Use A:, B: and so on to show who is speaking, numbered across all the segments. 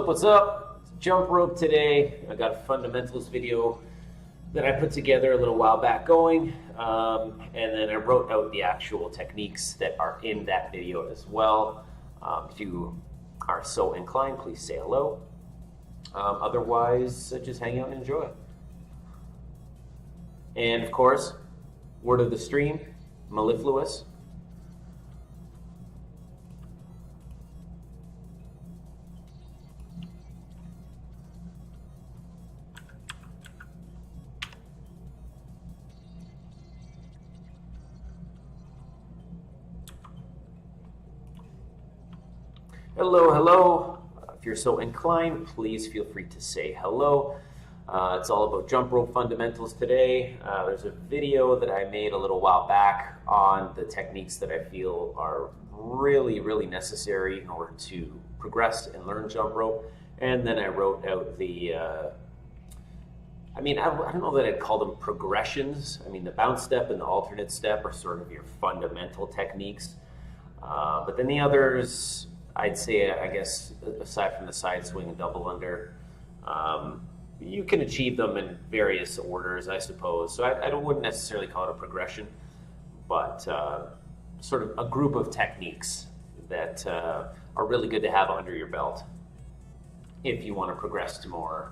A: What's up? It's jump rope today. I got a fundamentals video that I put together a little while back going, and then I wrote out the actual techniques that are in that video as well. If you are so inclined, please say hello. Otherwise, just hang out and enjoy. And of course, word of the stream, mellifluous. Hello, hello. If you're so inclined, please feel free to say hello. It's all about jump rope fundamentals today. There's a video that I made a little while back on the techniques that I feel are really necessary in order to progress and learn jump rope. And then I wrote out the, I don't know that I'd call them progressions. I mean, the bounce step and the alternate step are sort of your fundamental techniques. But then the others, I'd say, I guess, aside from the side swing and double under, you can achieve them in various orders, I suppose. So I wouldn't necessarily call it a progression, but sort of a group of techniques that are really good to have under your belt if you want to progress to more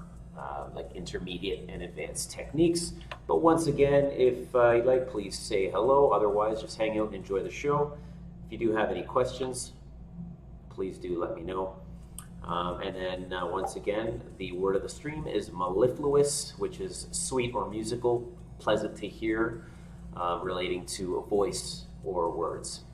A: like intermediate and advanced techniques. But once again, if you'd like, please say hello. Otherwise, just hang out and enjoy the show. If you do have any questions, please do let me know. And then once again, the word of the stream is mellifluous, which is sweet or musical, pleasant to hear, relating to a voice or words.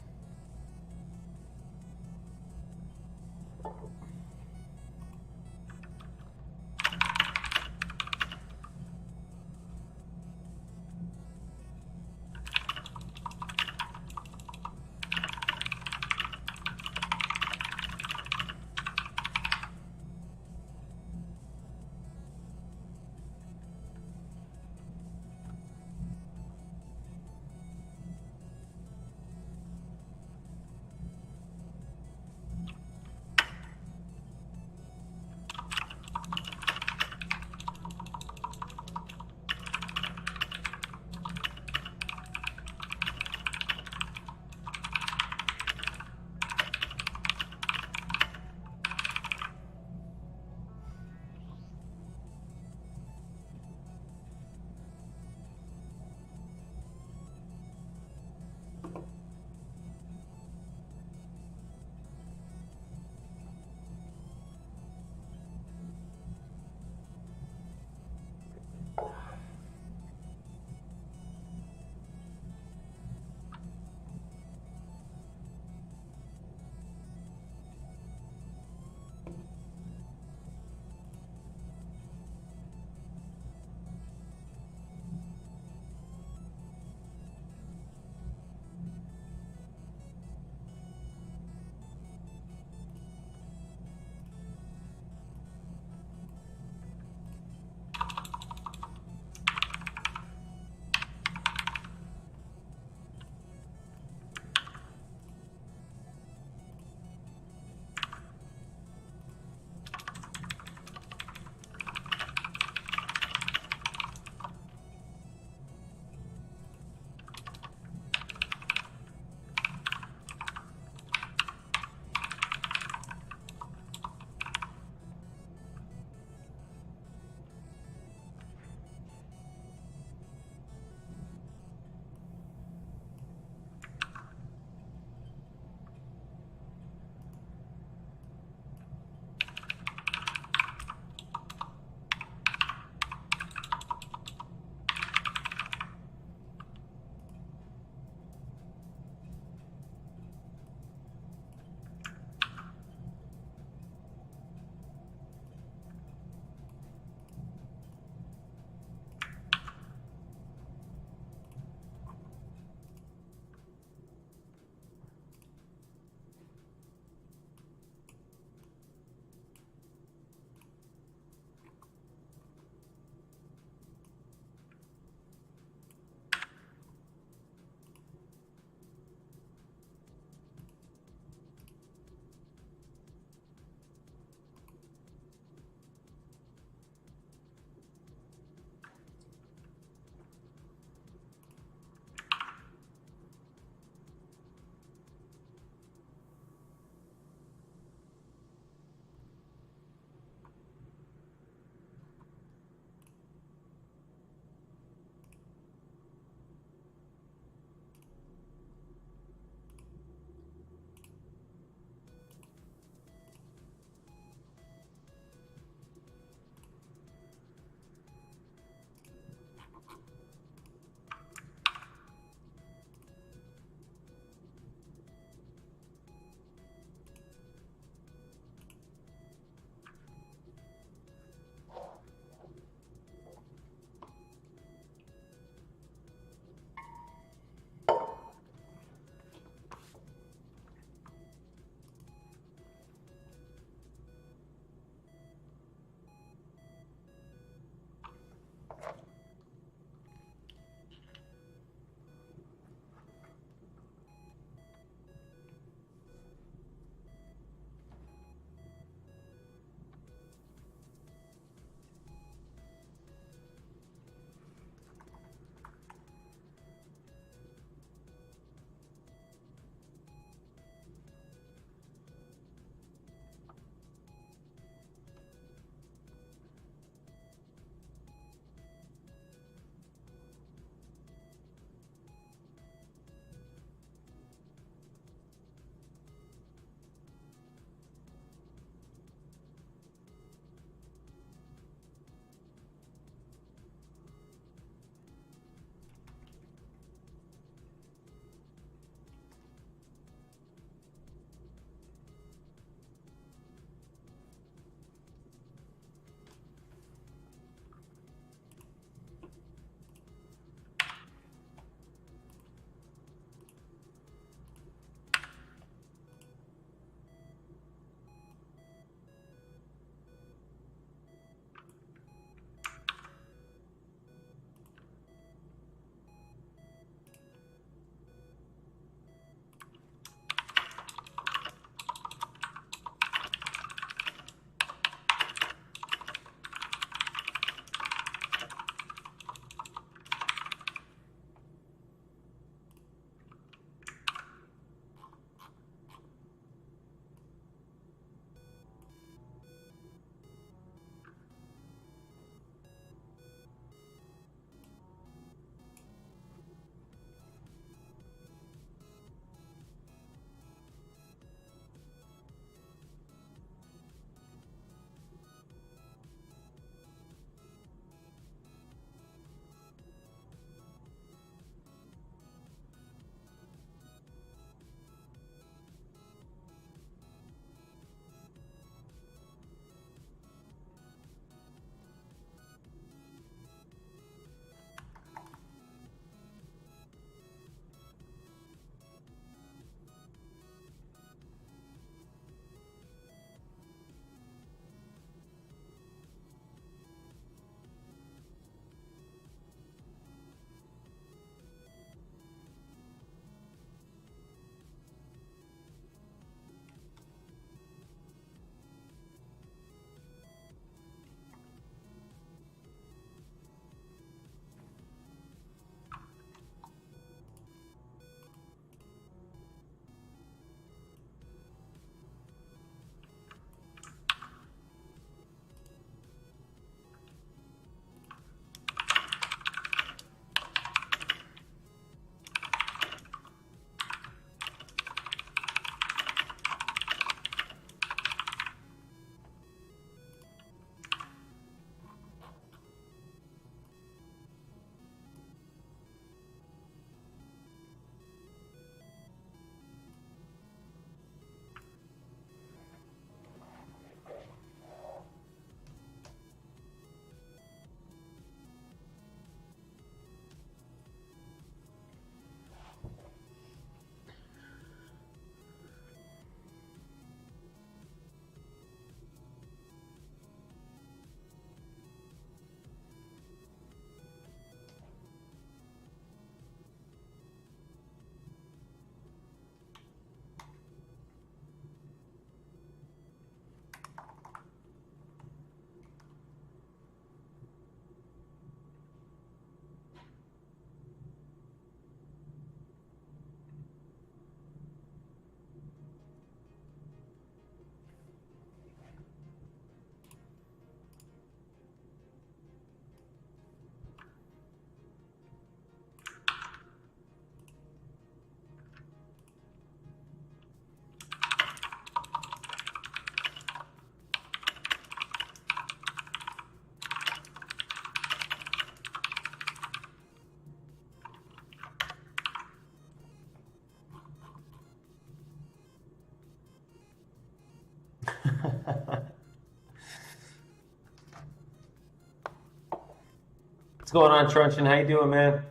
A: What's going on, Truncheon? How you doing, man?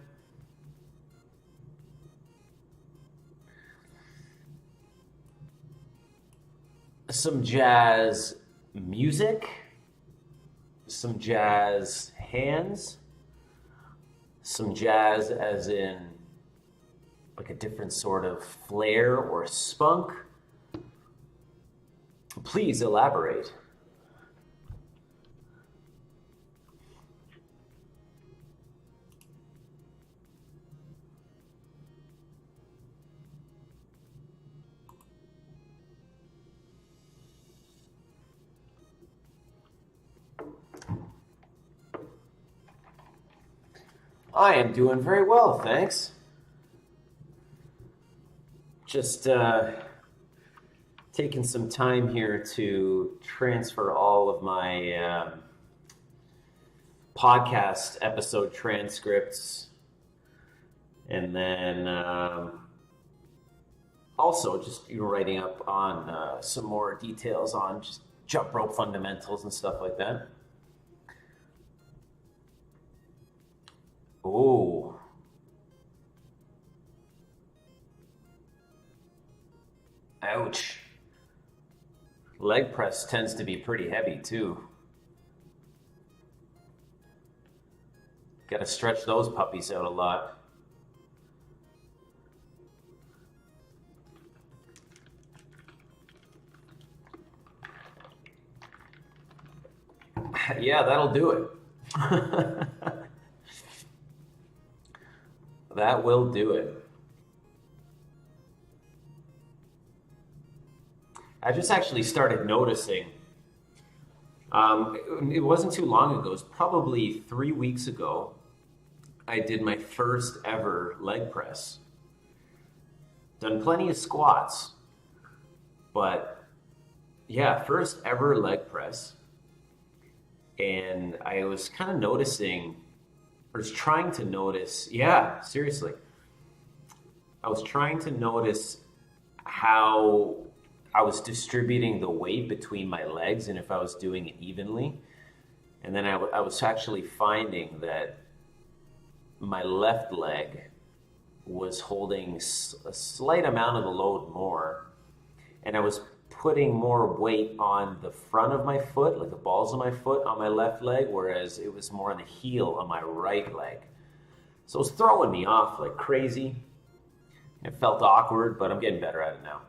A: Some jazz music, some jazz hands, some jazz as in like a different sort of flair or spunk. Please elaborate. I am doing very well, thanks. Just taking some time here to transfer all of my podcast episode transcripts, and then also just writing up on some more details on just jump rope fundamentals and stuff like that. Oh. Ouch. Leg press tends to be pretty heavy too. Got to stretch those puppies out a lot. Yeah, that'll do it. That will do it. I just actually started noticing, it wasn't too long ago, it was probably 3 weeks ago, I did my first ever leg press. Done plenty of squats, but yeah, first ever leg press. And I was kind of noticing, or was trying to notice, yeah, seriously. I was trying to notice how I was distributing the weight between my legs and if I was doing it evenly. And then I was actually finding that my left leg was holding a slight amount of the load more. And I was putting more weight on the front of my foot, like the balls of my foot on my left leg, whereas it was more on the heel on my right leg. So it was throwing me off like crazy. It felt awkward, but I'm getting better at it now.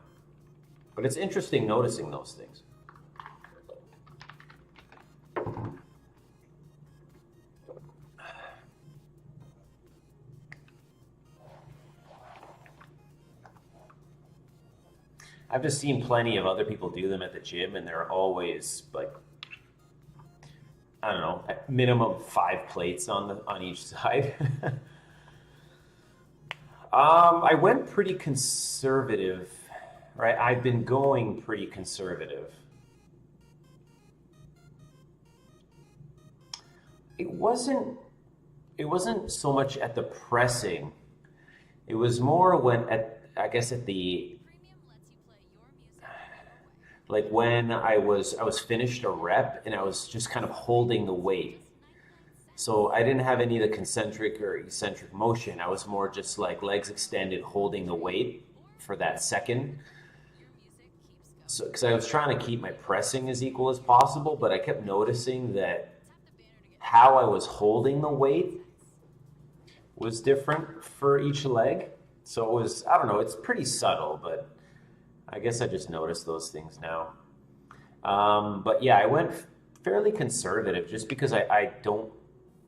A: But it's interesting noticing those things. I've just seen plenty of other people do them at the gym, and they're always like, I don't know, at minimum 5 plates on each side. I went pretty conservative, right? I've been going pretty conservative. It wasn't so much at the pressing. It was more when I guess at the, like when I was finished a rep and I was just kind of holding the weight. So I didn't have any of the concentric or eccentric motion. I was more just like legs extended, holding the weight for that second. So, because I was trying to keep my pressing as equal as possible, but I kept noticing that how I was holding the weight was different for each leg. So it was, I don't know, it's pretty subtle, but I guess I just noticed those things now. But yeah, I went fairly conservative just because I don't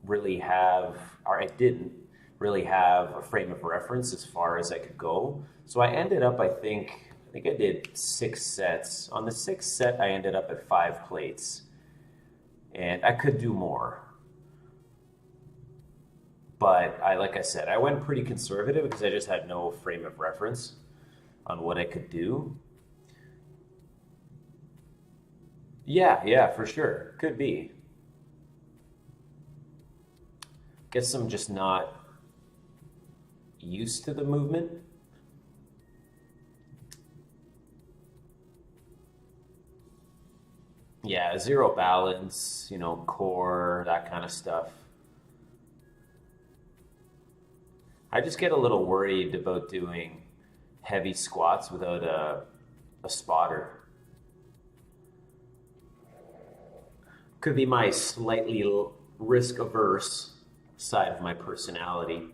A: really have, or I didn't really have a frame of reference as far as I could go. So I ended up, I think I did 6 sets. On the 6th set, I ended up at 5 plates. And I could do more. But like I said, I went pretty conservative because I just had no frame of reference on what I could do. Yeah, for sure. Could be. Guess I'm just not used to the movement. Yeah, zero balance, core, that kind of stuff. I just get a little worried about doing heavy squats without a spotter. Could be my slightly risk averse side of my personality.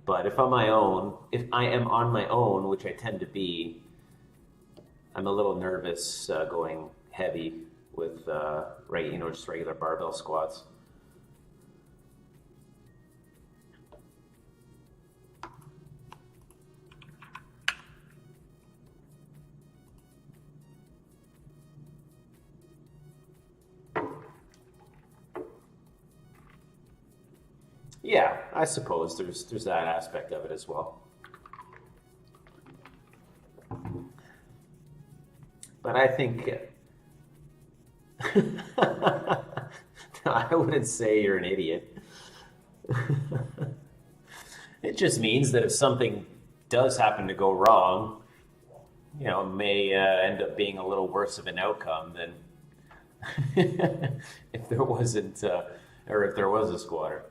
A: But if I am on my own, which I tend to be, I'm a little nervous going heavy with just regular barbell squats. Yeah, I suppose there's that aspect of it as well. But I think I wouldn't say you're an idiot. It just means that if something does happen to go wrong, it may end up being a little worse of an outcome than if there wasn't, or if there was a squatter.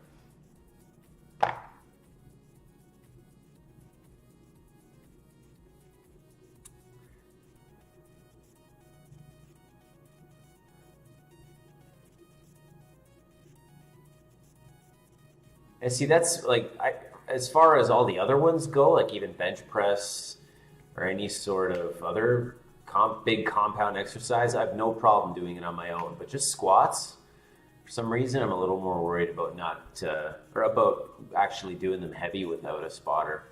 A: And see, that's like, as far as all the other ones go, like even bench press or any sort of other big compound exercise, I have no problem doing it on my own. But just squats, for some reason, I'm a little more worried about about actually doing them heavy without a spotter.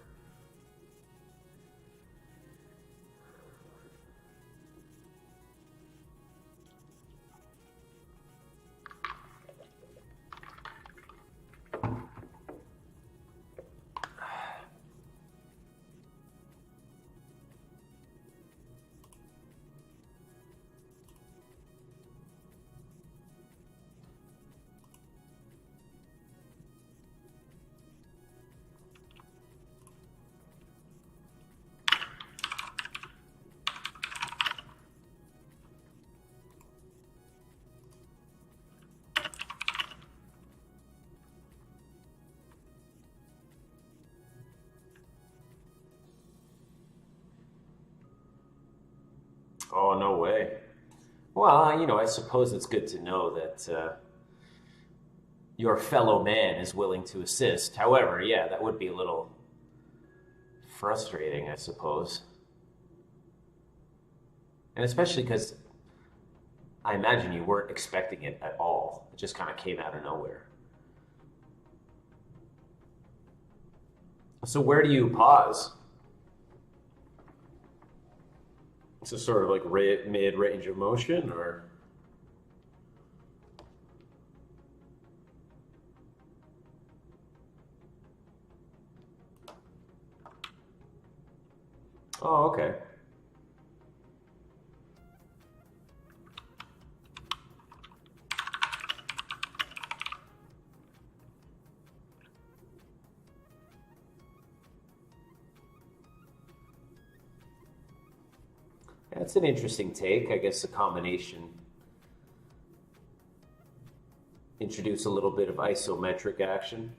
A: Oh, no way. Well, I suppose it's good to know that your fellow man is willing to assist. However, yeah, that would be a little frustrating, I suppose. And especially because I imagine you weren't expecting it at all. It just kind of came out of nowhere. So where do you pause? Is this sort of like mid-range of motion, or? Oh, okay. That's an interesting take. I guess a combination. Introduce a little bit of isometric action.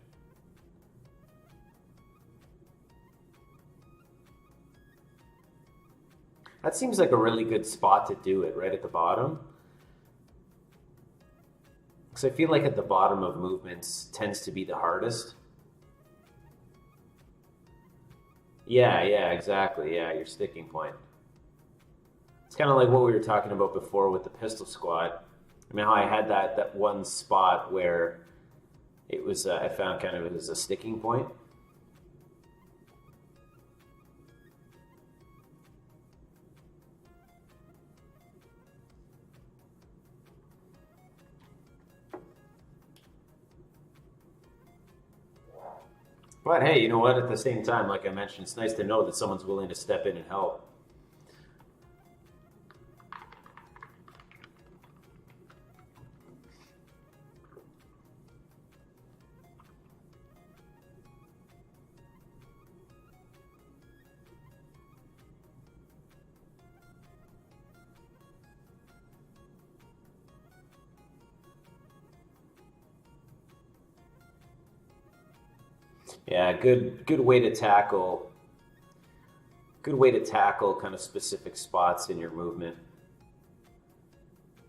A: That seems like a really good spot to do it, right at the bottom. Because I feel like at the bottom of movements tends to be the hardest. Yeah, exactly. Yeah, your sticking point. It's kind of like what we were talking about before with the pistol squat. I mean, how I had that one spot where it was, I found kind of as a sticking point. But hey, you know what? At the same time, like I mentioned, it's nice to know that someone's willing to step in and help. Yeah, good way to tackle kind of specific spots in your movement.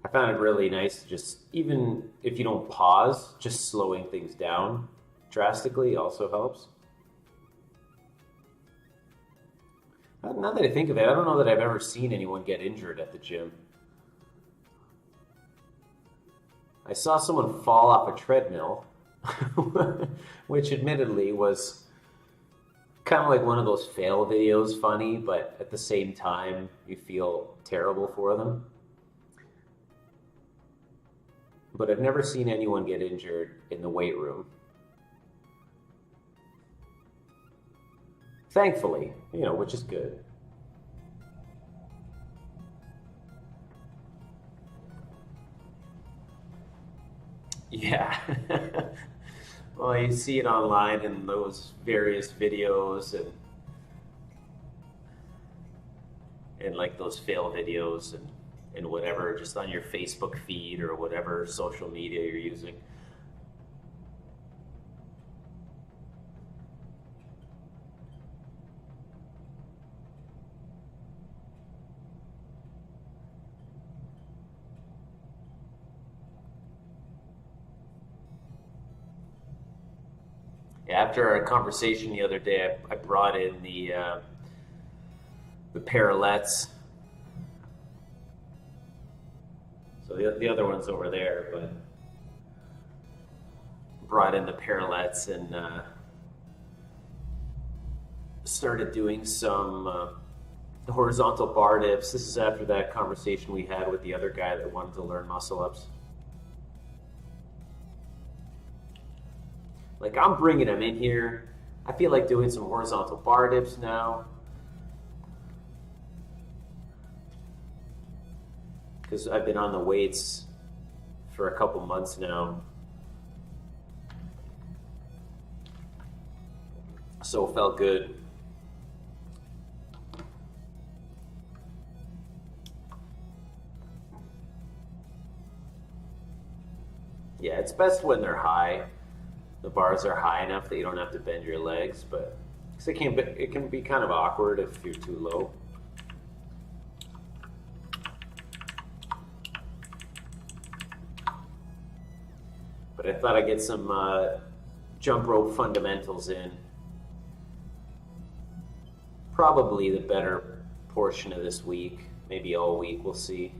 A: I found it really nice to just, even if you don't pause, just slowing things down drastically also helps. Now that I think of it, I don't know that I've ever seen anyone get injured at the gym. I saw someone fall off a treadmill, which admittedly was kind of like one of those fail videos, funny, but at the same time, you feel terrible for them. But I've never seen anyone get injured in the weight room. Thankfully, which is good. Yeah. Well, you see it online in those various videos and like those fail videos and whatever, just on your Facebook feed or whatever social media you're using. After our conversation the other day, I brought in the parallettes. So the other one's over there, but brought in the parallettes and started doing some horizontal bar dips. This is after that conversation we had with the other guy that wanted to learn muscle ups. Like, I'm bringing them in here. I feel like doing some horizontal bar dips now. Because I've been on the weights for a couple months now. So it felt good. Yeah, it's best when they're high. The bars are high enough that you don't have to bend your legs, but it can be kind of awkward if you're too low. But I thought I'd get some jump rope fundamentals in. Probably the better portion of this week, maybe all week, we'll see.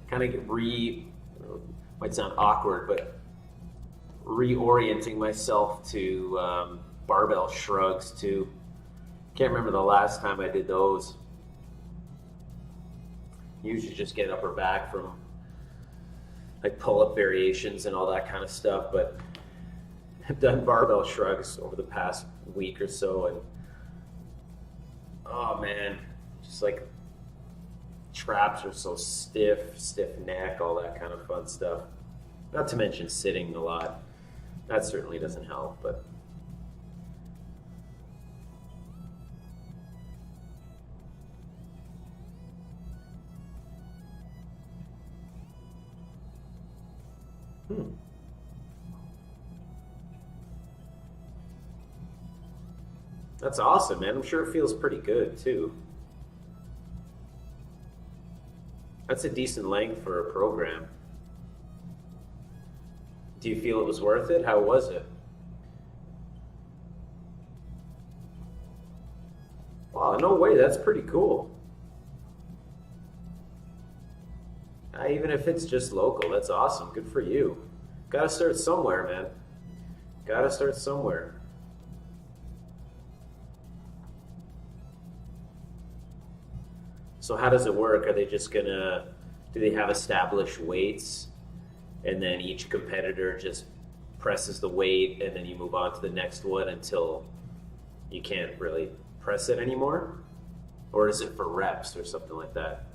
A: Kind of might sound awkward, but reorienting myself to barbell shrugs too. Can't remember the last time I did those. Usually just get upper back from like pull-up variations and all that kind of stuff, but I've done barbell shrugs over the past week or so, and oh man, just like traps are so stiff neck, all that kind of fun stuff. Not to mention sitting a lot. That certainly doesn't help, but that's awesome, man. I'm sure it feels pretty good too. That's a decent length for a program. Do you feel it was worth it? How was it? Wow, no way, that's pretty cool. Even if it's just local, that's awesome. Good for you. Gotta start somewhere, man. Gotta start somewhere. So how does it work? Are they just do they have established weights and then each competitor just presses the weight and then you move on to the next one until you can't really press it anymore? Or is it for reps or something like that?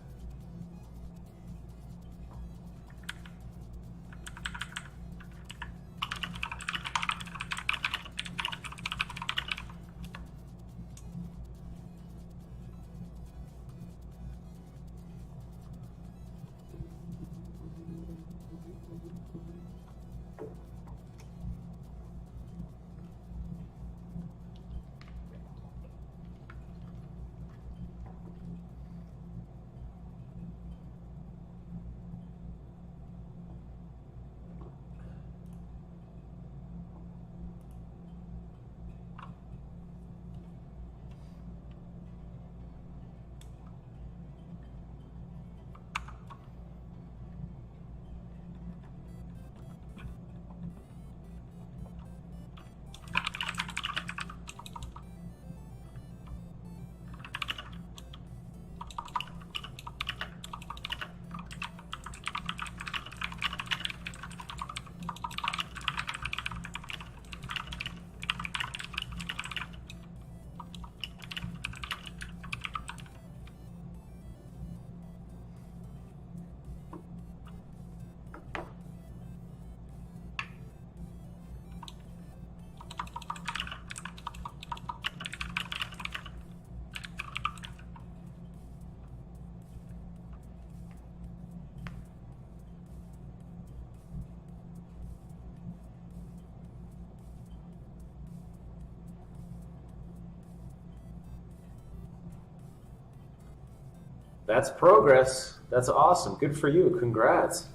A: That's progress. That's awesome. Good for you. Congrats.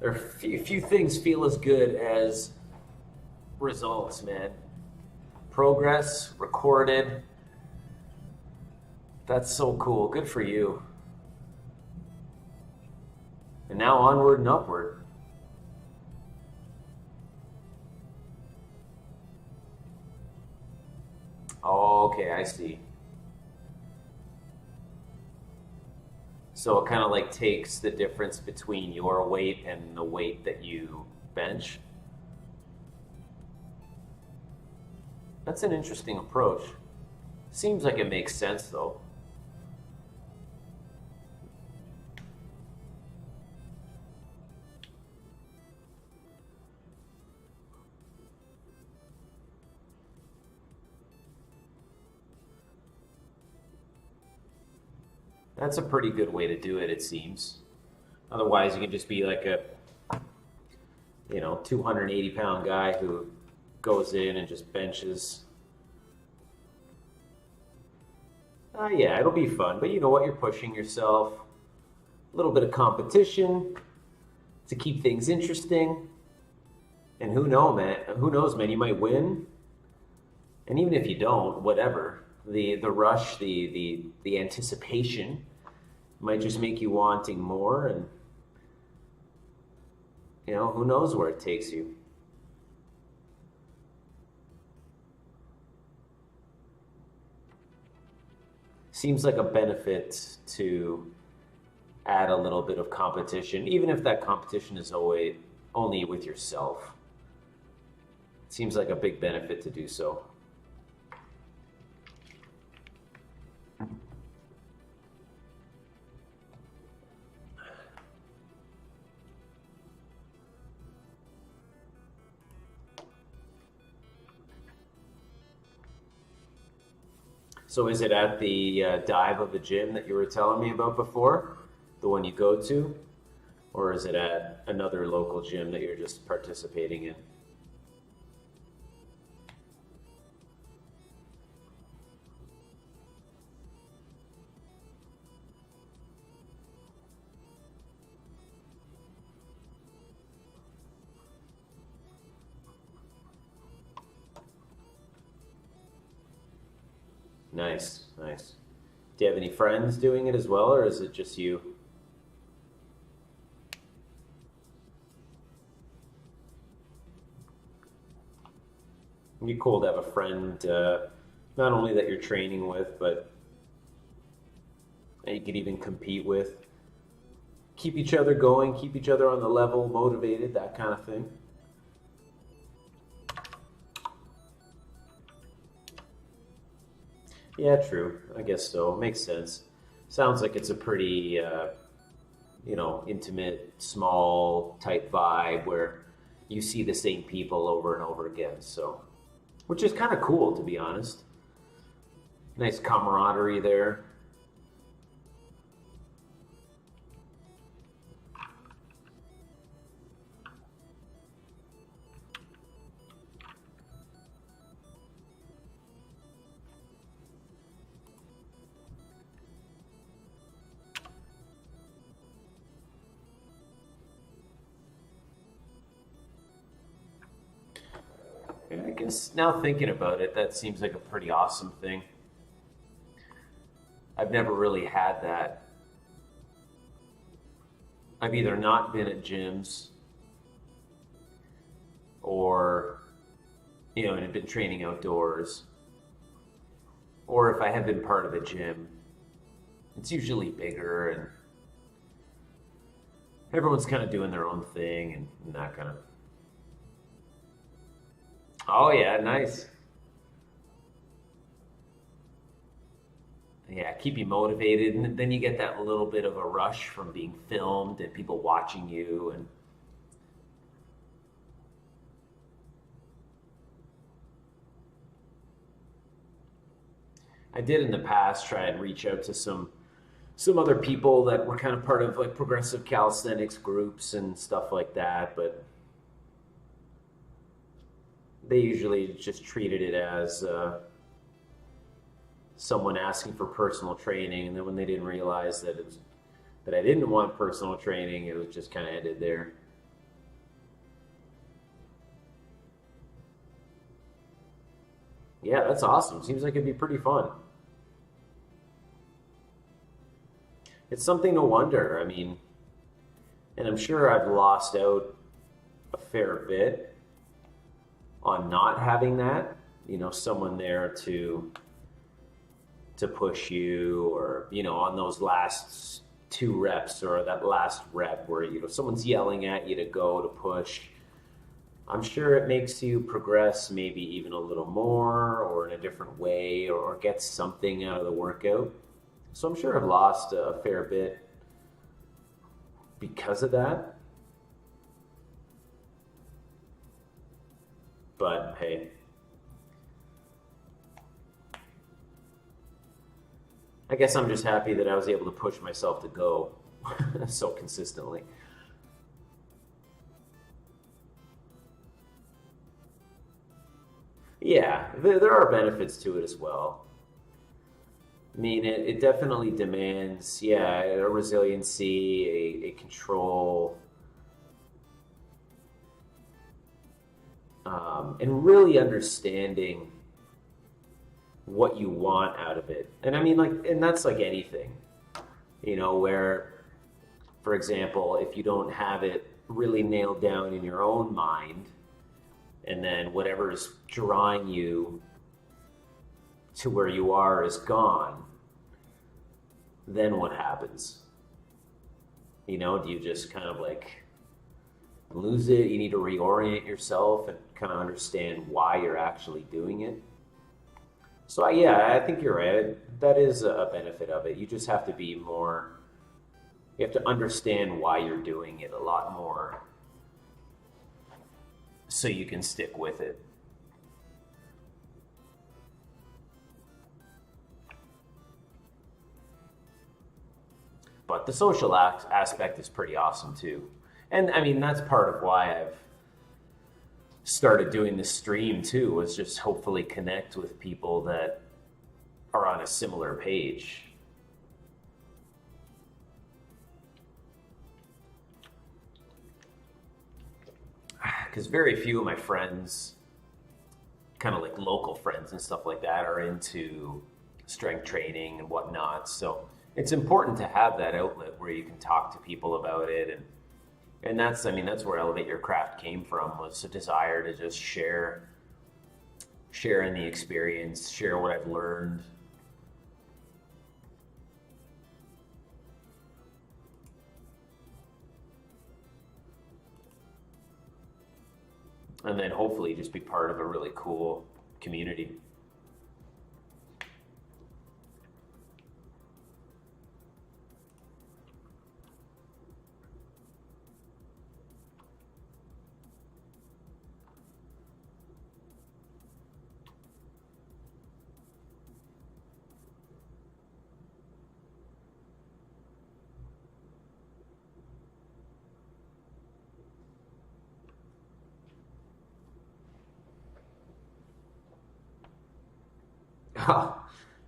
A: There are few things feel as good as results, man. Progress, recorded. That's so cool. Good for you. And now onward and upward. Oh, okay, I see. So it kind of like takes the difference between your weight and the weight that you bench. That's an interesting approach. Seems like it makes sense though. That's a pretty good way to do it, it seems. Otherwise, you can just be like a, 280-pound guy who goes in and just benches. Yeah, it'll be fun, but you know what? You're pushing yourself. A little bit of competition to keep things interesting. And who knows, man? You might win. And even if you don't, whatever. The rush, the anticipation might just make you wanting more, and who knows where it takes you. Seems like a benefit to add a little bit of competition, even if that competition is always only with yourself. Seems like a big benefit to do so. So is it at the dive of the gym that you were telling me about before, the one you go to, or is it at another local gym that you're just participating in? Nice, nice. Do you have any friends doing it as well, or is it just you? It'd be cool to have a friend, not only that you're training with, but that you could even compete with. keep each other going, keep each other on the level, motivated, that kind of thing. Yeah, true. I guess so. Makes sense. Sounds like it's a pretty, intimate, small type vibe where you see the same people over and over again. So, which is kind of cool, to be honest. Nice camaraderie there. Yeah, I guess now thinking about it, that seems like a pretty awesome thing. I've never really had that. I've either not been at gyms or, and have been training outdoors. Or if I have been part of a gym, it's usually bigger and everyone's kind of doing their own thing and that kind of. Oh yeah, nice. Yeah, keep you motivated, and then you get that little bit of a rush from being filmed and people watching you. And I did in the past try and reach out to some other people that were kind of part of like progressive calisthenics groups and stuff like that, but they usually just treated it as someone asking for personal training, and then when they didn't realize that I didn't want personal training, it was just kind of ended there. Yeah, that's awesome. Seems like it'd be pretty fun. It's something to wonder. I mean, and I'm sure I've lost out a fair bit on not having that, someone there to push you, or on those last two reps or that last rep where someone's yelling at you to go to push. I'm sure it makes you progress maybe even a little more or in a different way, or get something out of the workout. So I'm sure I've lost a fair bit because of that. But hey, I guess I'm just happy that I was able to push myself to go so consistently. Yeah, there are benefits to it as well. I mean, it definitely demands, yeah, a resiliency, a control, and really understanding what you want out of it. And I mean, and that's like anything, where, for example, if you don't have it really nailed down in your own mind, and then whatever's drawing you to where you are is gone, then what happens? Do you just kind of like lose it? You need to reorient yourself and kind of understand why you're actually doing it. So yeah, I think you're right. That is a benefit of it. You just have to be more, you have to understand why you're doing it a lot more so you can stick with it. But the social aspect is pretty awesome too. And I mean, that's part of why I've started doing this stream too, was just hopefully connect with people that are on a similar page. Because very few of my friends, kind of like local friends and stuff like that, are into strength training and whatnot. So it's important to have that outlet where you can talk to people about it. And that's, I mean, that's where Elevate Your Craft came from, was a desire to just share in the experience, share what I've learned. and then hopefully just be part of a really cool community.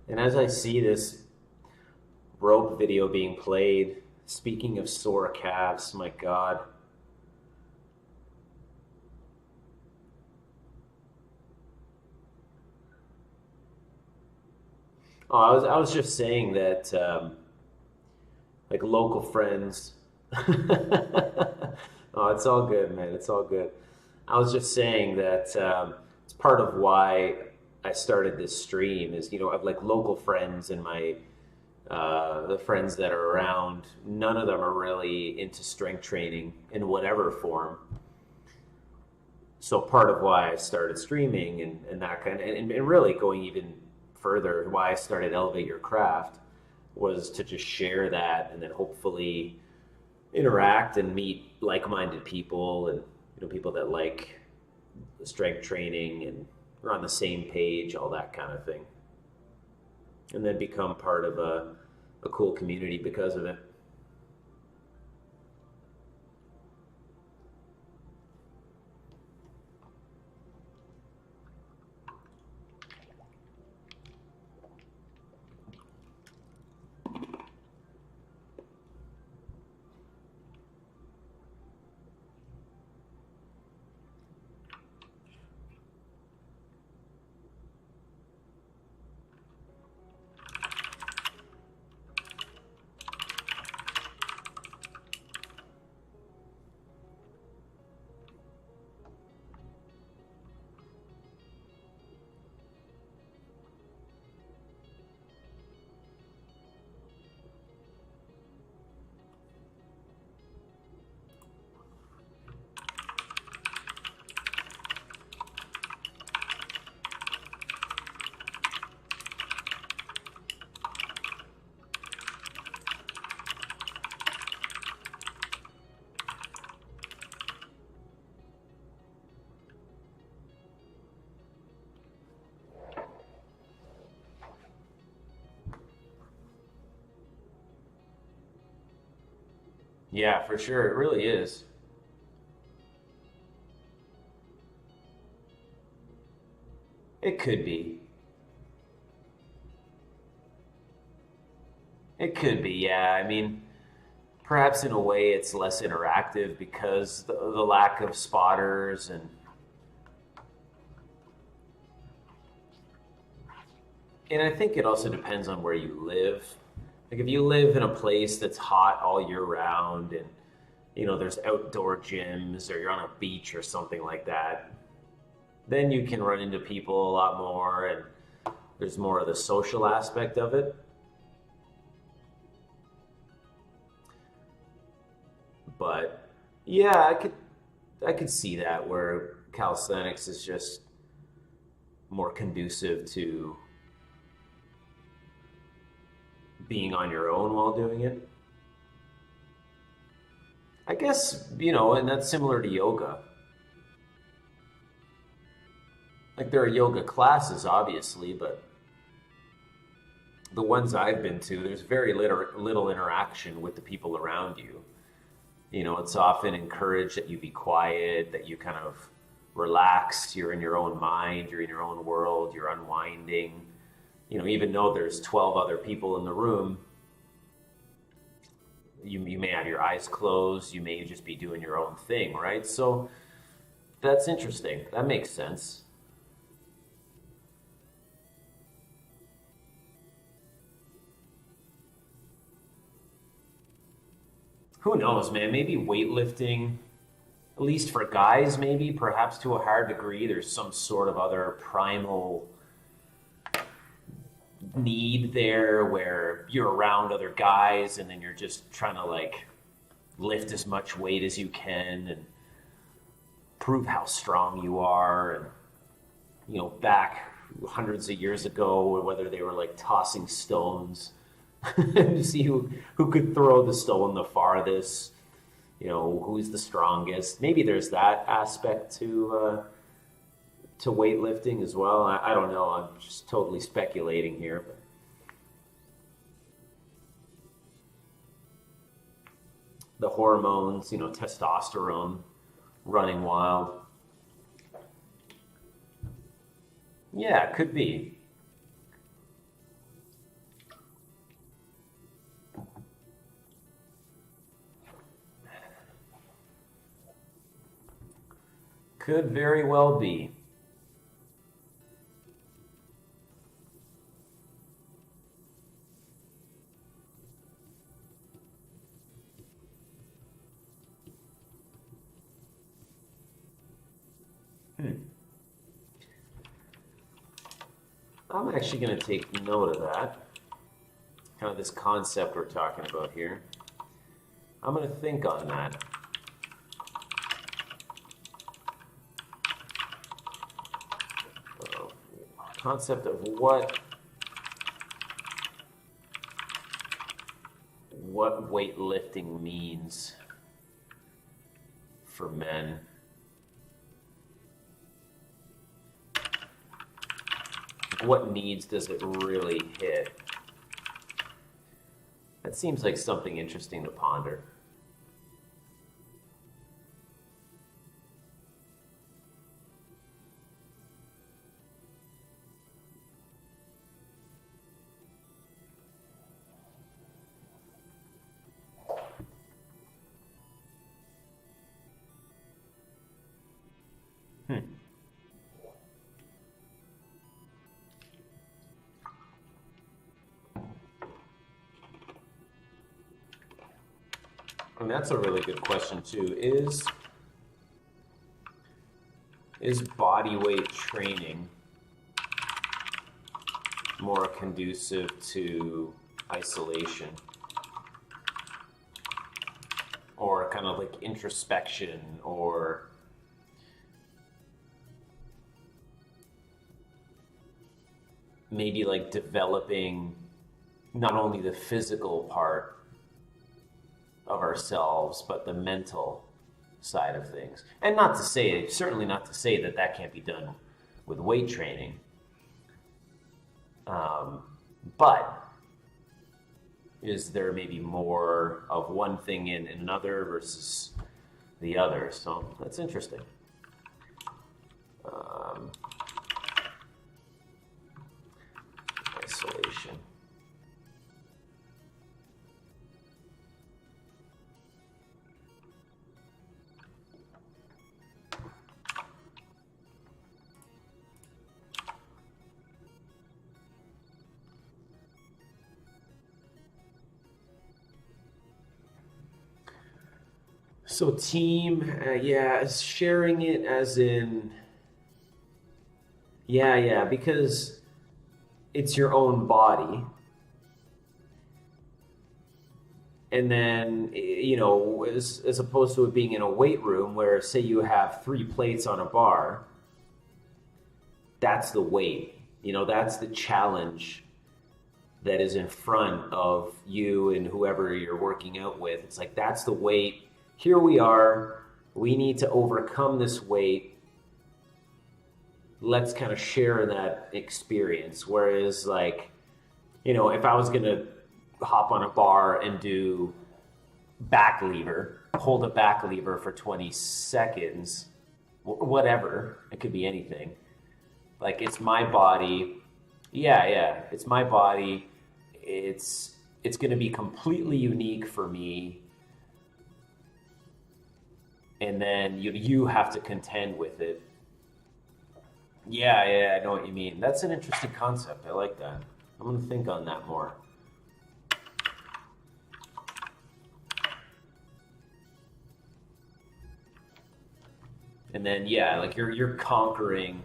A: And as I see this rope video being played, speaking of sore calves, my God. Oh, I was just saying that like local friends. Oh, it's all good, man. It's all good. I was just saying that it's part of why I started this stream is, I've like local friends and the friends that are around, none of them are really into strength training in whatever form. So part of why I started streaming and that kind of, and really going even further, why I started Elevate Your Craft was to just share that and then hopefully interact and meet like-minded people and people that like strength training and are on the same page, all that kind of thing, and then become part of a cool community because of it. Yeah, for sure. It really is. It could be. It could be, yeah. I mean, perhaps in a way it's less interactive because the lack of spotters and I think it also depends on where you live. Like if you live in a place that's hot all year round and there's outdoor gyms or you're on a beach or something like that, then you can run into people a lot more and there's more of the social aspect of it. But yeah, I could see that where calisthenics is just more conducive to being on your own while doing it. I guess, and that's similar to yoga. Like there are yoga classes, obviously, but the ones I've been to, there's very little interaction with the people around you. It's often encouraged that you be quiet, that you kind of relax, you're in your own mind, you're in your own world, you're unwinding. Even though there's 12 other people in the room, you may have your eyes closed, you may just be doing your own thing, right? So that's interesting. That makes sense. Who knows, man? Maybe weightlifting, at least for guys, maybe, perhaps to a higher degree, there's some sort of other primal need there where you're around other guys and then you're just trying to like lift as much weight as you can and prove how strong you are. And, you know, back hundreds of years ago, whether they were like tossing stones to see who could throw the stone the farthest, you know, who's the strongest. Maybe there's that aspect to weightlifting as well. I don't know. I'm just totally speculating here. But the hormones, you know, testosterone running wild. Yeah, it could be. Could very well be. I'm actually going to take note of that. Kind of this concept we're talking about here. I'm going to think on that. Concept of what weightlifting means for men. What needs does it really hit? That seems like something interesting to ponder. And that's a really good question too. Is body weight training more conducive to isolation or kind of like introspection, or maybe like developing not only the physical part of ourselves, but the mental side of things? And not to say, certainly not to say that that can't be done with weight training. But is there maybe more of one thing in another versus the other? So that's interesting. Isolation. So team, yeah, sharing it as in, yeah, because it's your own body. And then, you know, as opposed to it being in a weight room where, say, you have 3 plates on a bar, that's the weight. You know, that's the challenge that is in front of you and whoever you're working out with. It's like, that's the weight. Here we are. We need to overcome this weight. Let's kind of share that experience. Whereas, like, you know, if I was going to hop on a bar and do back lever, hold a back lever for 20 seconds, whatever, it could be anything. Like, it's my body. Yeah, it's my body. It's going to be completely unique for me. And then you have to contend with it. Yeah, I know what you mean. That's an interesting concept. I like that. I'm going to think on that more. And then, yeah, like you're conquering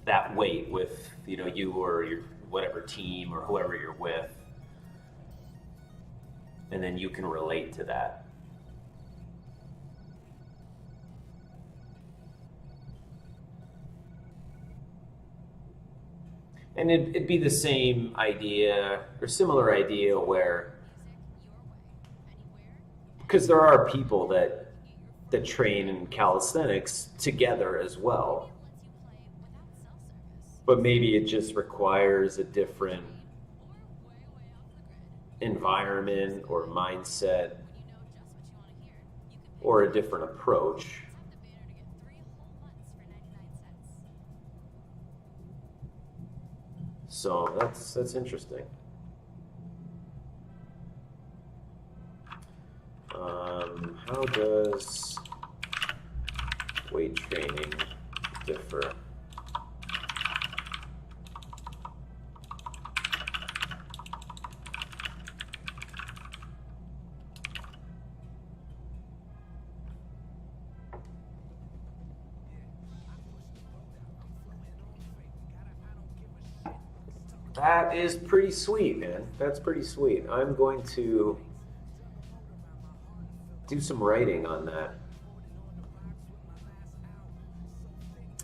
A: that weight with, you know, you or your whatever team or whoever you're with. And then you can relate to that. And it'd be the same idea or similar idea where, because there are people that train in calisthenics together as well, but maybe it just requires a different environment or mindset or a different approach. So that's interesting. How does weight training differ? That is pretty sweet, man. That's pretty sweet. I'm going to do some writing on that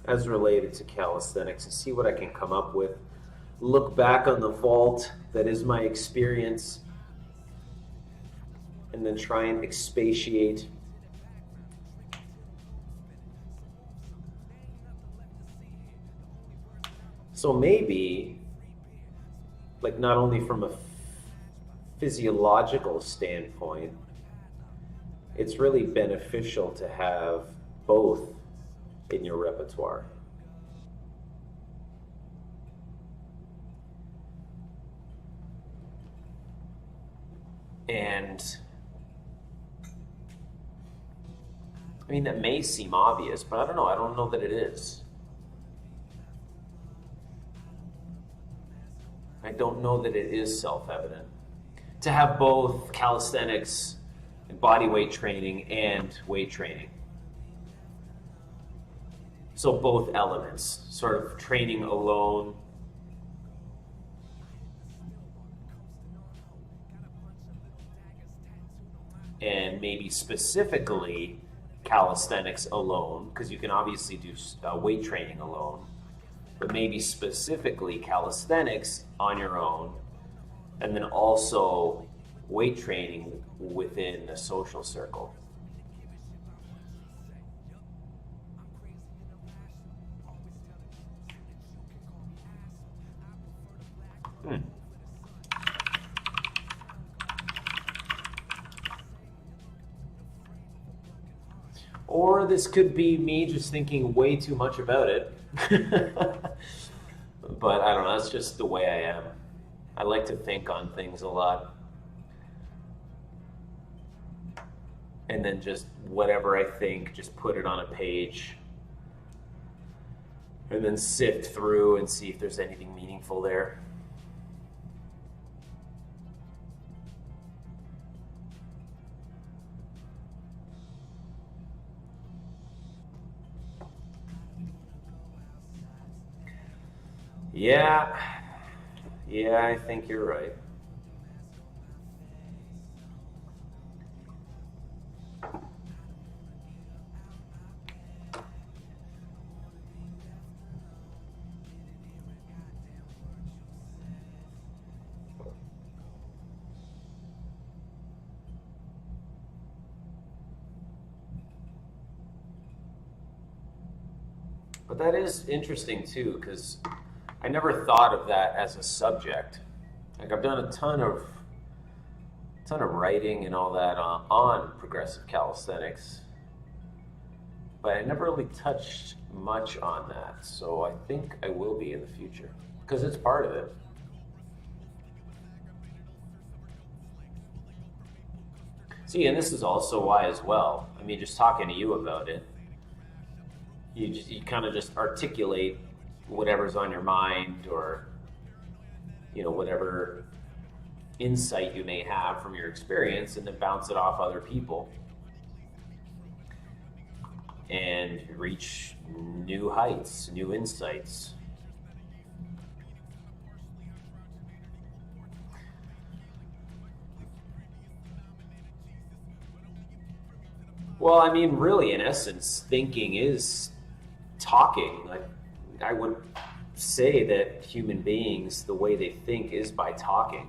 A: as related to calisthenics and see what I can come up with. Look back on the vault that is my experience and then try and expatiate. So maybe, like, not only from a physiological standpoint, it's really beneficial to have both in your repertoire. And I mean, that may seem obvious, but I don't know. I don't know that it is. I don't know that it is self-evident. To have both calisthenics and body weight training and weight training. So both elements, sort of training alone and maybe specifically calisthenics alone, because you can obviously do weight training alone, but maybe specifically calisthenics on your own, and then also weight training within a social circle. Or this could be me just thinking way too much about it. But I don't know, that's just the way I am. I like to think on things a lot. And then just whatever I think, just put it on a page. And then sift through and see if there's anything meaningful there. Yeah, I think you're right. But that is interesting too, because I never thought of that as a subject. Like, I've done a ton of writing and all that on progressive calisthenics, but I never really touched much on that. So I think I will be in the future, because it's part of it. See, and this is also why as well. I mean, just talking to you about it, you kind of just articulate whatever's on your mind, or whatever insight you may have from your experience, and then bounce it off other people and reach new heights, new insights. Well, I mean, really, in essence, thinking is talking. Like, I would say that human beings, the way they think is by talking.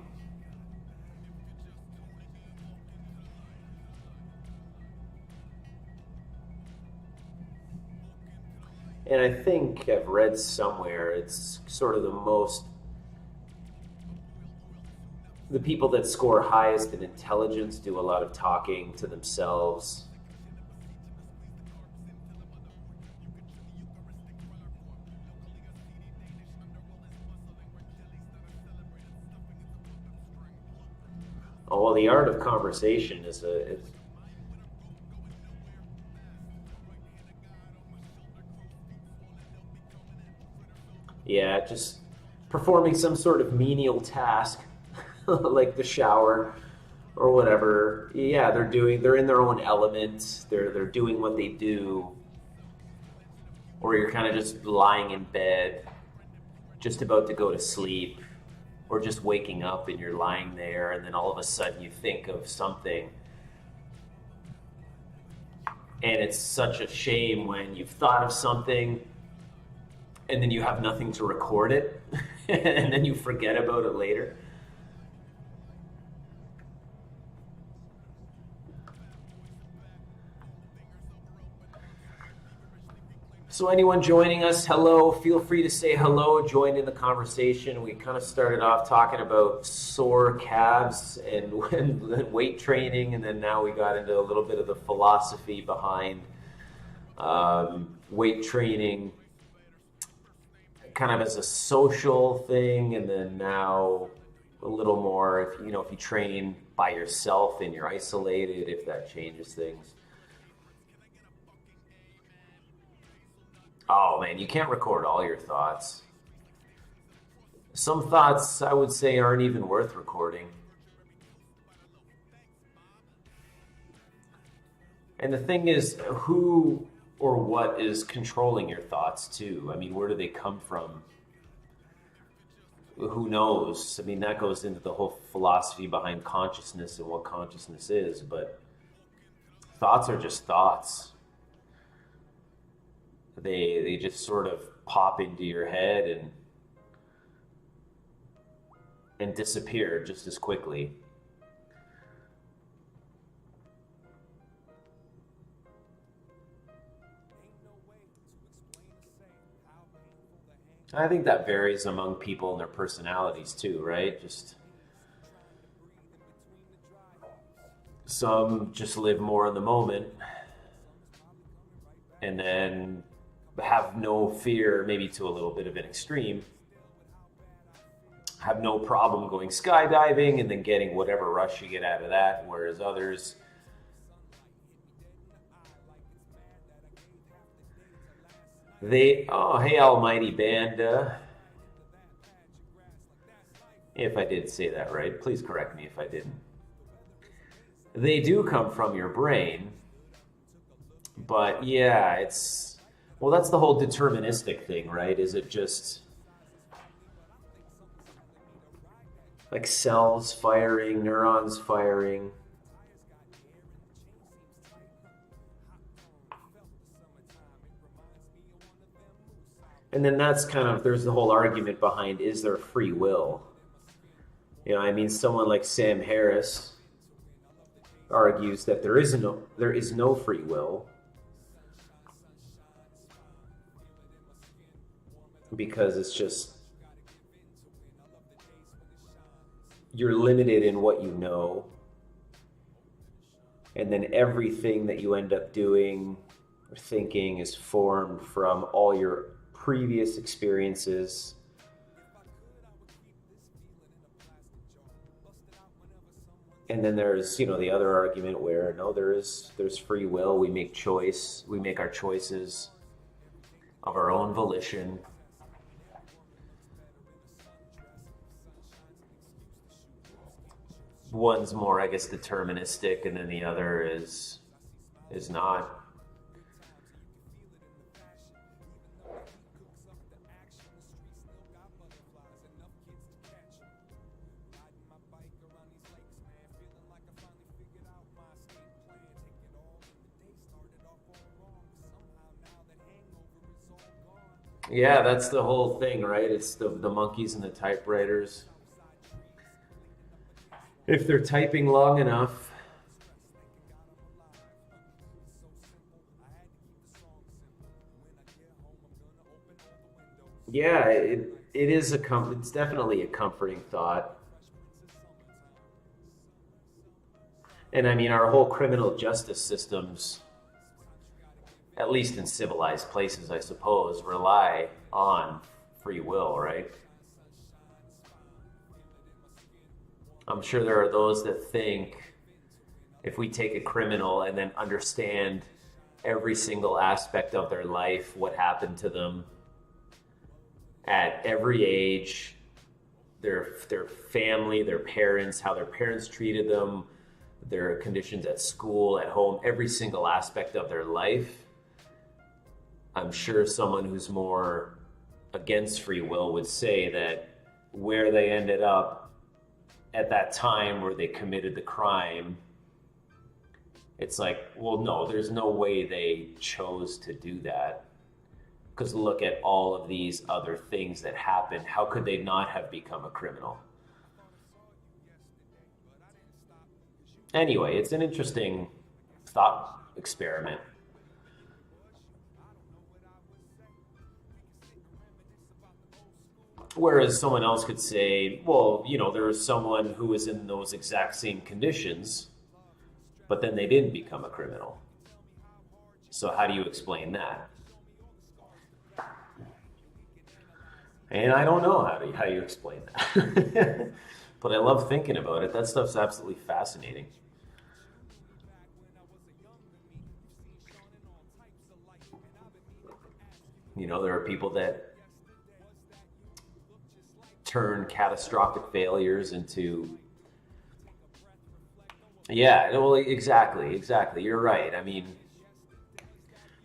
A: And I think I've read somewhere it's sort of the people that score highest in intelligence do a lot of talking to themselves. Oh, well, the art of conversation is yeah, just performing some sort of menial task, like the shower or whatever. Yeah, they're in their own element. They're doing what they do, or you're kind of just lying in bed, just about to go to sleep, or just waking up and you're lying there, and then all of a sudden you think of something. And it's such a shame when you've thought of something and then you have nothing to record it, and then you forget about it later. So anyone joining us, hello. Feel free to say hello, join in the conversation. We kind of started off talking about sore calves and weight training, and then now we got into a little bit of the philosophy behind weight training, kind of as a social thing, and then now a little more if you train by yourself and you're isolated, if that changes things. Oh man, you can't record all your thoughts. Some thoughts I would say aren't even worth recording. And the thing is, who or what is controlling your thoughts too? I mean, where do they come from? Who knows? I mean, that goes into the whole philosophy behind consciousness and what consciousness is, but thoughts are just thoughts. They just sort of pop into your head and disappear just as quickly. I think that varies among people and their personalities too, right? Just some just live more in the moment and then have no fear, maybe to a little bit of an extreme, have no problem going skydiving and then getting whatever rush you get out of that, whereas others oh, hey, Almighty Banda. If I did say that right, please correct me if I didn't. They do come from your brain, but yeah, well, that's the whole deterministic thing, right? Is it just like cells firing, neurons firing? And then that's kind of, there's the whole argument behind, is there free will? I mean, someone like Sam Harris argues that there is no free will because it's just, you're limited in what you know, and then everything that you end up doing or thinking is formed from all your previous experiences. And then there's, the other argument where no, there's free will. We make our choices of our own volition. One's more, I guess, deterministic, and then the other is not. Yeah, that's the whole thing, right? It's the monkeys and the typewriters. If they're typing long enough, yeah, it is it's definitely a comforting thought. And I mean, our whole criminal justice systems, at least in civilized places, I suppose, rely on free will, right? I'm sure there are those that think if we take a criminal and then understand every single aspect of their life, what happened to them at every age, their family, their parents, how their parents treated them, their conditions at school, at home, every single aspect of their life. I'm sure someone who's more against free will would say that where they ended up at that time where they committed the crime, it's like, well, no, there's no way they chose to do that. Because look at all of these other things that happened. How could they not have become a criminal? Anyway, it's an interesting thought experiment. Whereas someone else could say, well, there was someone who was in those exact same conditions, but then they didn't become a criminal. So how do you explain that? And I don't know how you explain that. But I love thinking about it. That stuff's absolutely fascinating. There are people that turn catastrophic failures into, yeah, well, exactly. You're right. I mean,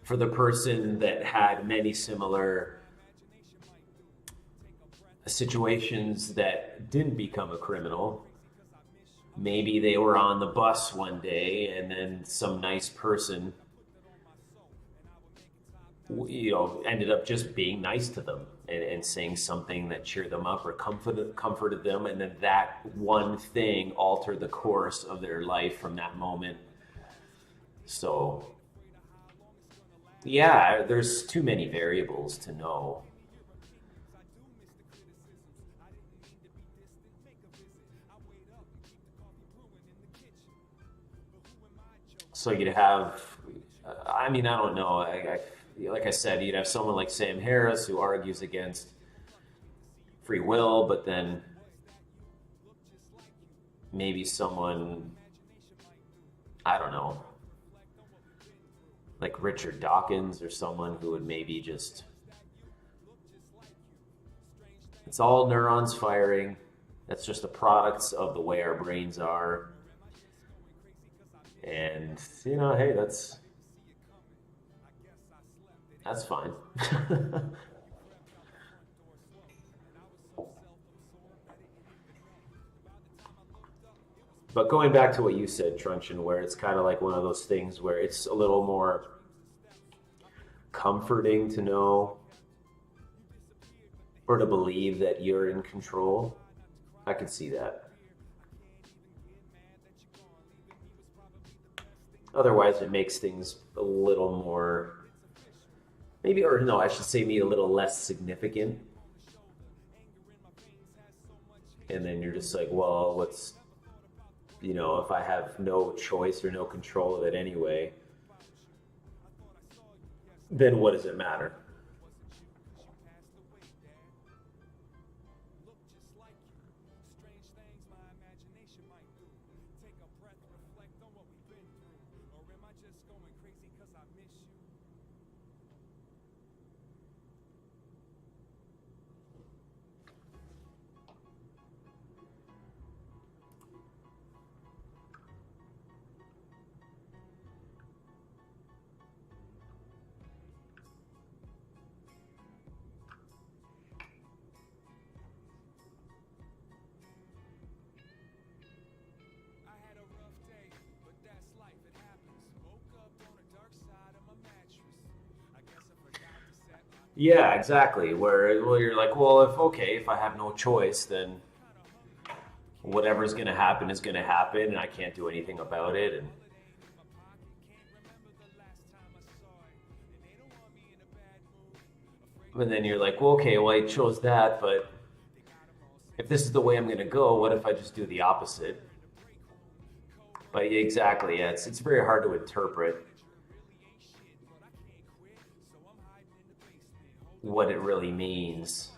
A: for the person that had many similar situations that didn't become a criminal, maybe they were on the bus one day and then some nice person ended up just being nice to them and saying something that cheered them up or comforted them, and then that one thing altered the course of their life from that moment. So yeah, there's too many variables to know. So you'd have, I mean, I don't know. Like I said, you'd have someone like Sam Harris who argues against free will, but then maybe someone, I don't know, like Richard Dawkins or someone who would maybe just, it's all neurons firing. That's just the products of the way our brains are. And, hey, that's fine. But going back to what you said, Truncheon, where it's kind of like one of those things where it's a little more comforting to know or to believe that you're in control. I can see that. Otherwise, it makes things a little more, maybe, or no, I should say, maybe a little less significant. And then you're just like, well, if I have no choice or no control of it anyway, then what does it matter? Yeah, exactly. Where well, you're like, well, if I have no choice, then whatever's going to happen is going to happen, and I can't do anything about it. And then you're like, well, okay, well, I chose that, but if this is the way I'm going to go, what if I just do the opposite? But yeah, exactly, yeah, it's very hard to interpret what it really means.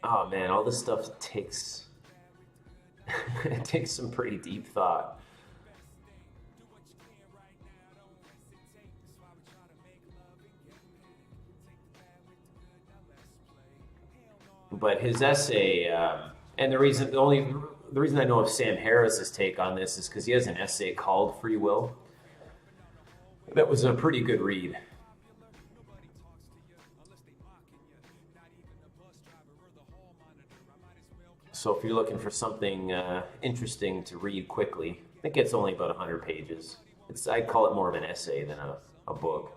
A: Oh man, all this stuff takes it takes some pretty deep thought. But his essay, and the reason I know of Sam Harris's take on this is because he has an essay called Free Will. That was a pretty good read. So if you're looking for something interesting to read quickly, I think it's only about 100 pages. I'd call it more of an essay than a book.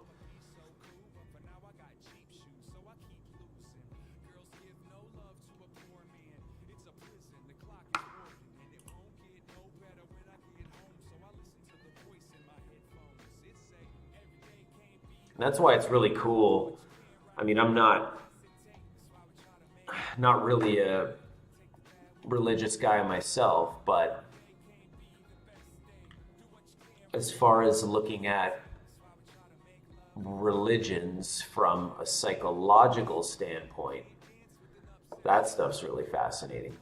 A: And that's why it's really cool. I mean, I'm not really a religious guy myself, but as far as looking at religions from a psychological standpoint, that stuff's really fascinating.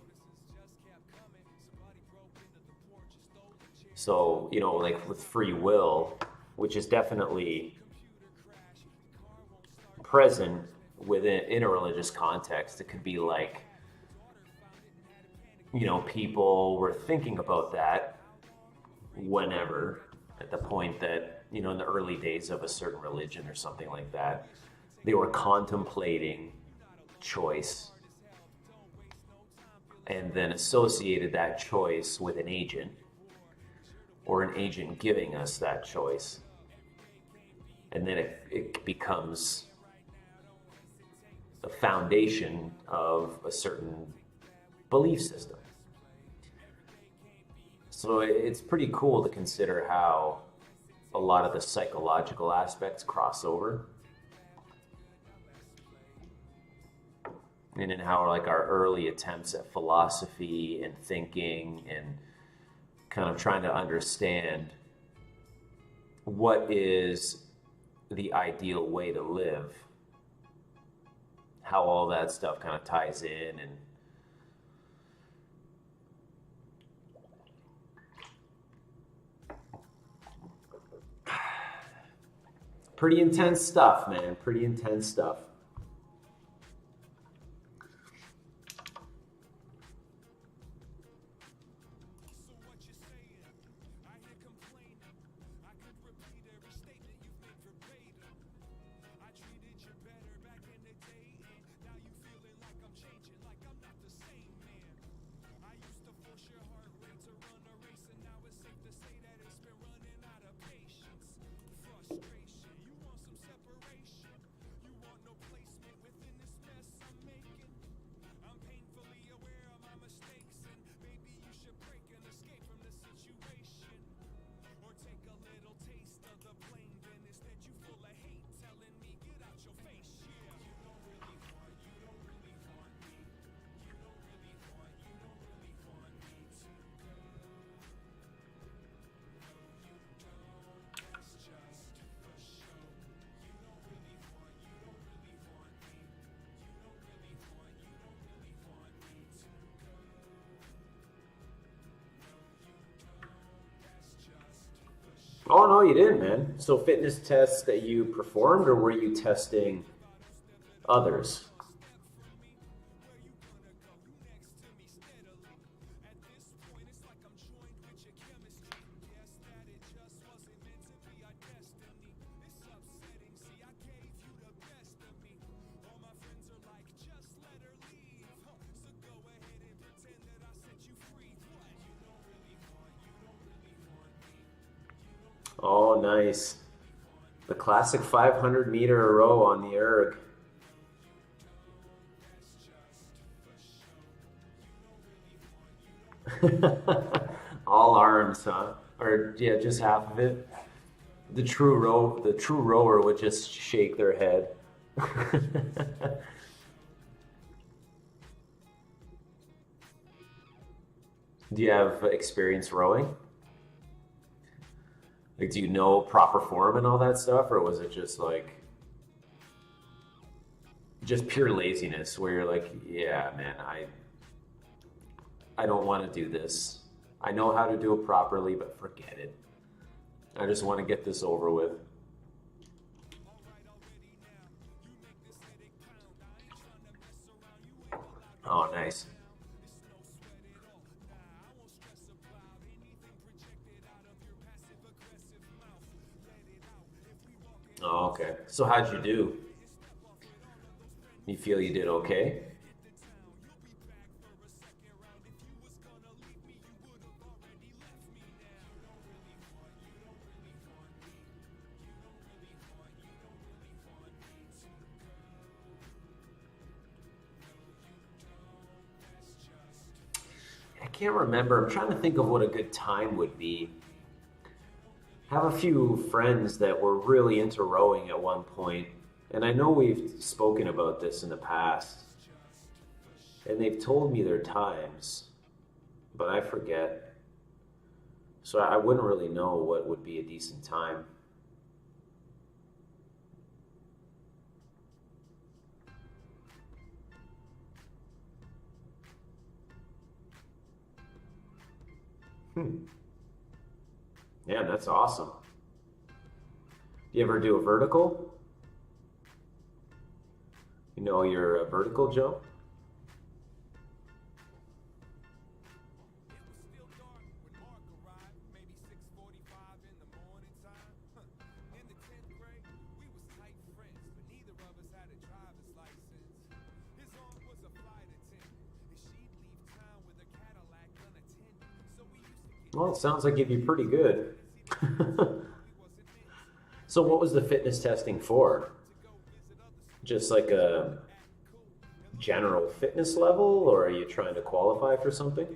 A: So, like with free will, which is definitely present within in a religious context, it could be like, people were thinking about that whenever, at the point that, in the early days of a certain religion or something like that, they were contemplating choice and then associated that choice with an agent or an agent giving us that choice. And then it becomes the foundation of a certain belief system. So it's pretty cool to consider how a lot of the psychological aspects cross over. And in how like our early attempts at philosophy and thinking and kind of trying to understand what is the ideal way to live, how all that stuff kind of ties in, and pretty intense stuff, man. Pretty intense stuff. Oh no, you didn't, man. So fitness tests that you performed, or were you testing others? Oh, nice. The classic 500-meter row on the erg. All arms, huh? Or yeah, just half of it. The true rower would just shake their head. Do you have experience rowing? Like, do you know proper form and all that stuff, or was it just like just pure laziness where you're like, yeah, man, I don't want to do this. I know how to do it properly, but forget it. I just want to get this over with. Oh, nice. Oh, okay. So how'd you do? You feel you did okay? I can't remember. I'm trying to think of what a good time would be. I have a few friends that were really into rowing at one point, and I know we've spoken about this in the past, and they've told me their times, but I forget. So I wouldn't really know what would be a decent time. Hmm. Yeah, that's awesome. Do you ever do a vertical? You know your vertical jump? Well, it sounds like you'd be pretty good. So what was the fitness testing for? Just like a general fitness level, or are you trying to qualify for something?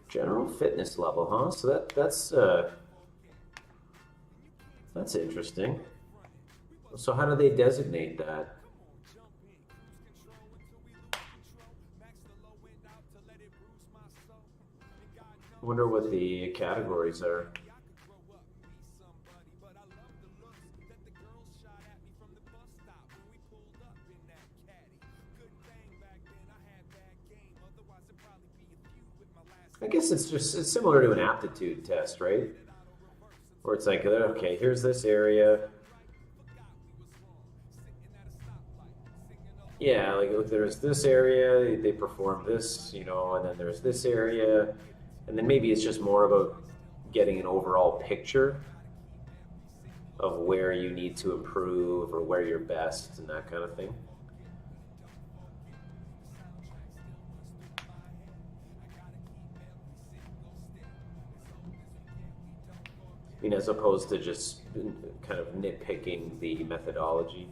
A: General fitness level, huh? So that's interesting. So how do they designate that? I wonder what the categories are. I guess it's similar to an aptitude test, right? Where it's like, okay, here's this area. Yeah, like there's this area, they perform this, and then there's this area, and then maybe it's just more about getting an overall picture of where you need to improve or where you're best and that kind of thing. I mean, as opposed to just kind of nitpicking the methodology.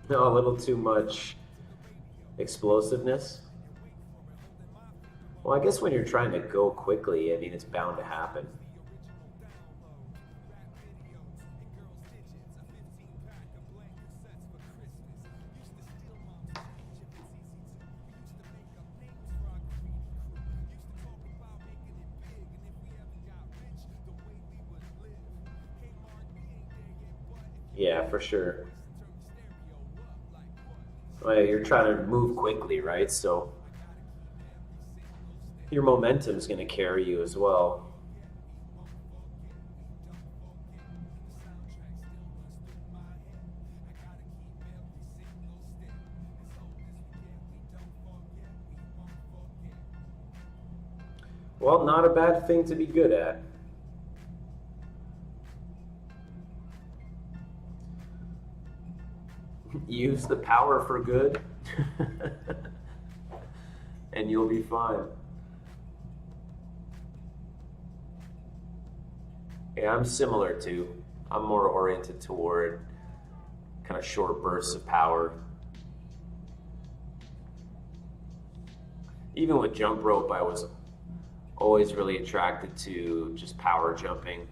A: No, a little too much explosiveness. Well, I guess when you're trying to go quickly, I mean, it's bound to happen. Yeah, for sure. Well, you're trying to move quickly, right? So Your momentum is going to carry you as well. Well, not a bad thing to be good at. Use the power for good, and you'll be fine. Yeah, I'm similar too. I'm more oriented toward kind of short bursts of power. Even with jump rope, I was always really attracted to just power jumping.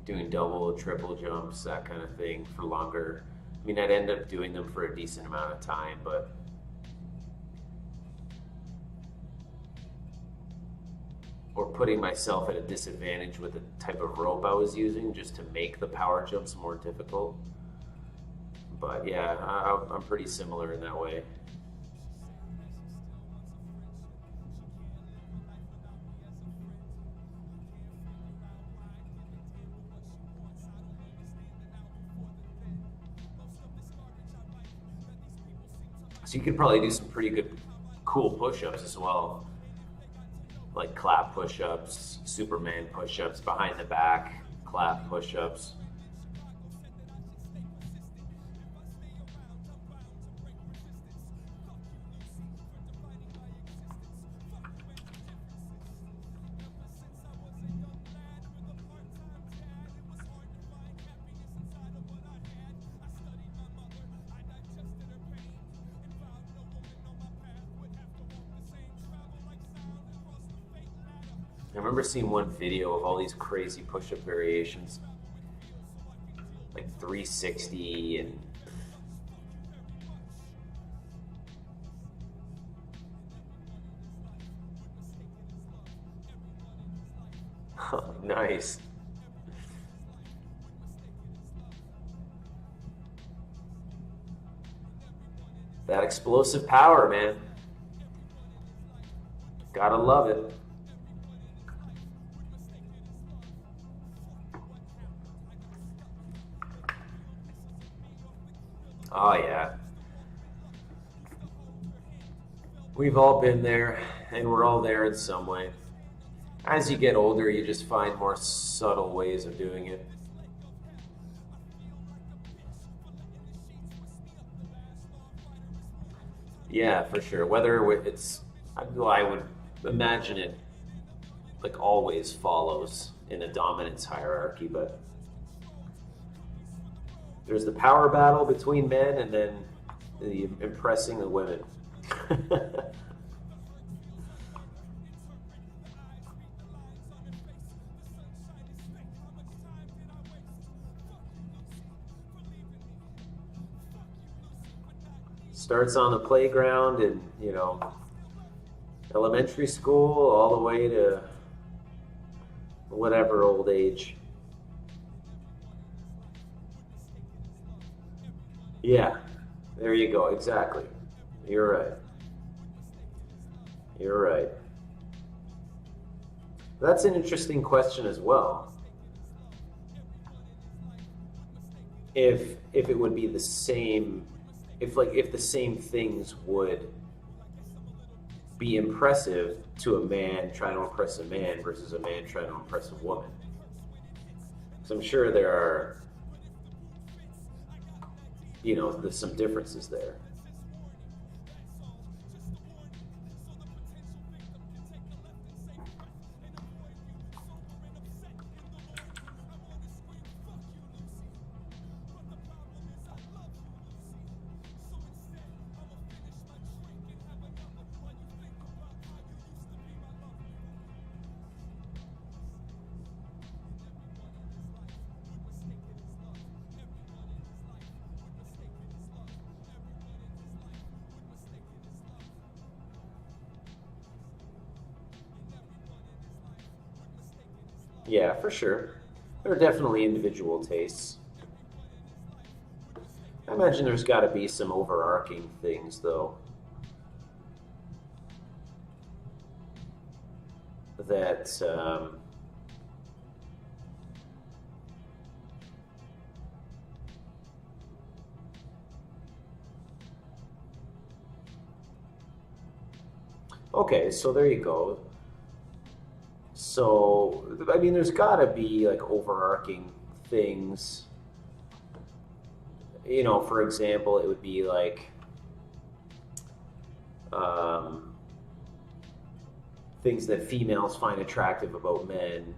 A: Doing double, triple jumps, that kind of thing for longer. I mean, I'd end up doing them for a decent amount of time, but or putting myself at a disadvantage with the type of rope I was using just to make the power jumps more difficult. But yeah, I'm pretty similar in that way. So you could probably do some pretty good, cool push-ups as well. Like clap push-ups, Superman push-ups, behind the back, clap push-ups. I remember seeing one video of all these crazy push-up variations, like 360 and nice. That explosive power, man. Gotta love it. Oh yeah. We've all been there, and we're all there in some way. As you get older, you just find more subtle ways of doing it. Yeah, for sure. Whether it's, well, I would imagine it like always follows in a dominance hierarchy, but there's the power battle between men and then the impressing the women. Starts on the playground and, elementary school all the way to whatever old age. Yeah, there you go, exactly. You're right. You're right. That's an interesting question as well. If it would be the same, if the same things would be impressive to a man trying to impress a man versus a man trying to impress a woman. So I'm sure there are, there's some differences there. Yeah, for sure. There are definitely individual tastes. I imagine there's got to be some overarching things, though. that okay, so there you go. So, I mean, there's got to be like overarching things. You know, for example, it would be like um, things that females find attractive about men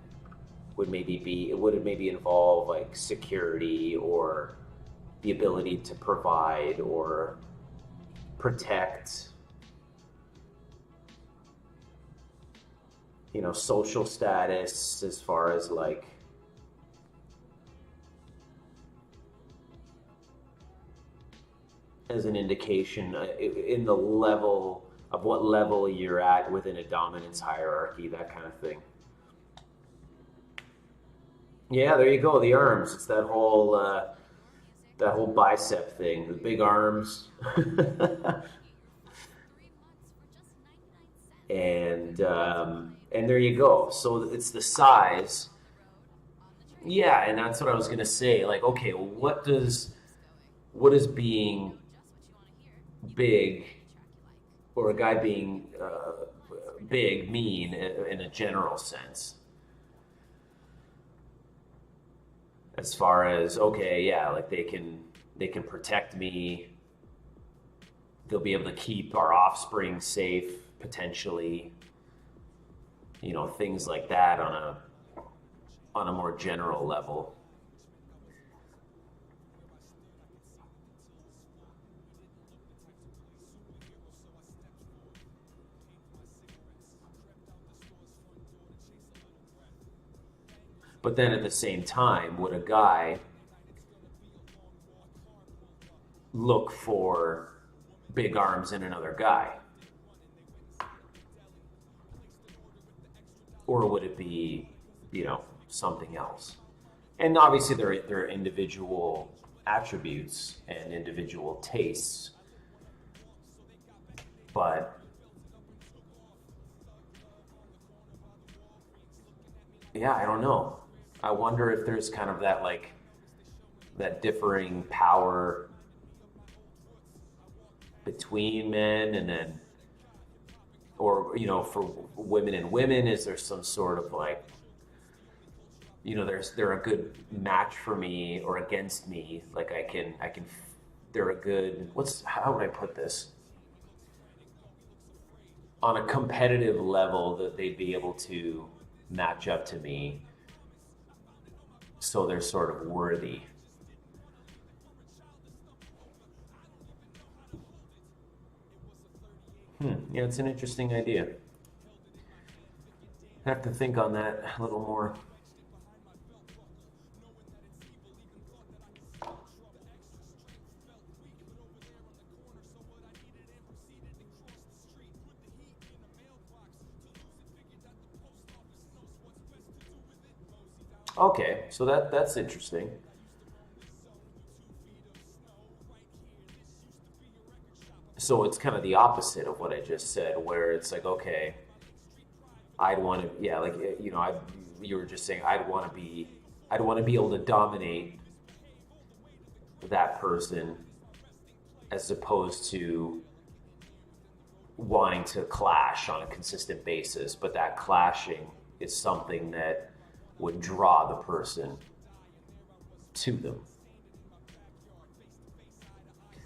A: would maybe involve like security or the ability to provide or protect, you know, social status as far as like as an indication in the level of what level you're at within a dominance hierarchy, that kind of thing. Yeah, there you go. The arms. It's that whole bicep thing, the big arms, and there you go. So it's the size. Yeah, and that's what I was gonna say. Like, okay, what does being big or a guy being big mean in a general sense? As far as, okay, yeah, like they can protect me, they'll be able to keep our offspring safe potentially, you know, things like that on a more general level. But then at the same time, would a guy look for big arms in another guy? Or would it be, you know, something else? And obviously there are individual attributes and individual tastes, but yeah, I don't know. I wonder if there's kind of that like that differing power between men and then, or you know, for women and women, is there some sort of like, you know, they're a good match for me or against me, like I can they're a good, what's, how would I put this, on a competitive level that they'd be able to match up to me, so they're sort of worthy. Yeah, it's an interesting idea. I have to think on that a little more. Okay, so that's interesting. So it's kind of the opposite of what I just said, where it's like, okay, I'd want to, yeah, like you know, you were just saying, I'd want to be able to dominate that person as opposed to wanting to clash on a consistent basis, but that clashing is something that would draw the person to them.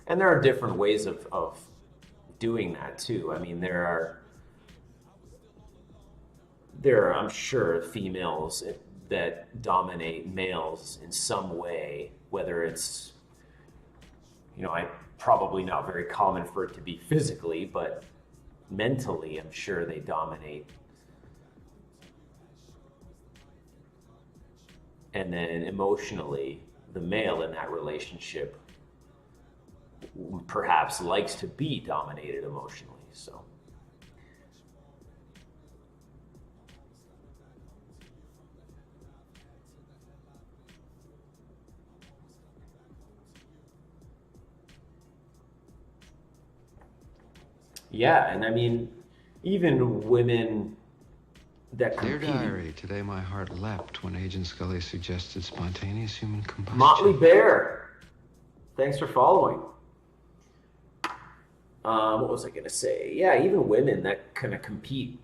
A: And there are different ways of doing that too. I mean, there are, I'm sure, females that dominate males in some way, whether it's, you know, I probably not very common for it to be physically, but mentally, I'm sure they dominate. And then emotionally, the male in that relationship perhaps likes to be dominated emotionally. So, yeah, and I mean, even women, that
B: Dear
A: competing.
B: Diary, today my heart leapt when Agent Scully suggested spontaneous human combustion.
A: Motley Bear, thanks for following. What was I going to say? Yeah, even women that kind of compete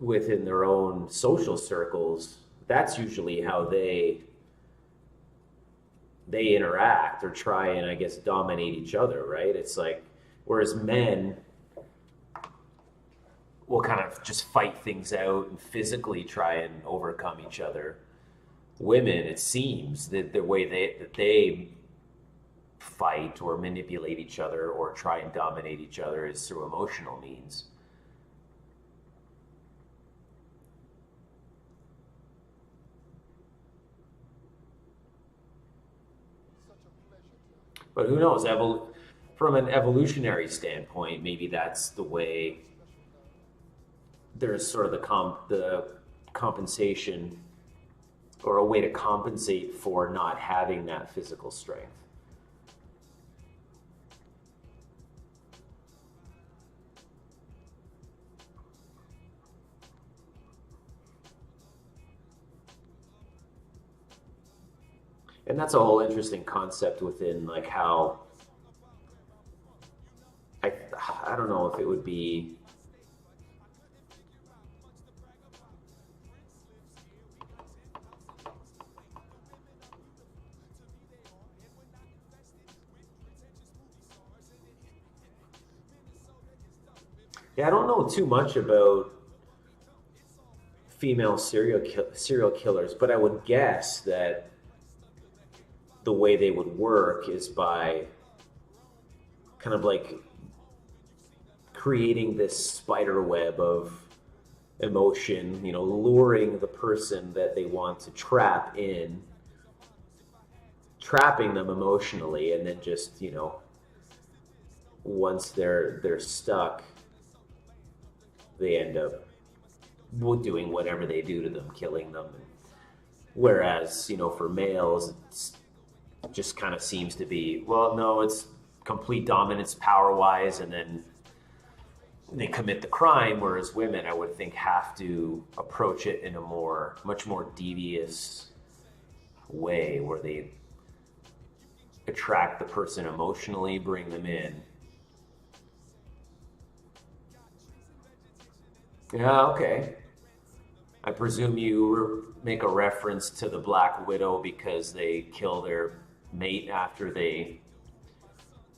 A: within their own social circles, that's usually how they interact or try and, I guess, dominate each other, right? It's like, whereas men will kind of just fight things out and physically try and overcome each other. Women, it seems that the way that they fight or manipulate each other or try and dominate each other is through emotional means. But who knows? From an evolutionary standpoint, maybe that's the way. There's sort of the compensation or a way to compensate for not having that physical strength. And that's a whole interesting concept within like how I I don't know if it would be. Yeah, I don't know too much about female serial killers, but I would guess that the way they would work is by kind of like creating this spider web of emotion, luring the person that they want to trap in, trapping them emotionally, and then just, once they're stuck, they end up doing whatever they do to them, killing them. Whereas, for males, it's just kind of seems to be, well, no, it's complete dominance power-wise, and then they commit the crime, whereas women, I would think, have to approach it in a much more devious way, where they attract the person emotionally, bring them in. Yeah, okay. I presume you make a reference to the Black Widow because they kill their mate after they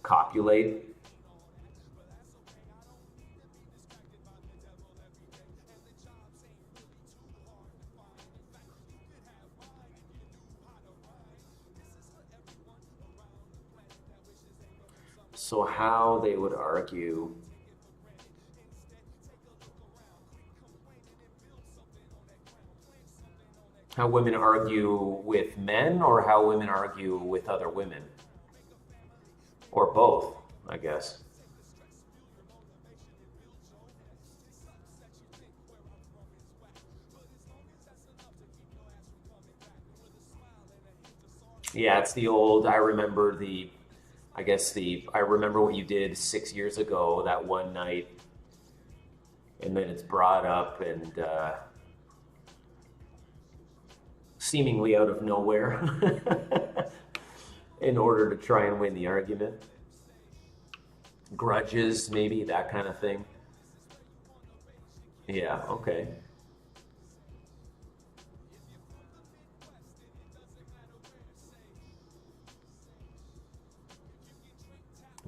A: copulate. So how they would argue. How women argue with men or how women argue with other women? Or both, I guess. Yeah, it's the old, I remember what you did 6 years ago that one night, and then it's brought up and seemingly out of nowhere in order to try and win the argument. Grudges, maybe, that kind of thing. Yeah, okay.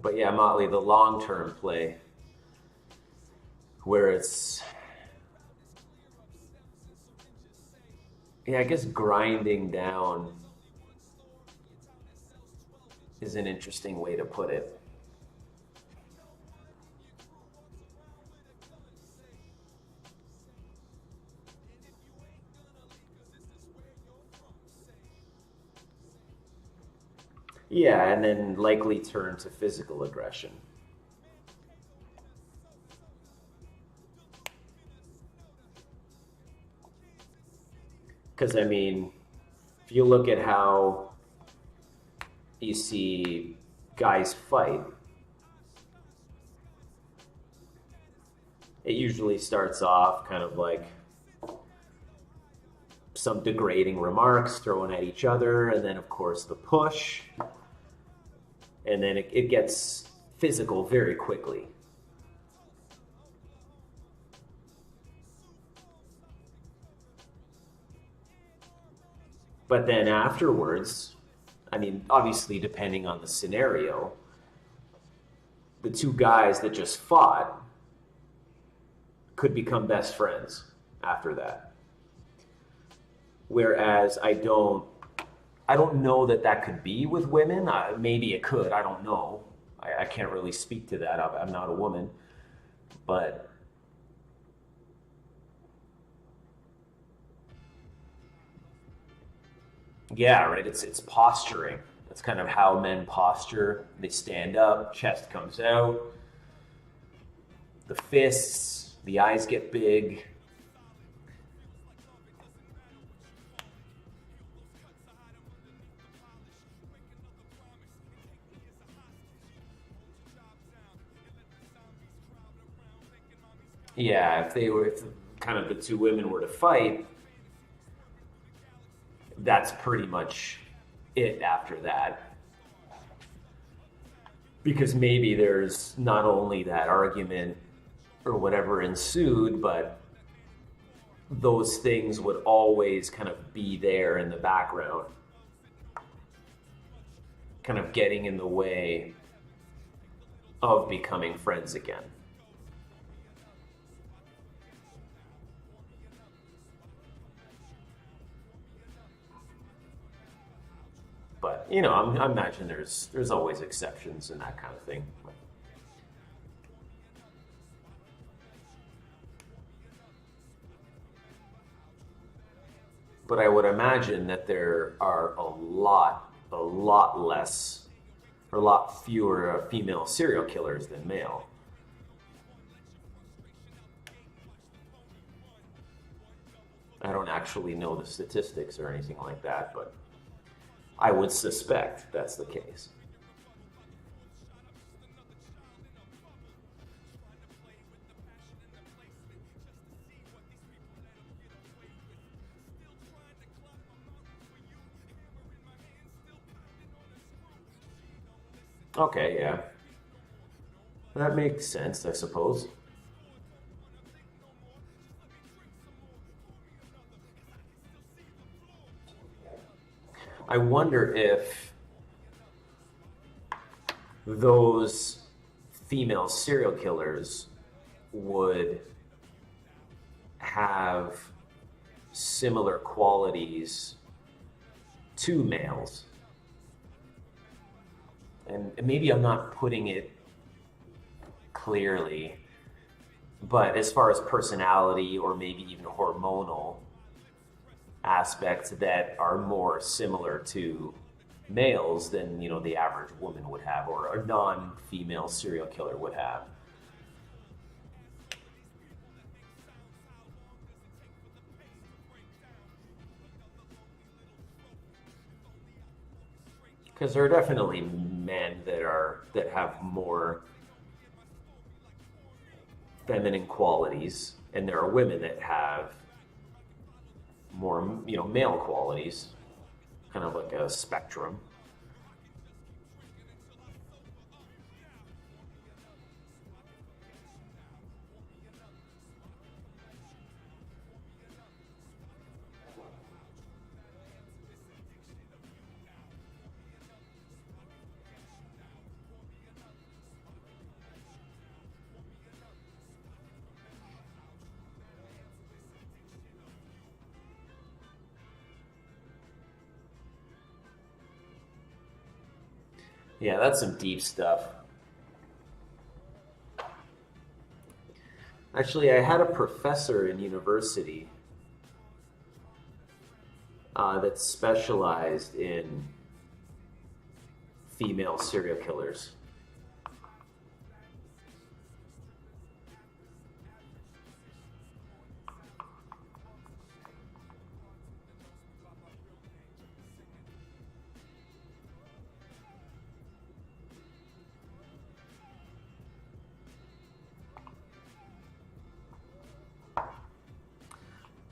A: But yeah, Motley, the long-term play, where it's, yeah, I guess grinding down is an interesting way to put it. Yeah, and then likely turn to physical aggression. Because, I mean, if you look at how you see guys fight, it usually starts off kind of like some degrading remarks thrown at each other, and then of course the push, and then it gets physical very quickly. But then afterwards, I mean, obviously depending on the scenario, the two guys that just fought could become best friends after that. Whereas I don't know that that could be with women. Maybe it could. I don't know. I can't really speak to that. I'm not a woman. But yeah, right. It's posturing. That's kind of how men posture. They stand up, chest comes out, the fists, the eyes get big. Yeah, if kind of the two women were to fight, that's pretty much it after that. Because maybe there's not only that argument or whatever ensued, but those things would always kind of be there in the background, kind of getting in the way of becoming friends again. But you know, I imagine there's always exceptions and that kind of thing. But I would imagine that there are a lot less, or a lot fewer female serial killers than male. I don't actually know the statistics or anything like that, but I would suspect that's the case. Okay, yeah. That makes sense, I suppose. I wonder if those female serial killers would have similar qualities to males. And maybe I'm not putting it clearly, but as far as personality or maybe even hormonal aspects that are more similar to males than, you know, the average woman would have or a non-female serial killer would have. Because there are definitely men that have more feminine qualities, and there are women that have more, you know, male qualities, kind of like a spectrum. Yeah, that's some deep stuff. Actually, I had a professor in university that specialized in female serial killers.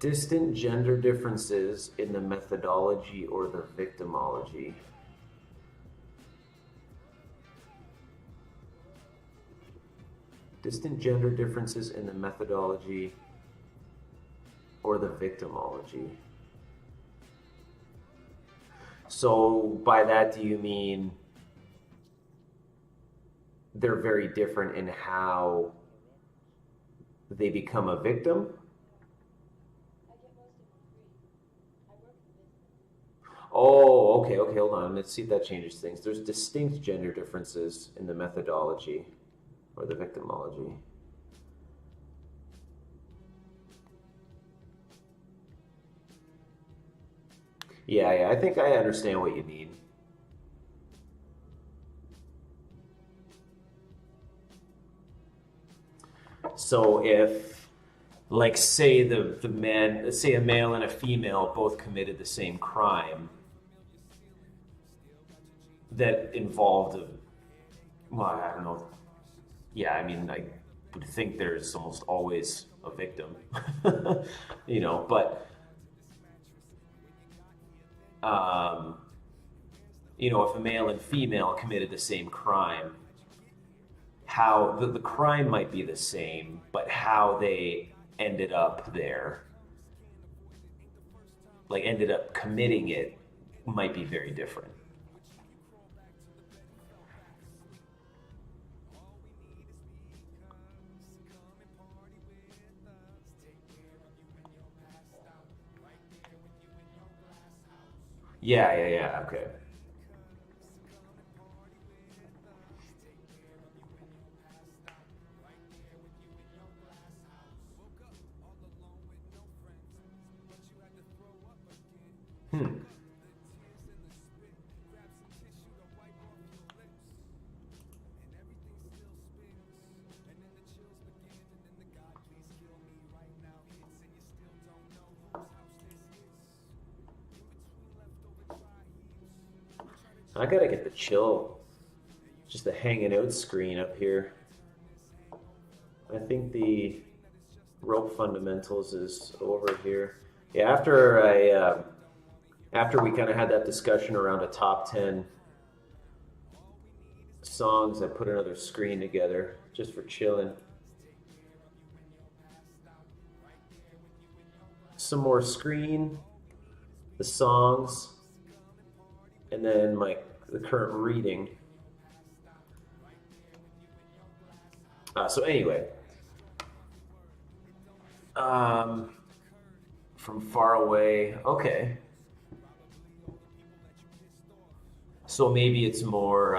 A: Distant gender differences in the methodology or the victimology. Distant gender differences in the methodology or the victimology. So by that, do you mean they're very different in how they become a victim? Oh, okay, hold on. Let's see if that changes things. There's distinct gender differences in the methodology or the victimology. Yeah, I think I understand what you mean. So if, like, say say a male and a female both committed the same crime that involved well, I don't know. Yeah, I mean, I would think there's almost always a victim, but if a male and female committed the same crime, how the crime might be the same, but how they ended up there, like ended up committing it, might be very different. Yeah, okay. Hmm. I gotta get the chill, just the hanging out screen up here. I think the rope fundamentals is over here. Yeah, after we kind of had that discussion around a top 10 songs, I put another screen together just for chilling. Some more screen, the songs, and then the current reading. So anyway, from far away, okay. So maybe it's more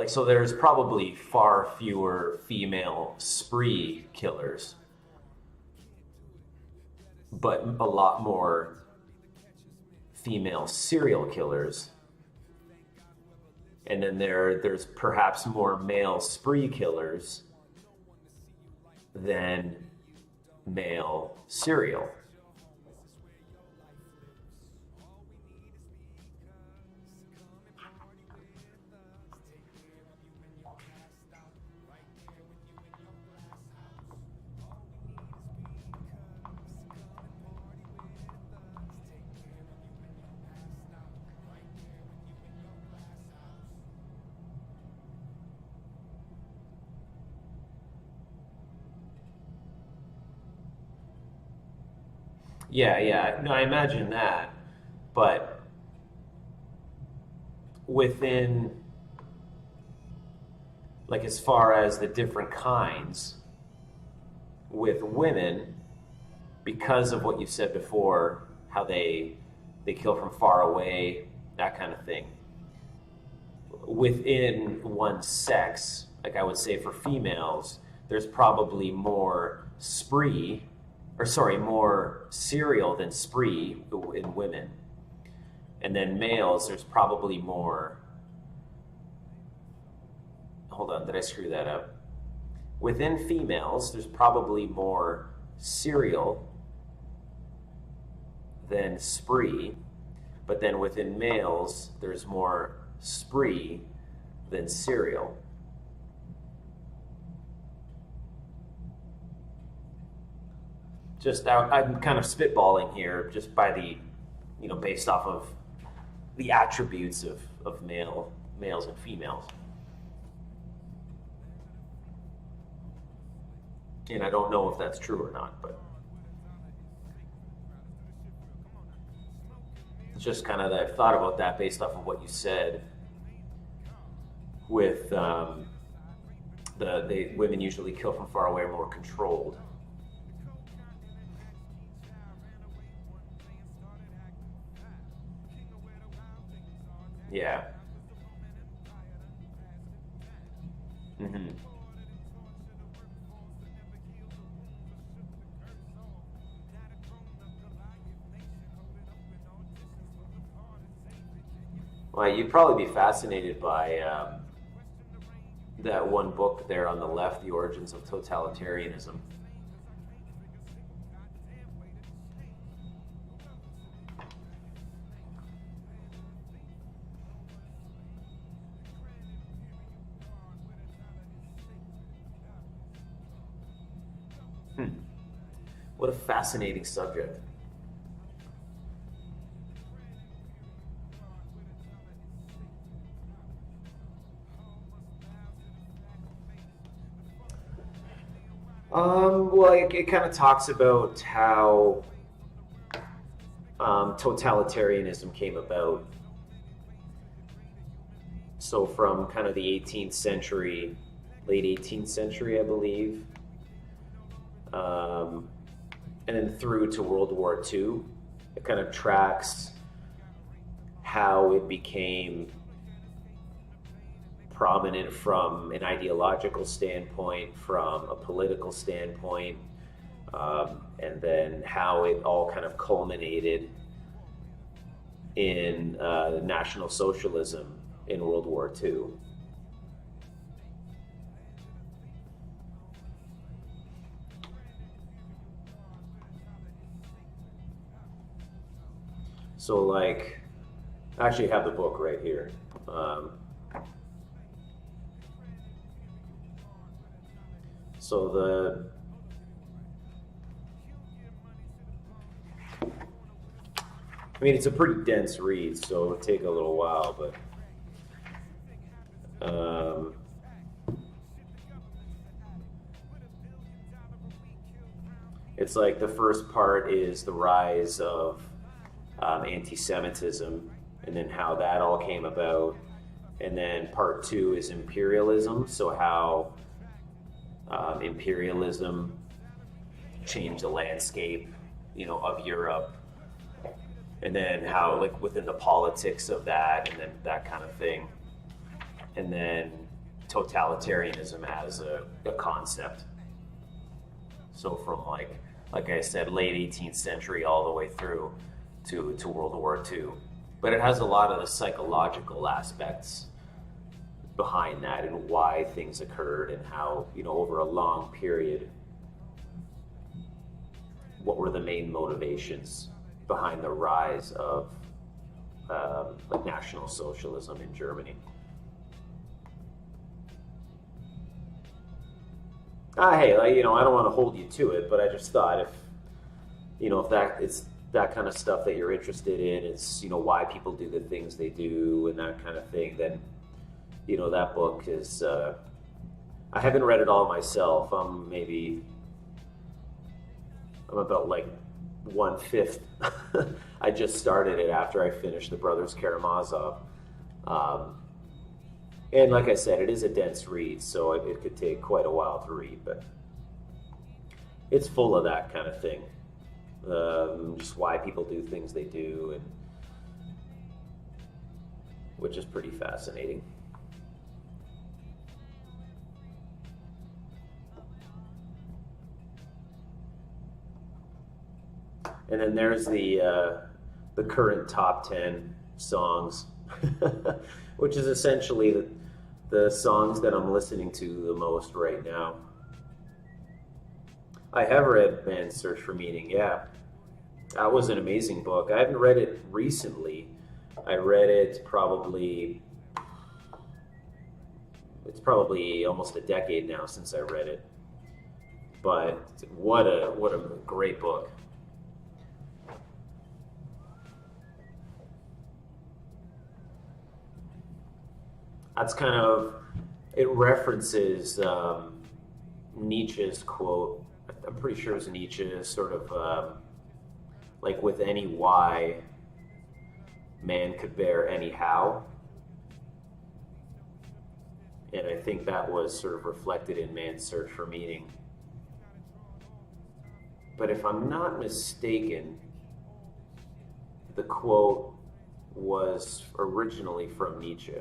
A: so there's probably far fewer female spree killers, but a lot more female serial killers. And then there's perhaps more male spree killers than male serial. Yeah. No, I imagine that. But within, as far as the different kinds, with women, because of what you said before, how they kill from far away, that kind of thing. Within one sex, I would say for females, there's probably more more serial than spree in women. And then males, there's probably more. Hold on, did I screw that up? Within females, there's probably more serial than spree, but then within males, there's more spree than serial. I'm kind of spitballing here, just by the, based off of the attributes of males and females. And I don't know if that's true or not, but it's just kind of that I've thought about that based off of what you said with the women usually kill from far away, are more controlled. Yeah. Mm-hmm. Well, you'd probably be fascinated by that one book there on the left, The Origins of Totalitarianism. What a fascinating subject. Well, it kind of talks about how totalitarianism came about. So from kind of the 18th century, late 18th century, I believe, and then through to World War II, it kind of tracks how it became prominent from an ideological standpoint, from a political standpoint, and then how it all kind of culminated in National Socialism in World War II. So, like, I actually have the book right here. So I mean, it's a pretty dense read, so it'll take a little while, but it's like the first part is the rise of anti-Semitism, and then how that all came about, and then part two is imperialism, so how imperialism changed the landscape, of Europe, and then how, like, within the politics of that, and then that kind of thing, and then totalitarianism as a concept. So from like I said, late 18th century all the way through to World War II. But it has a lot of the psychological aspects behind that and why things occurred and how, over a long period, what were the main motivations behind the rise of like National Socialism in Germany. Hey, I don't want to hold you to it, but I just thought if it's that kind of stuff that you're interested in, it's, why people do the things they do and that kind of thing, then, that book is, I haven't read it all myself. I'm about like 1/5. I just started it after I finished The Brothers Karamazov. And like I said, it is a dense read, so it could take quite a while to read, but it's full of that kind of thing. Just why people do things they do, and which is pretty fascinating. And then there's the current top 10 songs, which is essentially the songs that I'm listening to the most right now. I have read Man's Search for Meaning, yeah. That was an amazing book. I haven't read it recently. I read it it's probably almost a decade now since I read it. But what a great book. That's kind of, it references Nietzsche's quote. I'm pretty sure it was Nietzsche, sort of like with any why, man could bear any how. And I think that was sort of reflected in man's search for meaning. But if I'm not mistaken, the quote was originally from Nietzsche.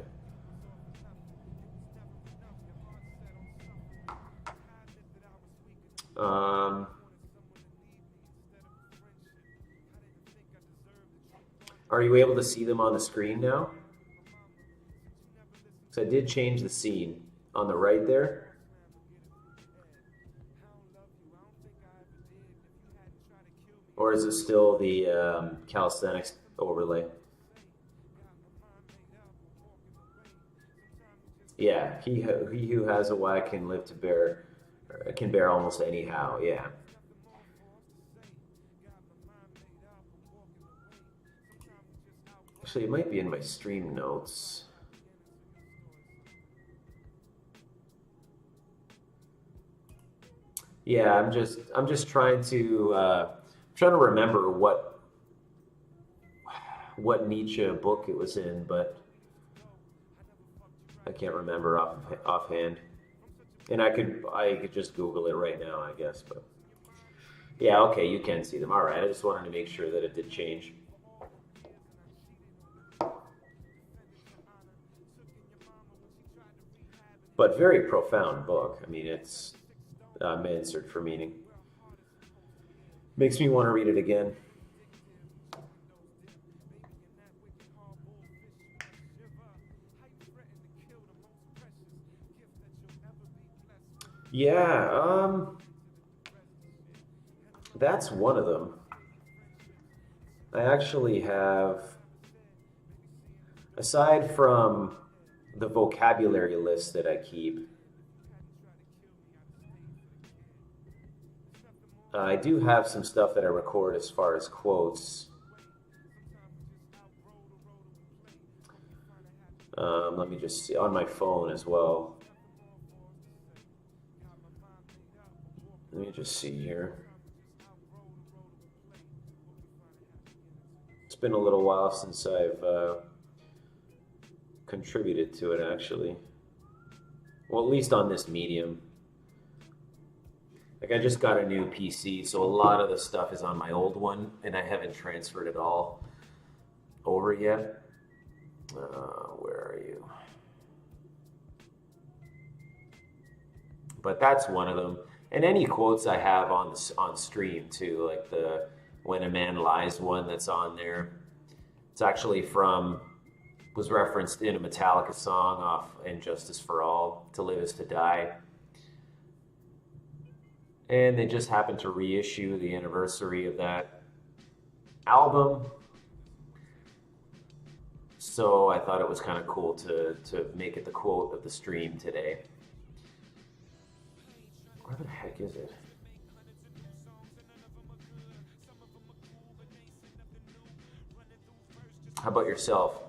A: Are you able to see them on the screen now? So I did change the scene on the right there. Or is it still the calisthenics overlay? Yeah, he who has a why can live to bear, can bear almost anyhow. Yeah. Actually, it might be in my stream notes. Yeah, I'm just trying to remember what Nietzsche book it was in, but I can't remember offhand. And I could just Google it right now, I guess. But yeah, okay, you can see them. All right, I just wanted to make sure that it did change. But very profound book. I mean, it's Man's Search for Meaning. Makes me want to read it again. Yeah, that's one of them. I actually have, aside from the vocabulary list that I keep, I do have some stuff that I record as far as quotes. Let me just see, on my phone as well. Let me just see here. It's been a little while since I've contributed to it, actually. Well, at least on this medium. Like, I just got a new PC, so a lot of the stuff is on my old one, and I haven't transferred it all over yet. Where are you? But that's one of them. And any quotes I have on stream too, like the "When a Man Lies" one that's on there. It's actually was referenced in a Metallica song off "And Justice for All." "To Live Is to Die." And they just happened to reissue the anniversary of that album. So I thought it was kind of cool to make it the quote of the stream today. Where the heck is it? How about yourself?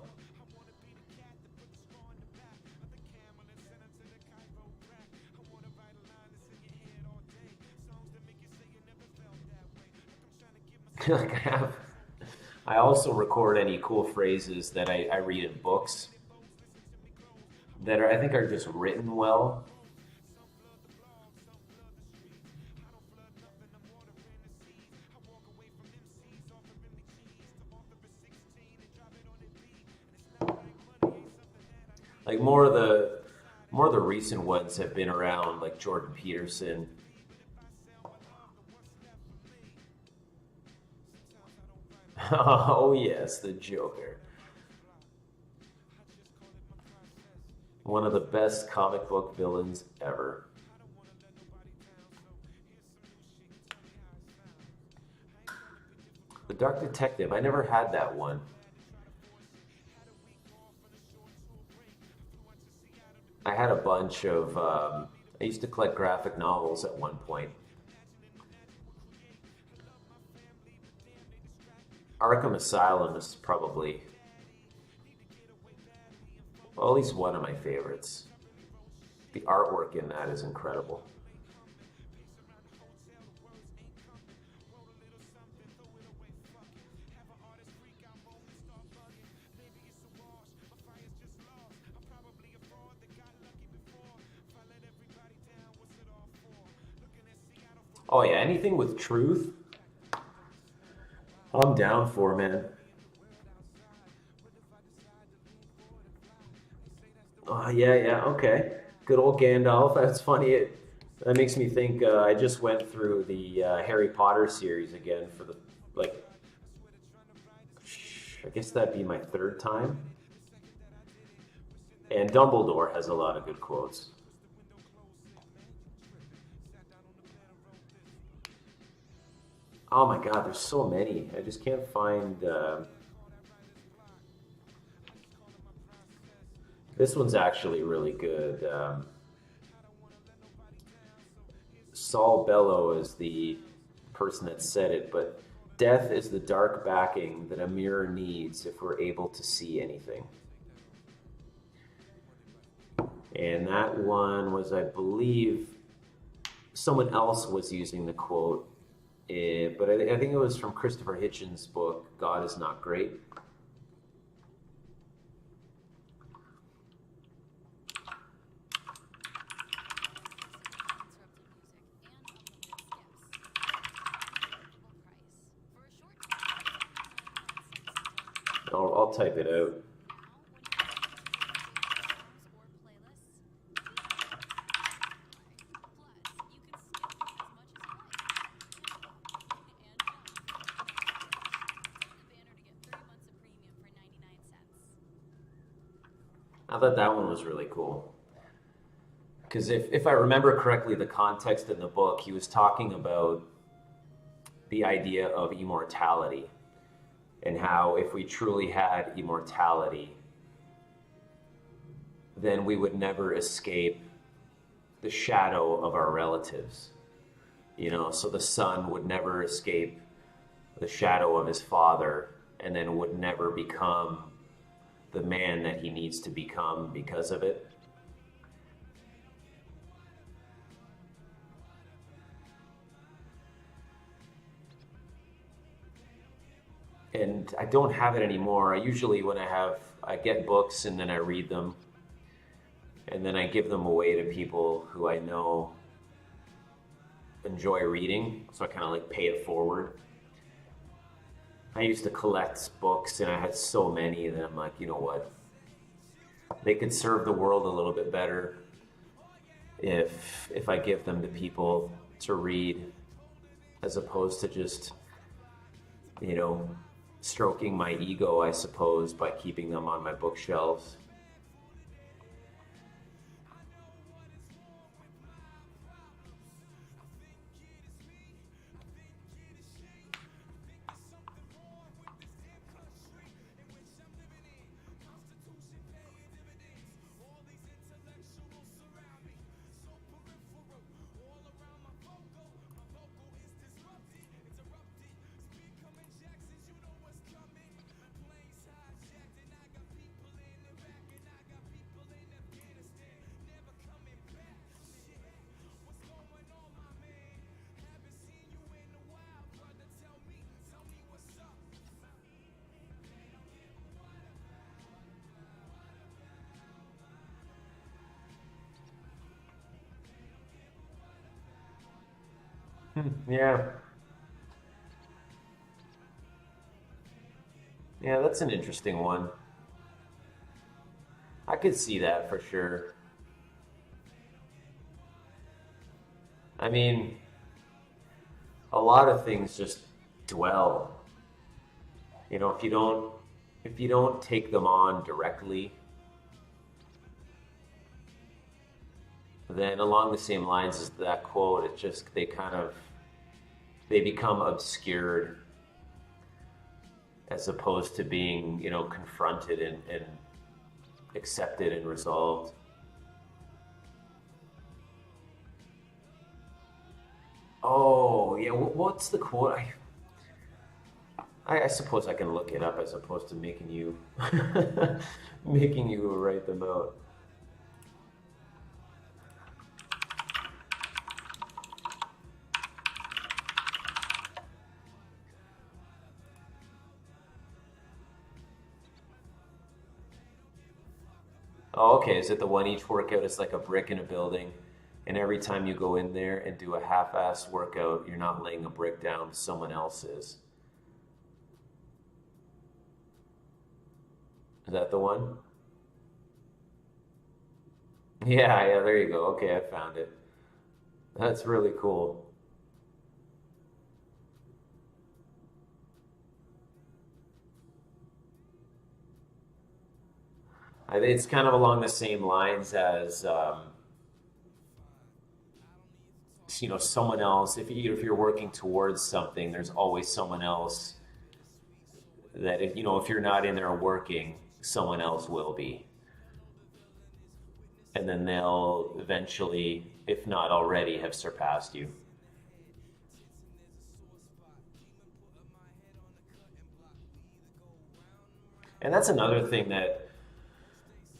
A: Like I also record any cool phrases that I read in books that I think are just written well. Like more of the recent ones have been around, like Jordan Peterson. Oh yes, the Joker. One of the best comic book villains ever. The Dark Detective, I never had that one. I had a bunch of, I used to collect graphic novels at one point. Arkham Asylum is probably, well, at least one of my favorites. The artwork in that is incredible. Oh yeah, anything with truth, I'm down for, man. Oh yeah, yeah, okay. Good old Gandalf. That's funny. That makes me think. I just went through the Harry Potter series again for the like. I guess that'd be my third time. And Dumbledore has a lot of good quotes. Oh my God, there's so many. I just can't find. This one's actually really good. Saul Bellow is the person that said it, but death is the dark backing that a mirror needs if we're able to see anything. And that one was, I believe, someone else was using the quote, but I think it was from Christopher Hitchens' book, God is Not Great. I'll type it out. I thought that one was really cool. Because if I remember correctly, the context in the book, he was talking about the idea of immortality and how if we truly had immortality, then we would never escape the shadow of our relatives. You know, so the son would never escape the shadow of his father and then would never become the man that he needs to become because of it. And I don't have it anymore. I usually, when I get books and then I read them and then I give them away to people who I know enjoy reading. So I kind of like pay it forward. I used to collect books and I had so many that I'm like, you know what? They could serve the world a little bit better if I give them to people to read as opposed to just, you know, stroking my ego, I suppose, by keeping them on my bookshelves. Yeah. Yeah, that's an interesting one. I could see that for sure. I mean, a lot of things just dwell. You know, if you don't take them on directly, then along the same lines as that quote, it just they become obscured as opposed to being, you know, confronted and accepted and resolved. Oh, yeah, what's the quote? I suppose I can look it up as opposed to making you making you write them out. Oh, okay. Is it the one each workout is like a brick in a building, and every time you go in there and do a half-ass workout, you're not laying a brick down, someone else is. Is that the one? Yeah, yeah, there you go. Okay, I found it. That's really cool. I think it's kind of along the same lines as someone else. If you're working towards something, there's always someone else that if you're not in there working, someone else will be, and then they'll eventually, if not already, have surpassed you. And that's another thing that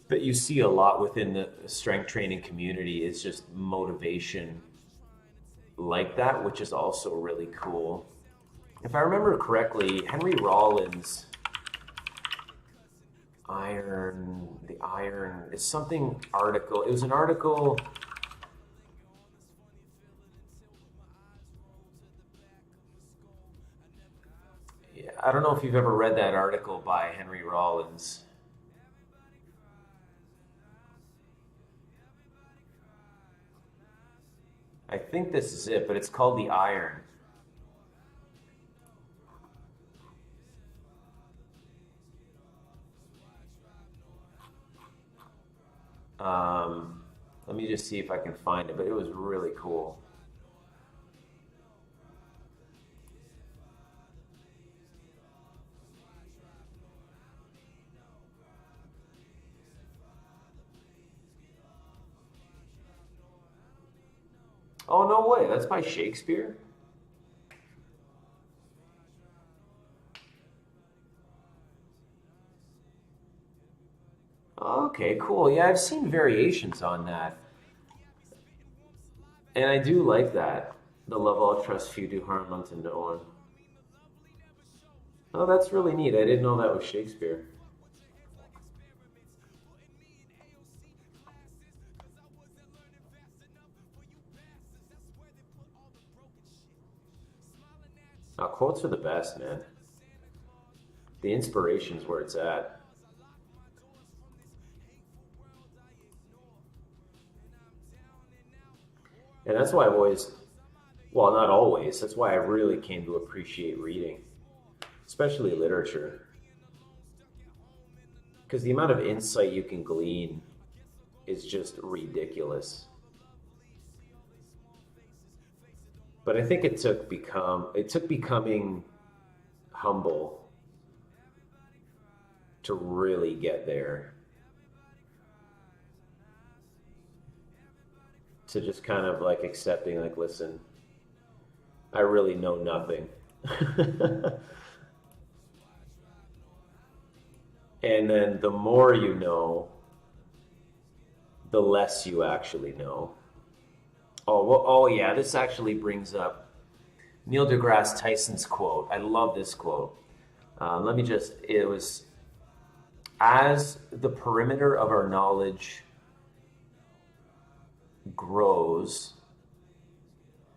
A: you see a lot within the strength training community is just motivation like that, which is also really cool. If I remember correctly, Henry Rollins' the iron is something article. It was an article. Yeah, I don't know if you've ever read that article by Henry Rollins. I think this is it, but it's called The Iron. Um, Let me just see if I can find it, but it was really cool. Oh, no way. That's by Shakespeare? Okay, cool. Yeah, I've seen variations on that. And I do like that. The love all trust few do harm unto no one. Oh, that's really neat. I didn't know that was Shakespeare. Quotes are the best, man. The inspiration's where it's at. And that's why I've always, well, not always, that's why I really came to appreciate reading, especially literature. Because the amount of insight you can glean is just ridiculous. But I think it took becoming humble to really get there. To just kind of like accepting, like, listen, I really know nothing. And then the more you know, the less you actually know. Oh, well, oh yeah, this actually brings up Neil deGrasse Tyson's quote. I love this quote. It was, as the perimeter of our knowledge grows,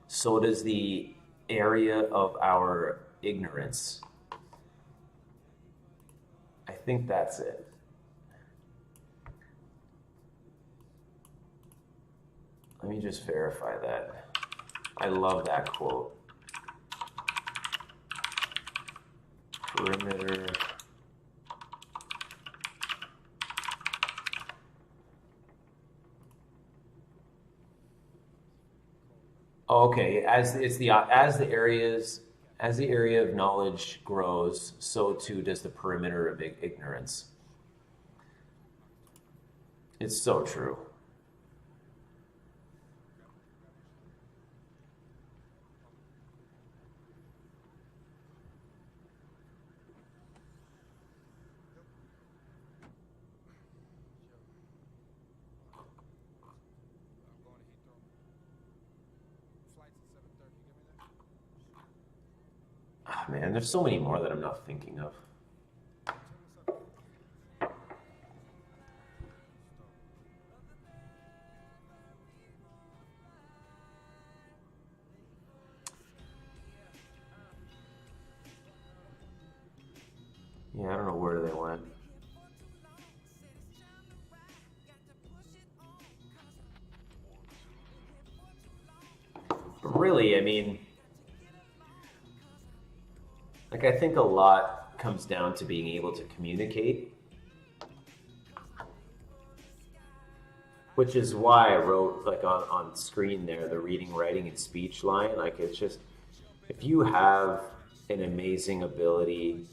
A: so does the area of our ignorance. I think that's it. Let me just verify that. I love that quote. Perimeter. Okay, as the area of knowledge grows, so too does the perimeter of ignorance. It's so true. Ah, man, there's so many more that I'm not thinking of. Yeah, I don't know where they went. But really, I mean, like, I think a lot comes down to being able to communicate, which is why I wrote, like, on screen there, the reading, writing, and speech line. Like, it's just, if you have an amazing ability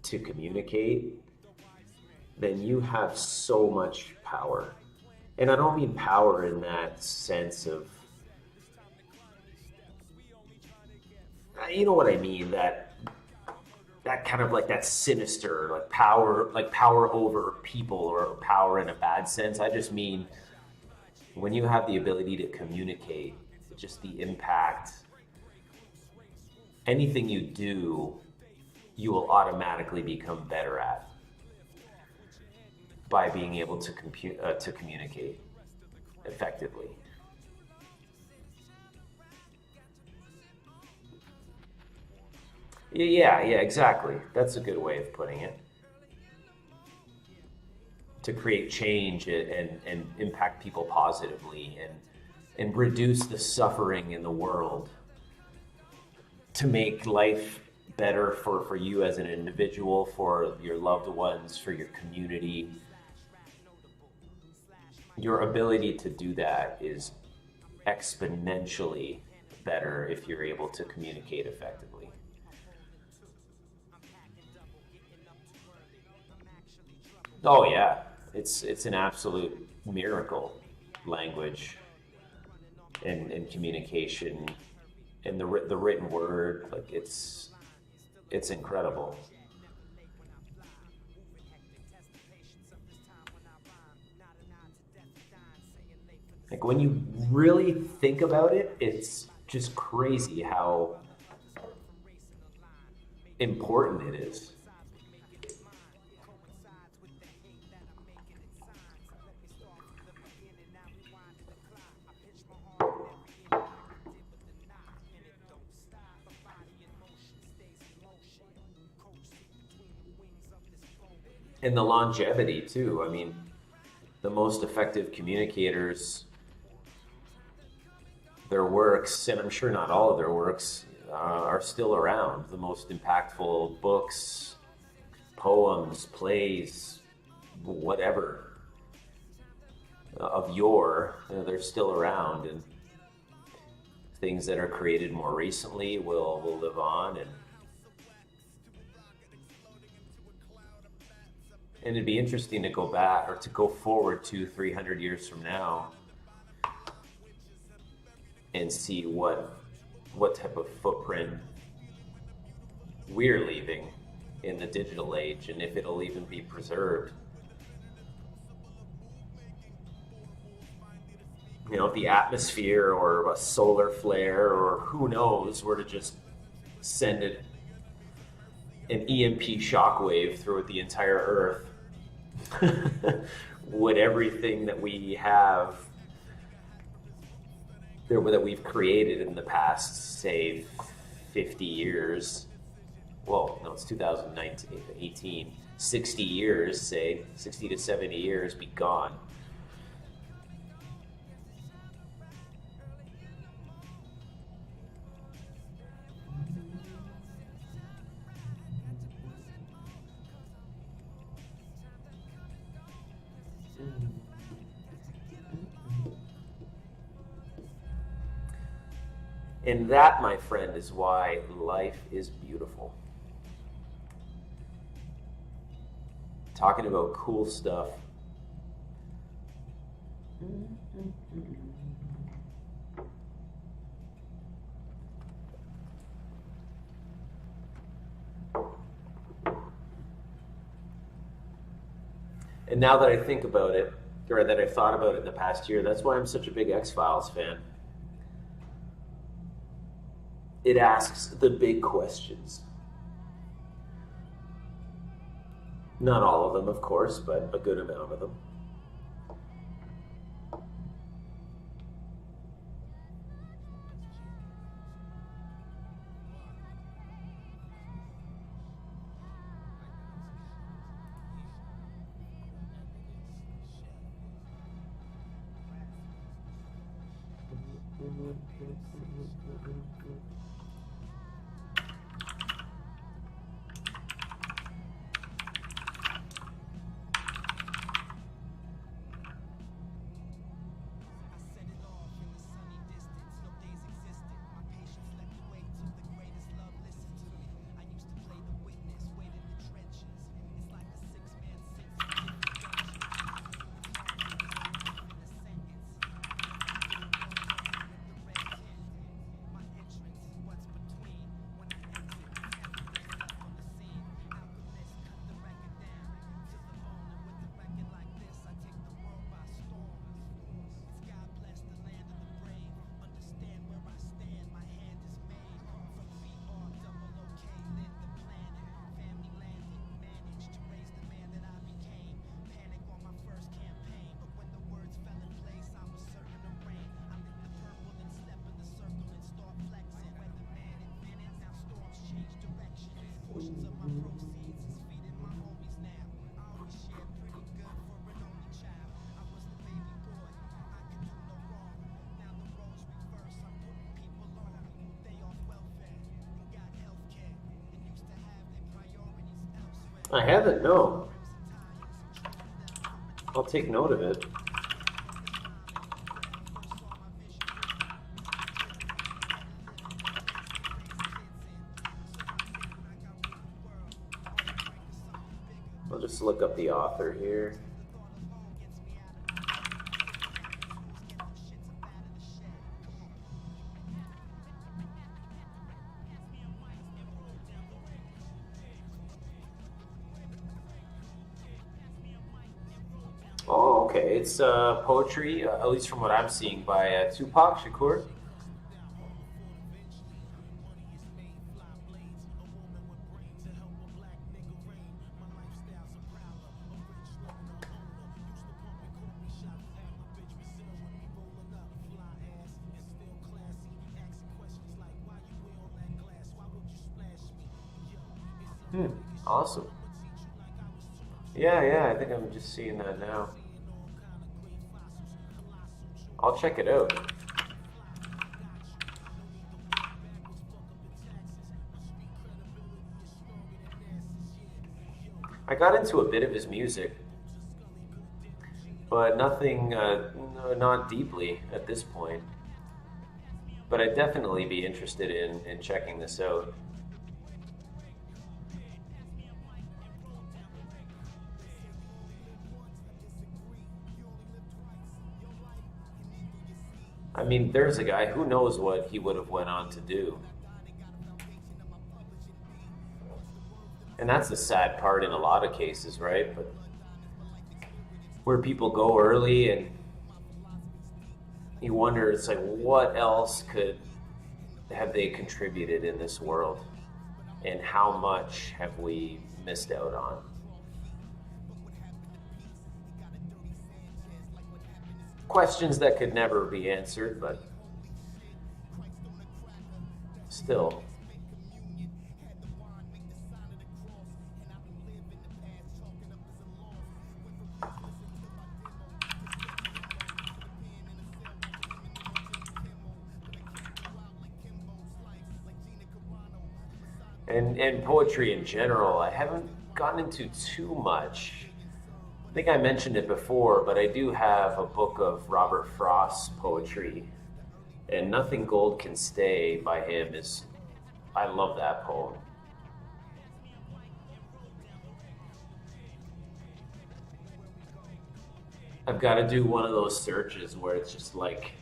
A: to communicate, then you have so much power. And I don't mean power in that sense of, you know what I mean, that kind of like that sinister, like power over people, or power in a bad sense. I just mean when you have the ability to communicate, just the impact, anything you do, you will automatically become better at by being able to communicate effectively. Yeah, exactly. That's a good way of putting it. To create change and impact people positively, and reduce the suffering in the world, to make life better for you as an individual, for your loved ones, for your community. Your ability to do that is exponentially better if you're able to communicate effectively. Oh yeah, it's an absolute miracle, language and communication, and the written word. Like, it's incredible. Like, when you really think about it, it's just crazy how important it is. And the longevity too. I mean, the most effective communicators, their works, and I'm sure not all of their works, are still around. The most impactful books, poems, plays, whatever, of yore, they're still around, and things that are created more recently will live on, and it'd be interesting to go back, or to go forward to 300 years from now, and see what type of footprint we're leaving in the digital age, and if it'll even be preserved. You know, if the atmosphere or a solar flare or who knows were to just send an EMP shockwave through the entire Earth, would everything that we have that we've created in the past, say, 50 years, well, no, it's 2019, 18, 60 years, say, 60 to 70 years, be gone? And that, my friend, is why life is beautiful. Talking about cool stuff. And now that I think about it, or that I've thought about it in the past year, that's why I'm such a big X-Files fan. it asks the big questions. Not all of them, of course, but a good amount of them. I haven't, no. I'll take note of it. I'll just look up the author here. Oh, okay. It's poetry, at least from what I'm seeing, by Tupac Shakur. Awesome. Yeah, I think I'm just seeing that now. I'll check it out. I got into a bit of his music, but nothing, not deeply at this point. But I'd definitely be interested in checking this out. I mean, there's a guy, who knows what he would have went on to do. And that's the sad part in a lot of cases, right? But where people go early and you wonder, it's like, what else could have they contributed in this world? And how much have we missed out on? Questions that could never be answered, but still. And poetry in general, I haven't gotten into too much. I think I mentioned it before, but I do have a book of Robert Frost's poetry, and Nothing Gold Can Stay by him is, I love that poem. I've got to do one of those searches where it's just like,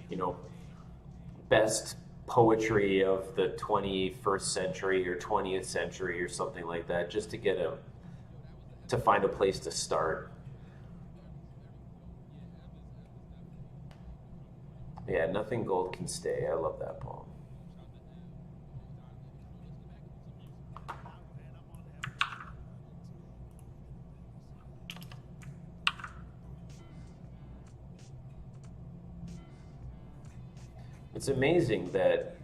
A: best poetry of the 21st century or 20th century or something like that, just to find a place to start. Yeah, Nothing Gold Can Stay. I love that poem. It's amazing that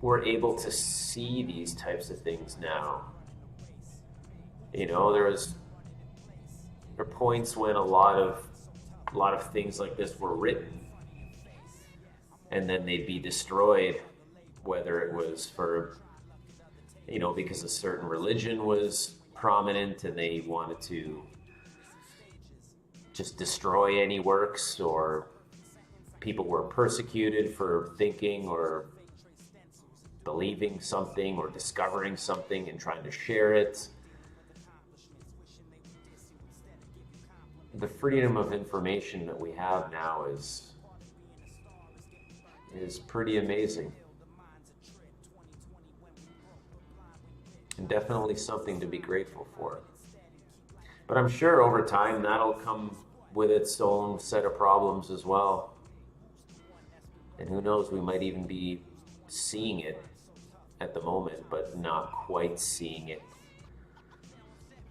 A: we're able to see these types of things now. You know, there are points when a lot of things like this were written, and then they'd be destroyed, whether it was for, you know, because a certain religion was prominent and they wanted to just destroy any works, or people were persecuted for thinking or believing something or discovering something and trying to share it. The freedom of information that we have now is pretty amazing, and definitely something to be grateful for. But I'm sure over time that'll come with its own set of problems as well. And who knows, we might even be seeing it at the moment, but not quite seeing it.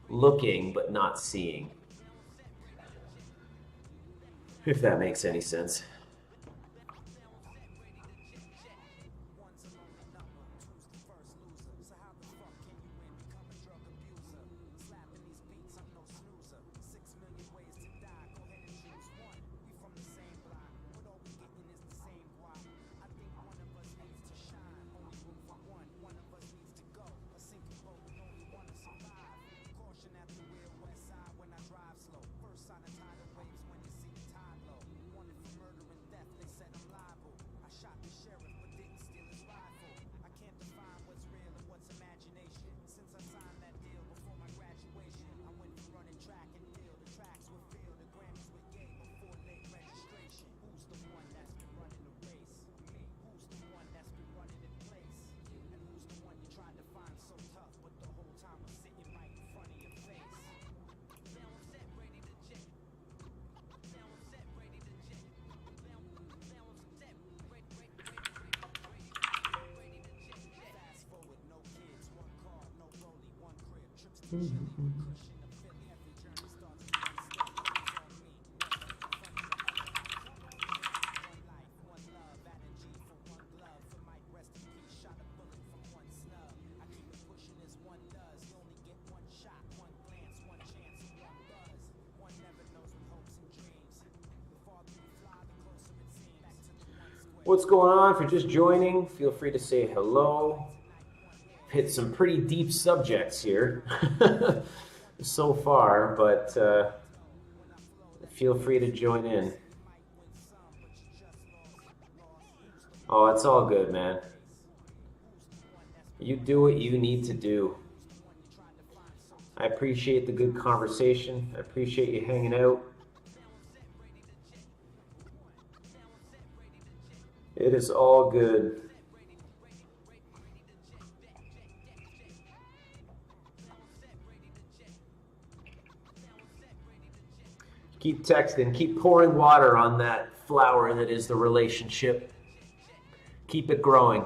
A: Looking, but not seeing. If that makes any sense. What's going on? If you're just joining, feel free to say hello. Hit some pretty deep subjects here so far, but feel free to join in. Oh, it's all good, man. You do what you need to do. I appreciate the good conversation. I appreciate you hanging out. It is all good. Keep texting, keep pouring water on that flower that is the relationship. Keep it growing.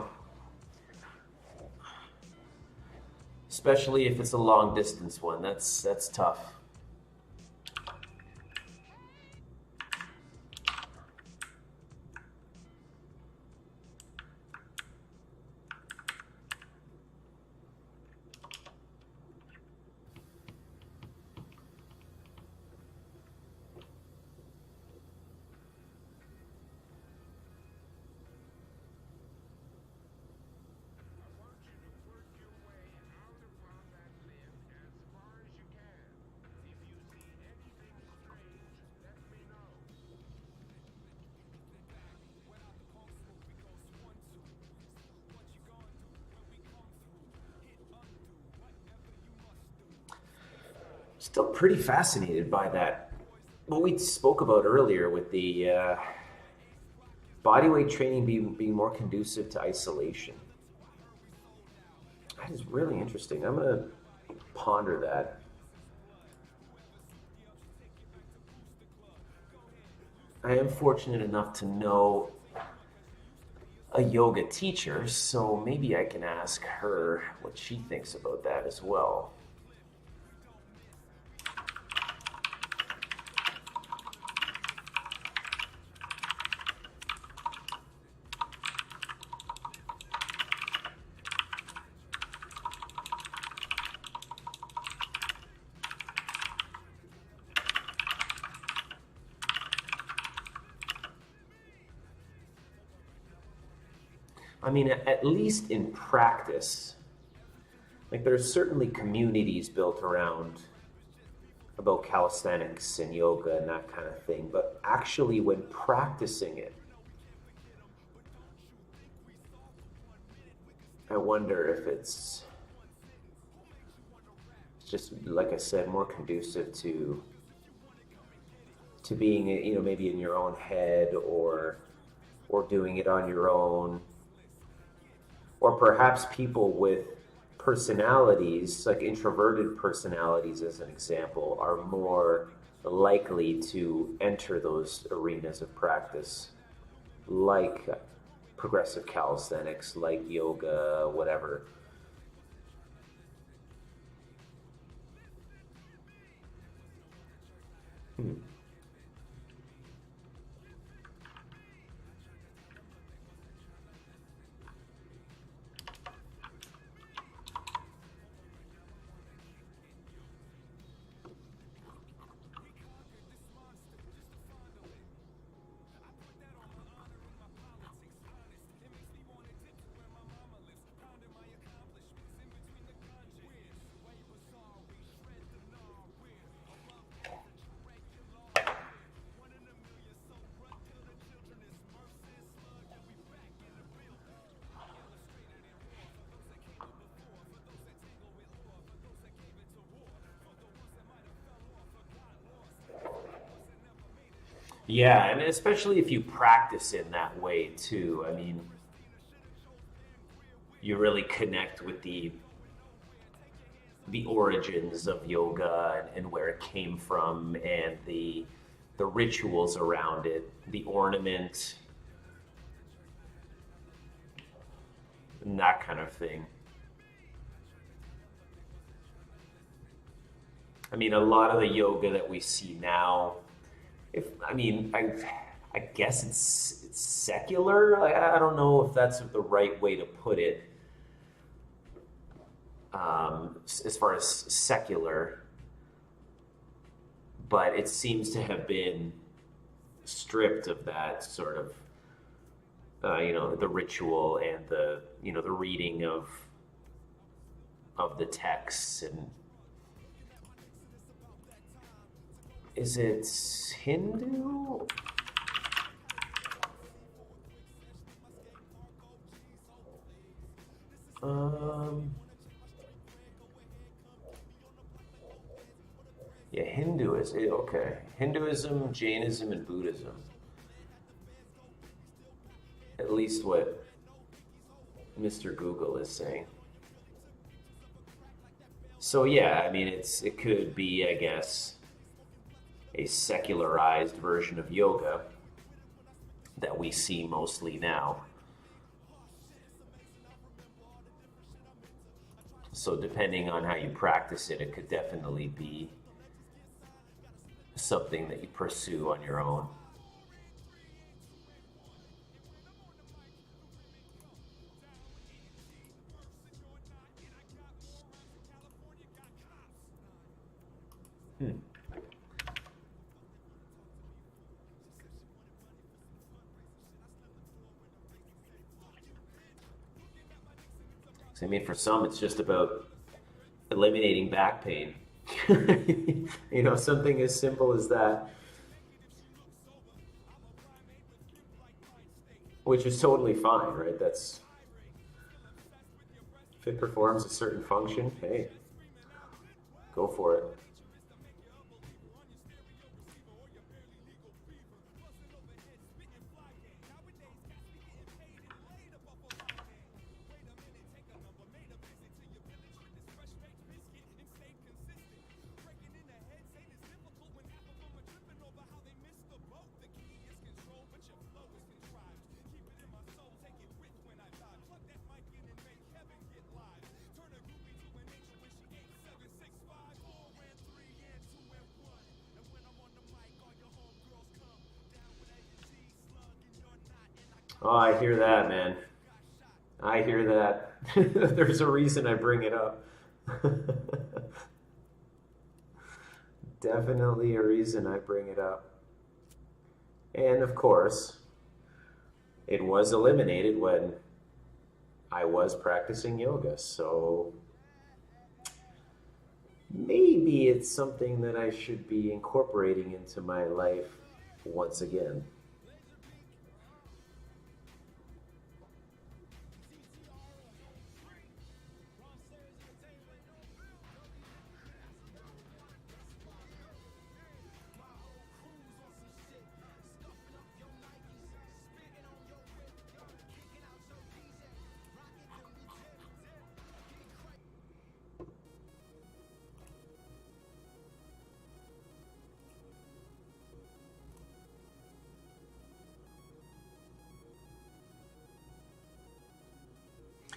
A: Especially if it's a long distance one. That's tough. Still pretty fascinated by that. What we spoke about earlier with the bodyweight training being more conducive to isolation. That is really interesting. I'm going to ponder that. I am fortunate enough to know a yoga teacher, so maybe I can ask her what she thinks about that as well. I mean, at least in practice, like there's certainly communities built around about calisthenics and yoga and that kind of thing, but actually when practicing it, I wonder if it's just, like I said, more conducive to being, you know, maybe in your own head, or doing it on your own, or perhaps people with personalities, like introverted personalities as an example, are more likely to enter those arenas of practice, like progressive calisthenics, like yoga, whatever. Hmm. Yeah, and especially if you practice in that way too. I mean, you really connect with the origins of yoga, and where it came from, and the rituals around it, the ornament, and that kind of thing. I mean, a lot of the yoga that we see now, if I mean, I guess it's secular. I don't know if that's the right way to put it. As far as secular, but it seems to have been stripped of that sort of, you know, the ritual and the, you know, the reading of the texts. And is it Hindu? Um, yeah, Hinduism. Okay, Hinduism, Jainism, and Buddhism. At least what Mr. Google is saying. So yeah, I mean, it could be, I guess, a secularized version of yoga that we see mostly now. So depending on how you practice it, it could definitely be something that you pursue on your own. Hmm. So, I mean, for some, it's just about eliminating back pain. You know, something as simple as that, which is totally fine, right? That's, if it performs a certain function, hey, go for it. Oh, I hear that, man. I hear that. There's a reason I bring it up. Definitely a reason I bring it up. And of course, it was eliminated when I was practicing yoga, so maybe it's something that I should be incorporating into my life once again.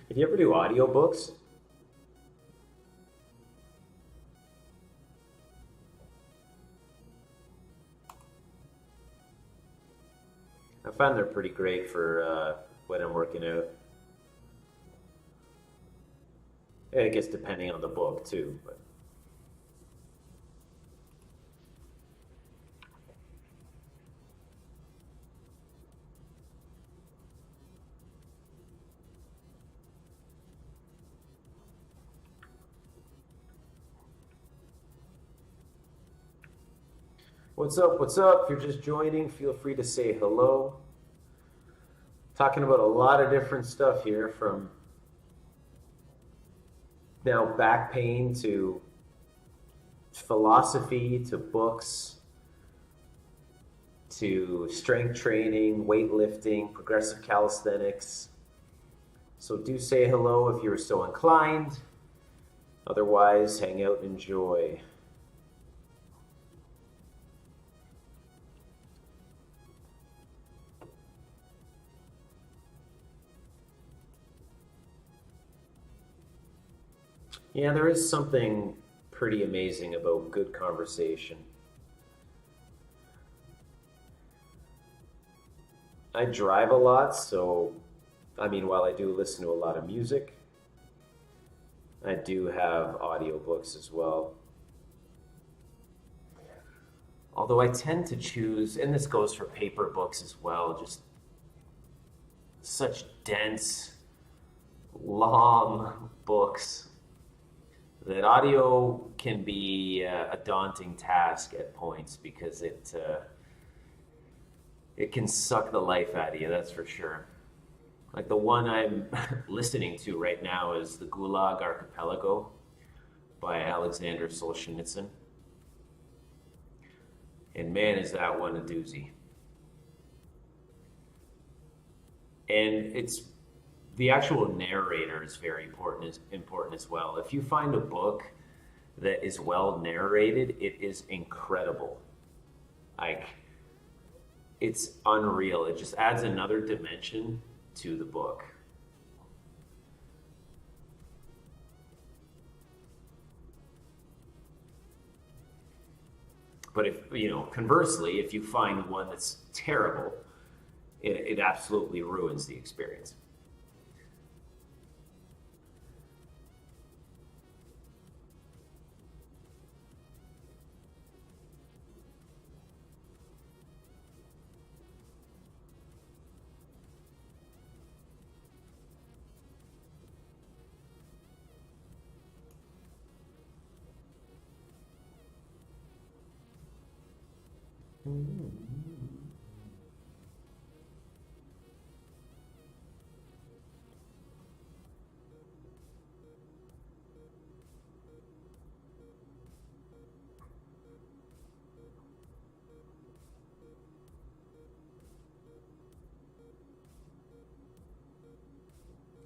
A: If you ever do audiobooks, I find they're pretty great for when I'm working out. I guess depending on the book too, but what's up? What's up? If you're just joining, feel free to say hello. Talking about a lot of different stuff here, from now back pain to philosophy to books to strength training, weightlifting, progressive calisthenics. So do say hello if you're so inclined. Otherwise, hang out and enjoy. Yeah, there is something pretty amazing about good conversation. I drive a lot, so while I do listen to a lot of music, I do have audiobooks as well. Although I tend to choose, and this goes for paper books as well, just such dense, long books that audio can be a daunting task at points, because it can suck the life out of you, that's for sure. Like the one I'm listening to right now is The Gulag Archipelago by Alexander Solzhenitsyn. And man, is that one a doozy. And it's the actual narrator is very important as well. If you find a book that is well narrated, it is incredible. Like, it's unreal. It just adds another dimension to the book. But if, conversely, if you find one that's terrible, it absolutely ruins the experience.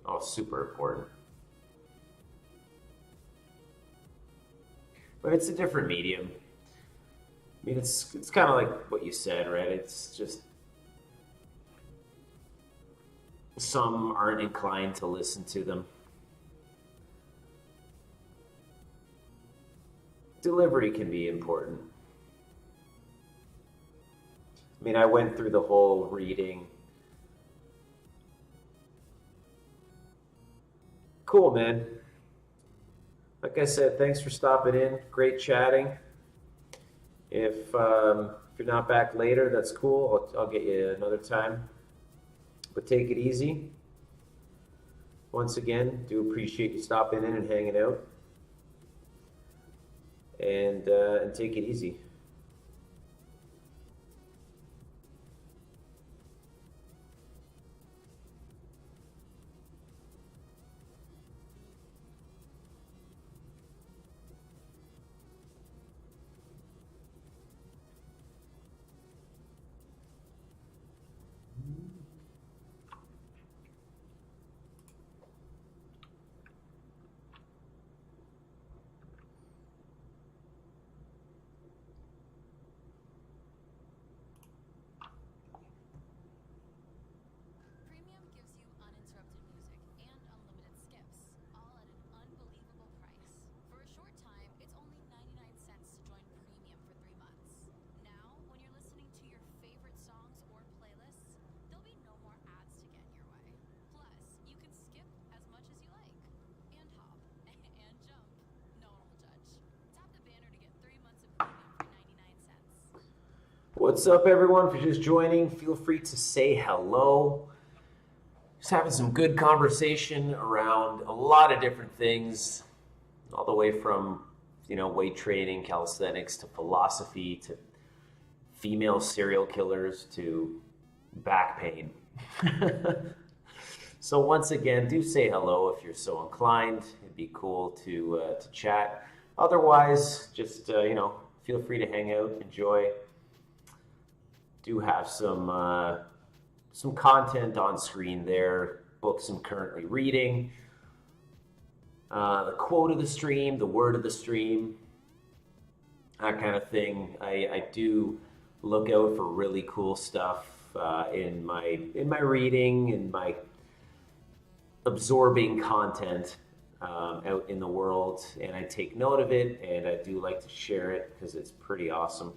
A: Oh, super important. But it's a different medium. It's kind of like what you said, right? It's just some aren't inclined to listen to them. Delivery can be important. I went through the whole reading. Cool, man. Like I said, thanks for stopping in. Great chatting. If you're not back later, that's cool. I'll get you another time. But take it easy. once again, do appreciate you stopping in and hanging out. And take it easy. What's up, everyone? If you're just joining, feel free to say hello. Just having some good conversation around a lot of different things, all the way from, weight training, calisthenics, to philosophy, to female serial killers, to back pain. So once again, do say hello if you're so inclined. It'd be cool to chat. Otherwise, just, feel free to hang out, enjoy. Do have some content on screen there, books I'm currently reading, the quote of the stream, the word of the stream, that kind of thing. I do look out for really cool stuff in my reading, in my absorbing content out in the world, and I take note of it, and I do like to share it because it's pretty awesome.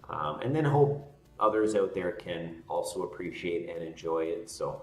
A: And then hope others out there can also appreciate and enjoy it. So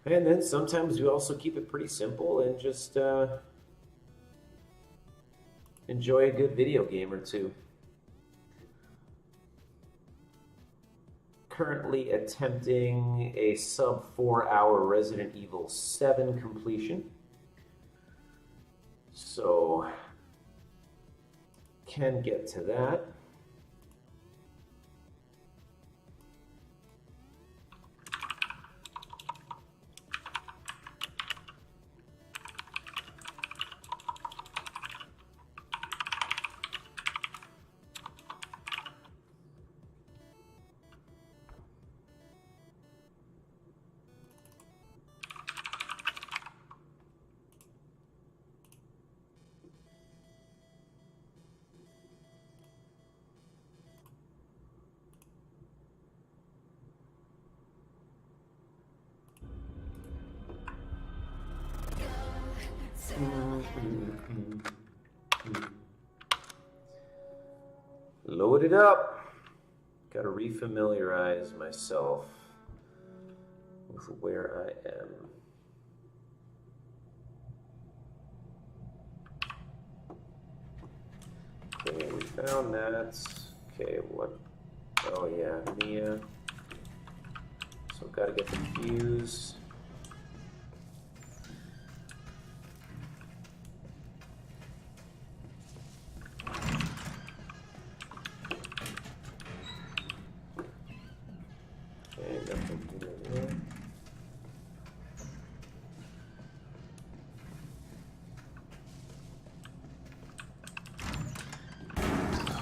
A: and then sometimes we also keep it pretty simple and just enjoy a good video game or two. Currently attempting a sub 4-hour Resident Evil 7 completion. So can get to that. Load it up. Got to refamiliarize myself with where I am. Okay, we found that. Okay, what? Oh yeah, Mia. So got to get the fuse.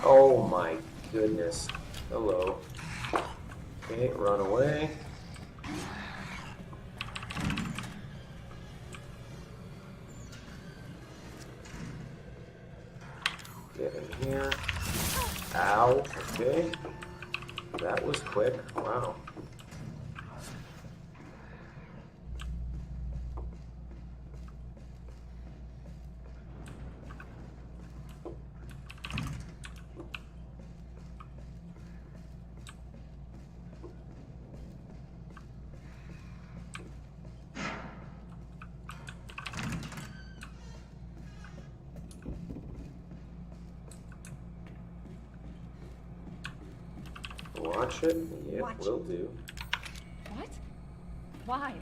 A: Oh my goodness. Hello. Okay, run away. Get in here. Ow. Okay. That was quick. Wow. Watch it? Yep,
C: Watch.
A: will do.
C: What? Why?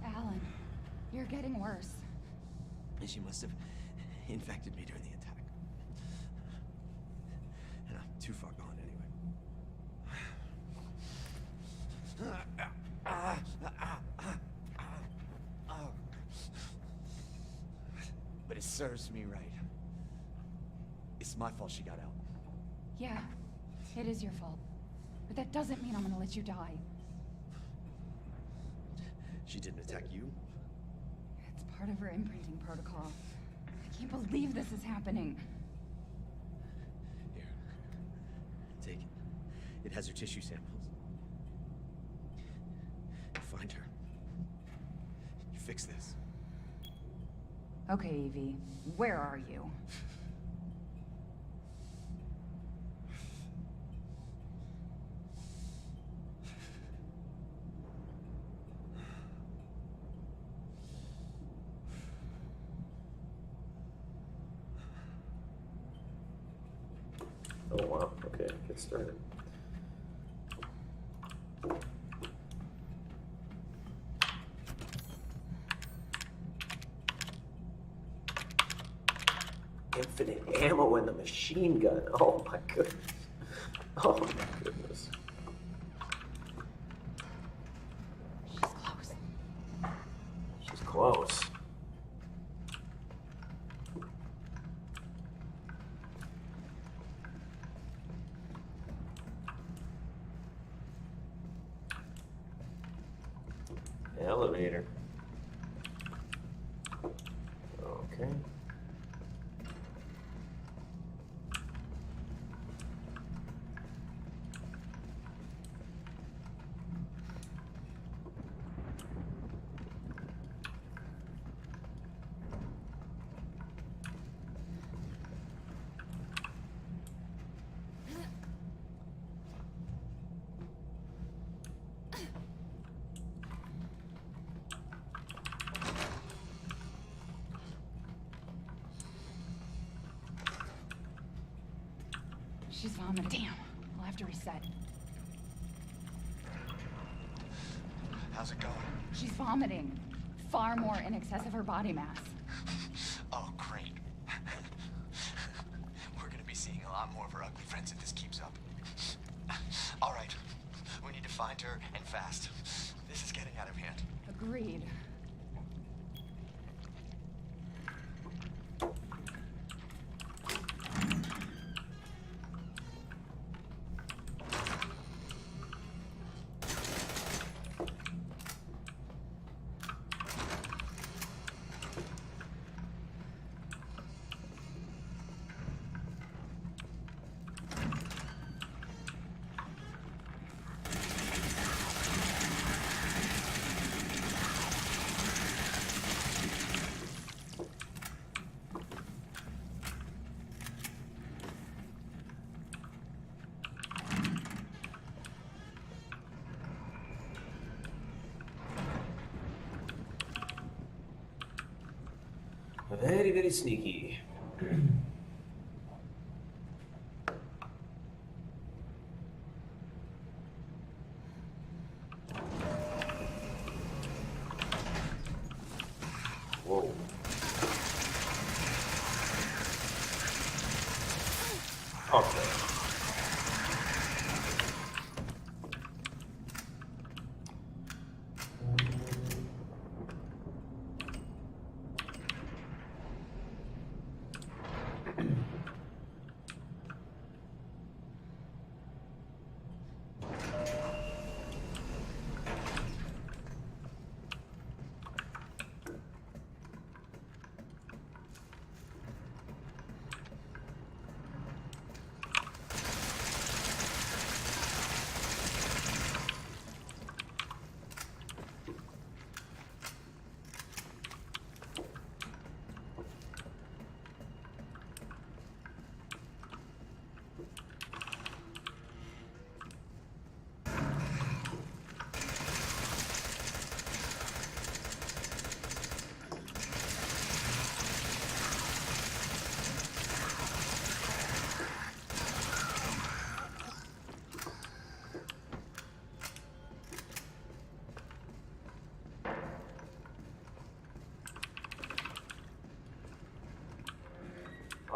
C: Alan, you're getting worse.
D: She must have infected me during the attack. And I'm too far gone anyway. But it serves me right. It's my fault she got out.
C: Yeah, it is your fault. But that doesn't mean I'm gonna let you die.
D: She didn't attack you?
C: It's part of her imprinting protocol. I can't believe this is happening.
D: Here. Take it. It has her tissue samples. Find her. You fix this.
C: Okay, Evie, where are you?
A: Oh wow, okay, get started. Infinite ammo in the machine gun. Oh my goodness. Oh my goodness.
C: She's close.
A: She's close. Elevator. Okay.
C: She's vomiting. Damn, I'll have to reset.
D: How's it going?
C: She's vomiting. Far more in excess of her body mass.
D: Oh, great. We're gonna be seeing a lot more of her ugly friends if this keeps up. All right. We need to find her, and fast. This is getting out of hand.
C: Agreed.
A: Very, very sneaky. Whoa. Okay.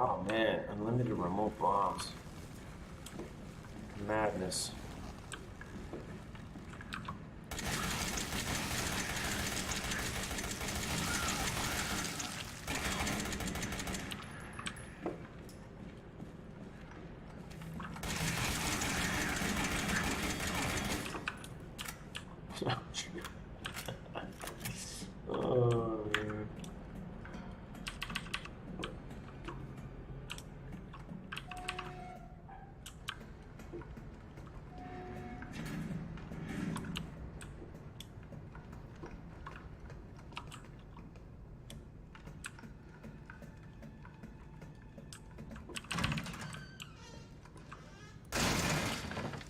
A: Oh man, unlimited remote bombs. Madness. Oh, man.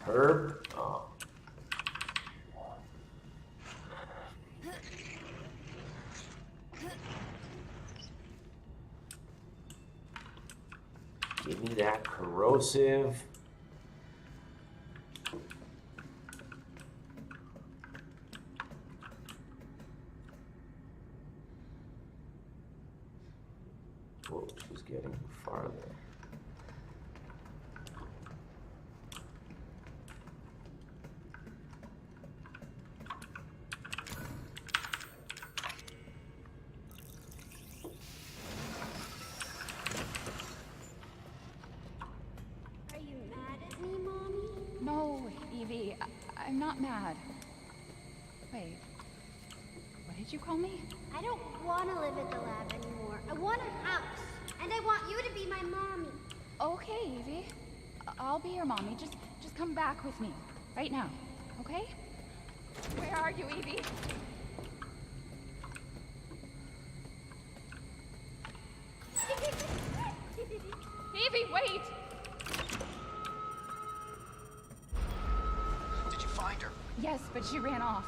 A: Herb? Oh. Give me that corrosive. Whoa, she's getting farther.
E: Are you mad at me, Mommy?
C: No, Evie, I'm not mad. Wait, what did you call me?
E: I don't want to live at the lab anymore. I want a house. And I want you to be my mommy.
C: Okay, Evie. I'll be your mommy. Just come back with me. Right now, okay? Where are you, Evie? Evie, wait!
D: Did you find her?
C: Yes, but she ran off.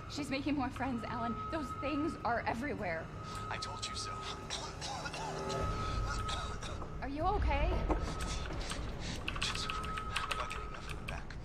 C: She's making more friends, Alan. Those things are everywhere.
D: I told you so.
C: Are you okay?
D: Just worry about getting enough of them back.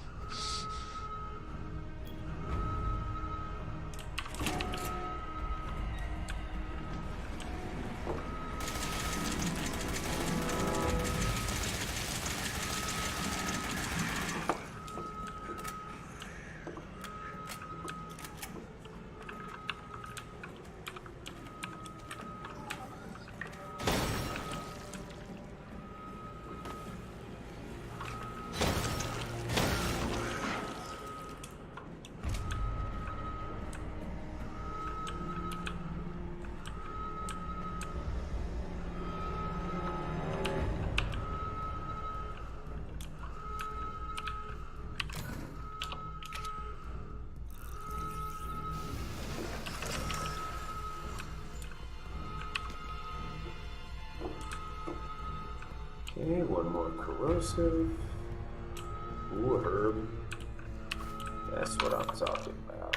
A: Okay, one more corrosive. Ooh, herb. That's what I'm talking about.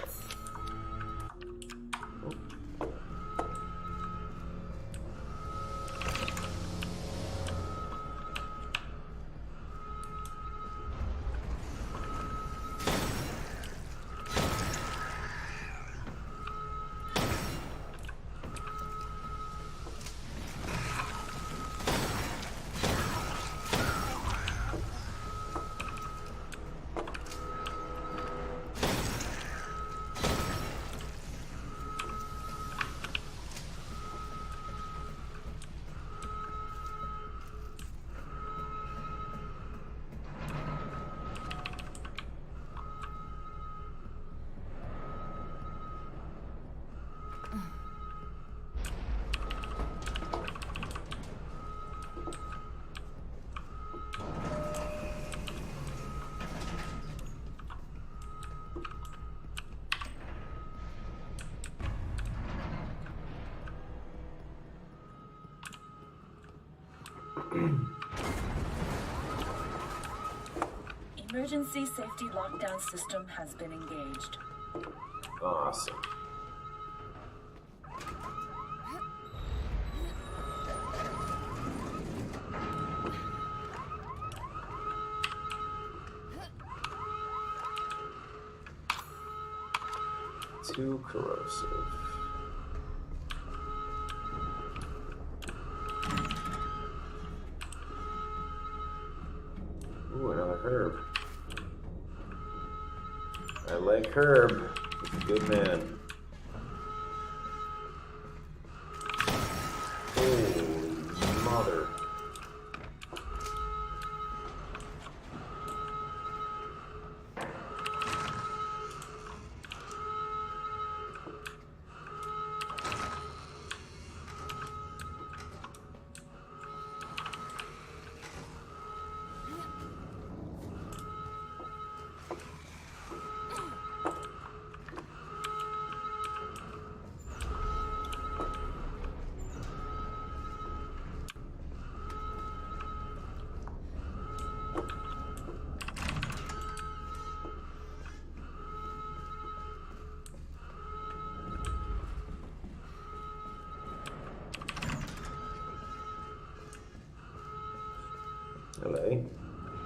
F: Emergency safety lockdown system has been engaged.
A: Awesome. Too corrosive. Herb. I like Herb. He's a good man. Holy mother. Hello.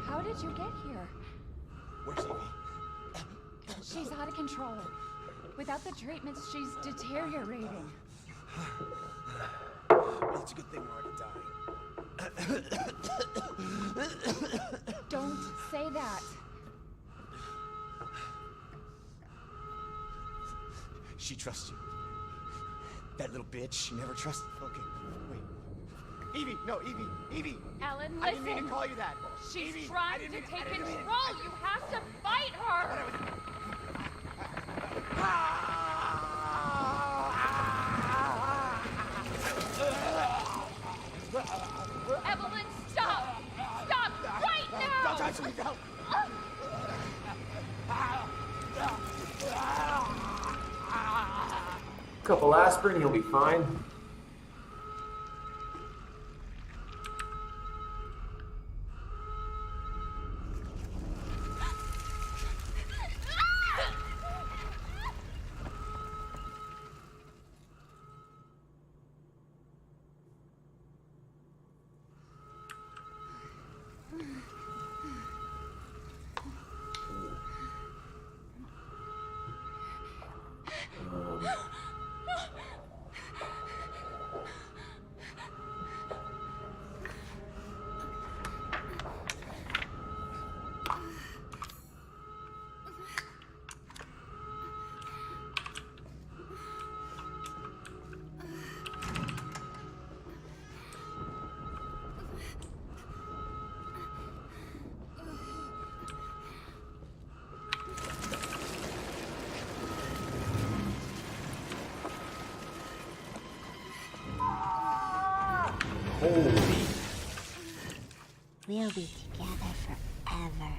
C: How did you get here?
D: Where's Evie?
C: She's out of control. Without the treatments, she's deteriorating.
D: Well, it's a good thing we're already dying.
C: Don't say that.
D: She trusts you. That little bitch, she never trusted. Okay, wait. Evie, no, Evie.
C: Alan, listen.
D: I didn't mean to call you that.
C: She's
D: Evie, I
C: trying
D: didn't
C: to
D: mean-
C: take
D: I didn't mean-
C: control. You have to fight her. Evelyn, stop! Stop right now!
D: Don't touch me, don't!
A: Couple aspirin, he'll be fine. Holy.
E: We'll be together forever.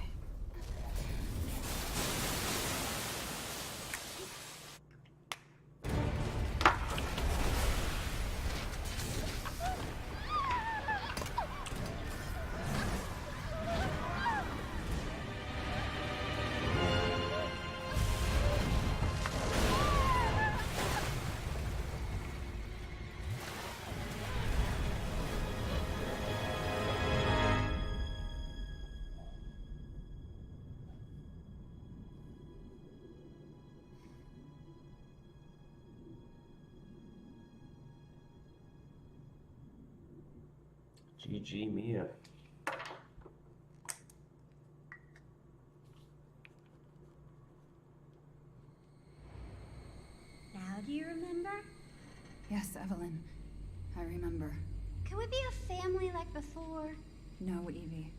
A: GG Mia.
E: Now do you remember?
C: Yes, Evelyn. I remember.
E: Can we be a family like before?
C: No, Evie.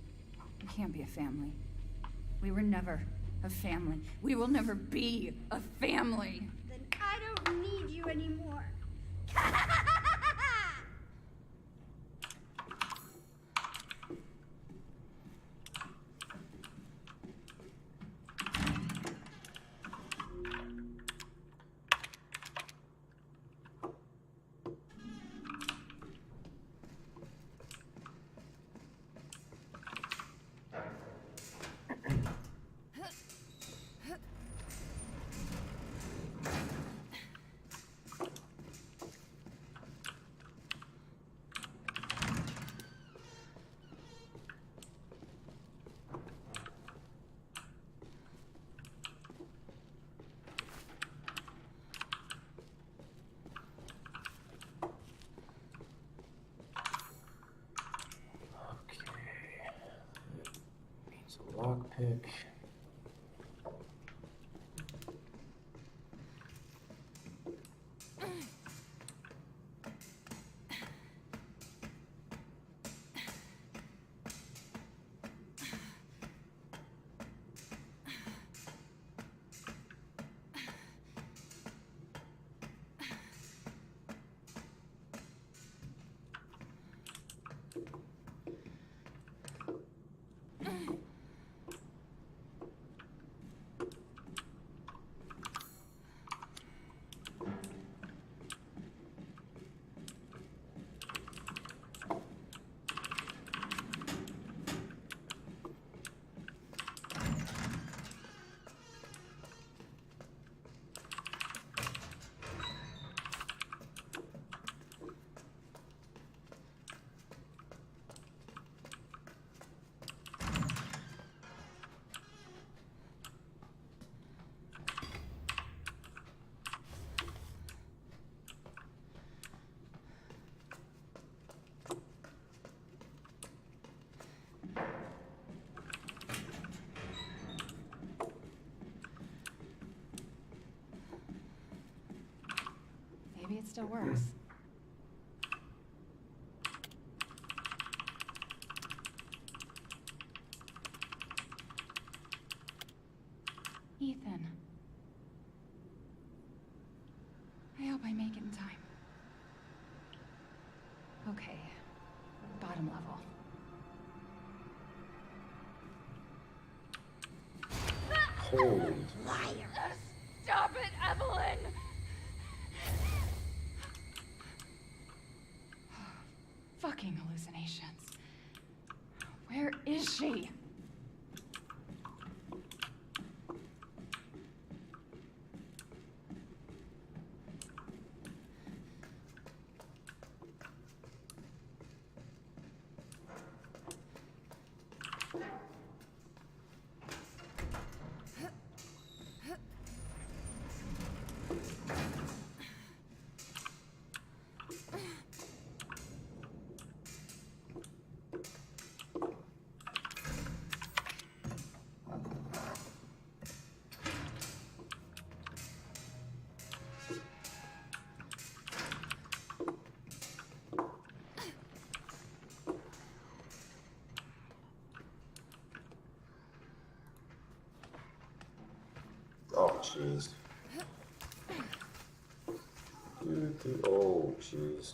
C: We can't be a family. We were never a family. We will never be a family.
E: Then I don't need you anymore.
A: pick.
C: Maybe it still works. Ethan. I hope I make it in time. Okay. Bottom level.
A: Holy.
C: Stop it, Evelyn! Fucking hallucinations. Where is she?
A: Oh, jeez. Oh, jeez.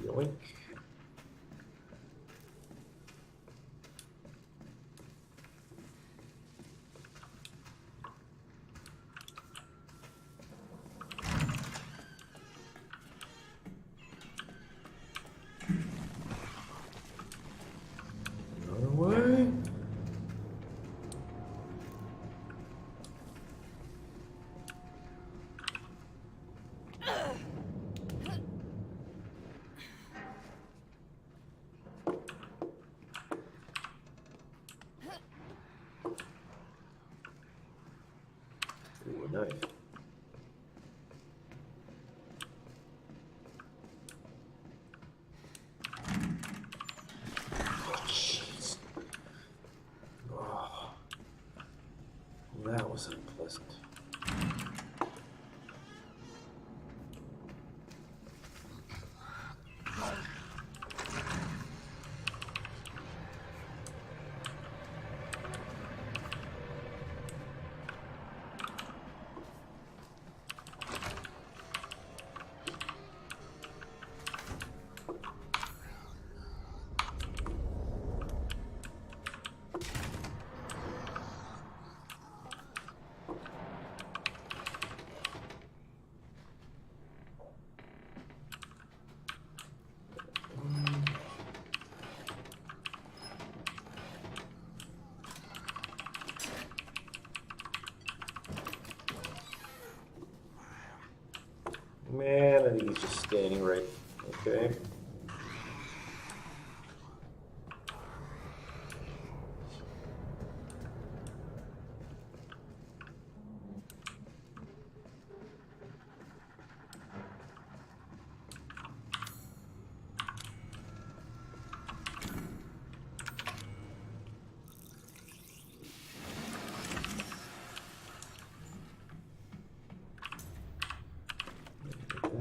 A: Yoink. Another way. Ooh, a knife. Jeez. Oh, that was unpleasant. Man, I think he's just standing right. Okay.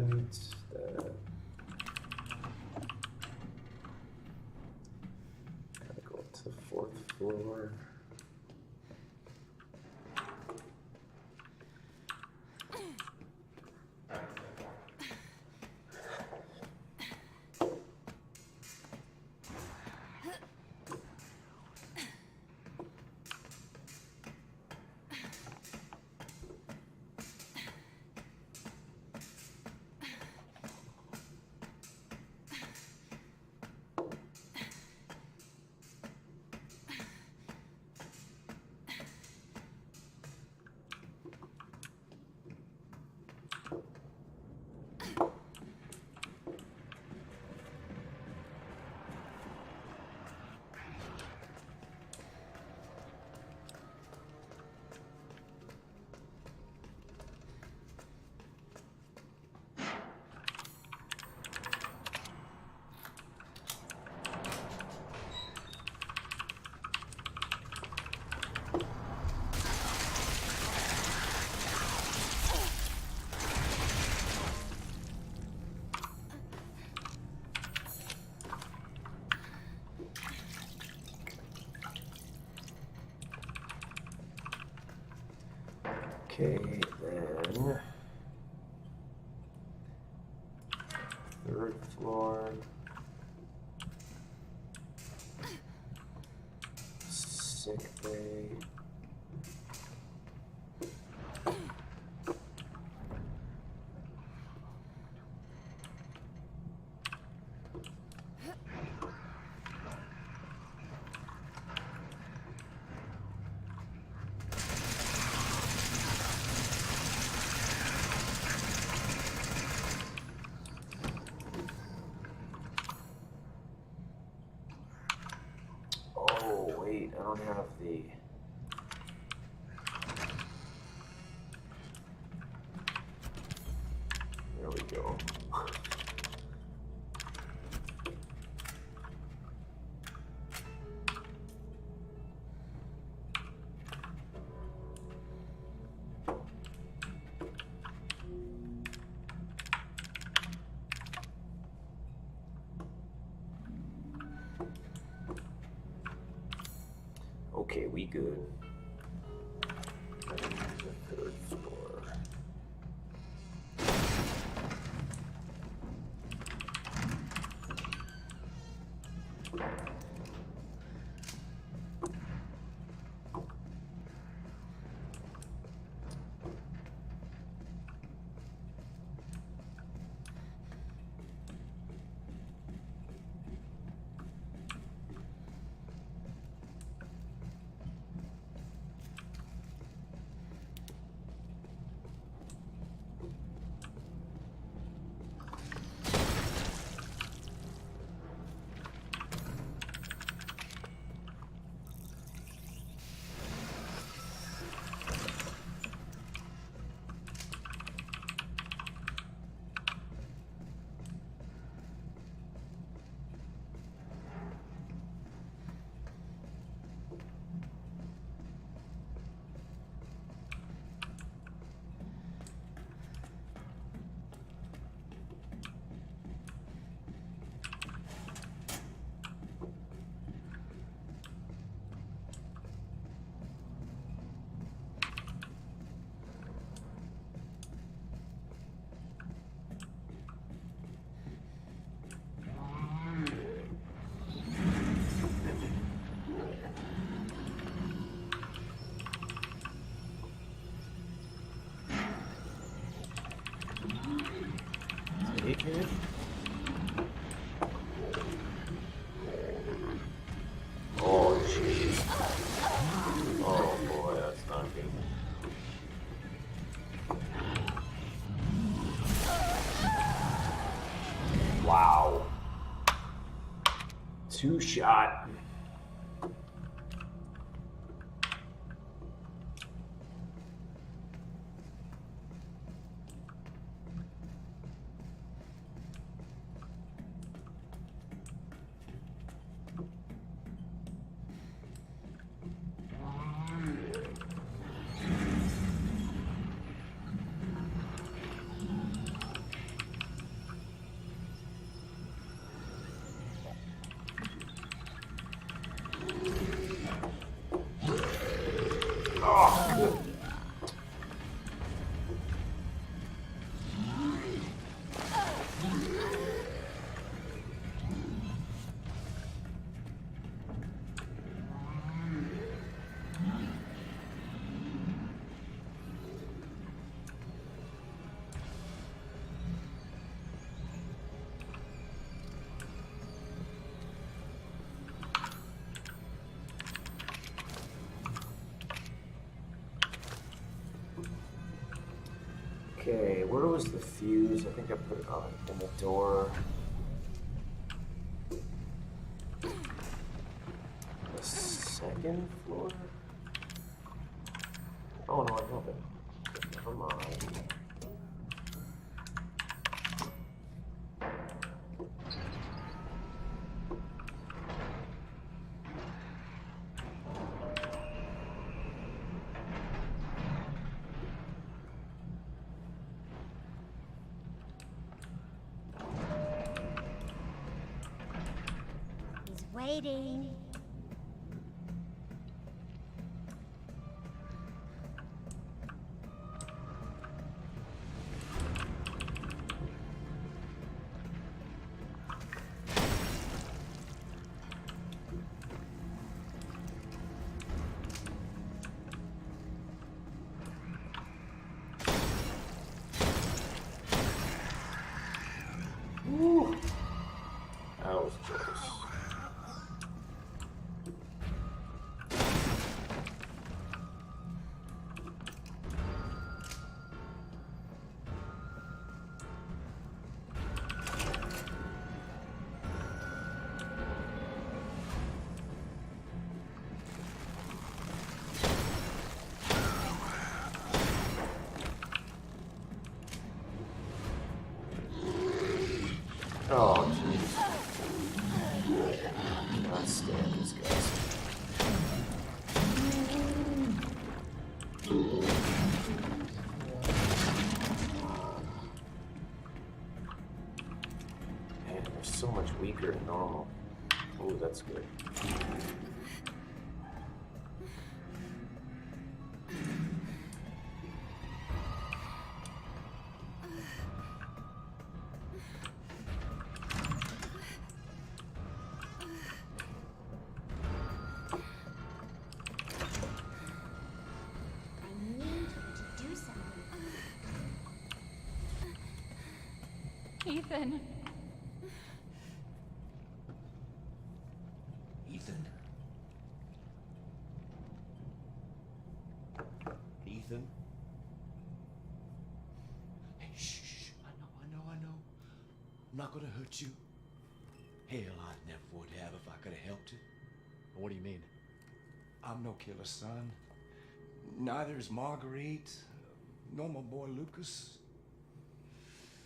A: That's that. Gotta go up to the 4th floor. Okay, then 3rd floor. Sick bay. Oh, wait, I don't have the... There we go. Okay, we good. The 3rd floor. Two-shot. Okay, where was the fuse? I think I put it on in the door. The second floor? Oh no, I have it. Never mind.
E: He's waiting.
A: Woo. That was close. Oh, jeez. Not stand these guys. Man, they're so much weaker than normal. Ooh, that's good.
E: I need him to do something.
C: Ethan.
G: Ethan? Ethan? Hey, shh. I know. I'm not gonna hurt you. Hell, I never would have if I could have helped you.
H: What do you mean?
G: I'm no killer, son. Neither is Marguerite, nor my boy Lucas,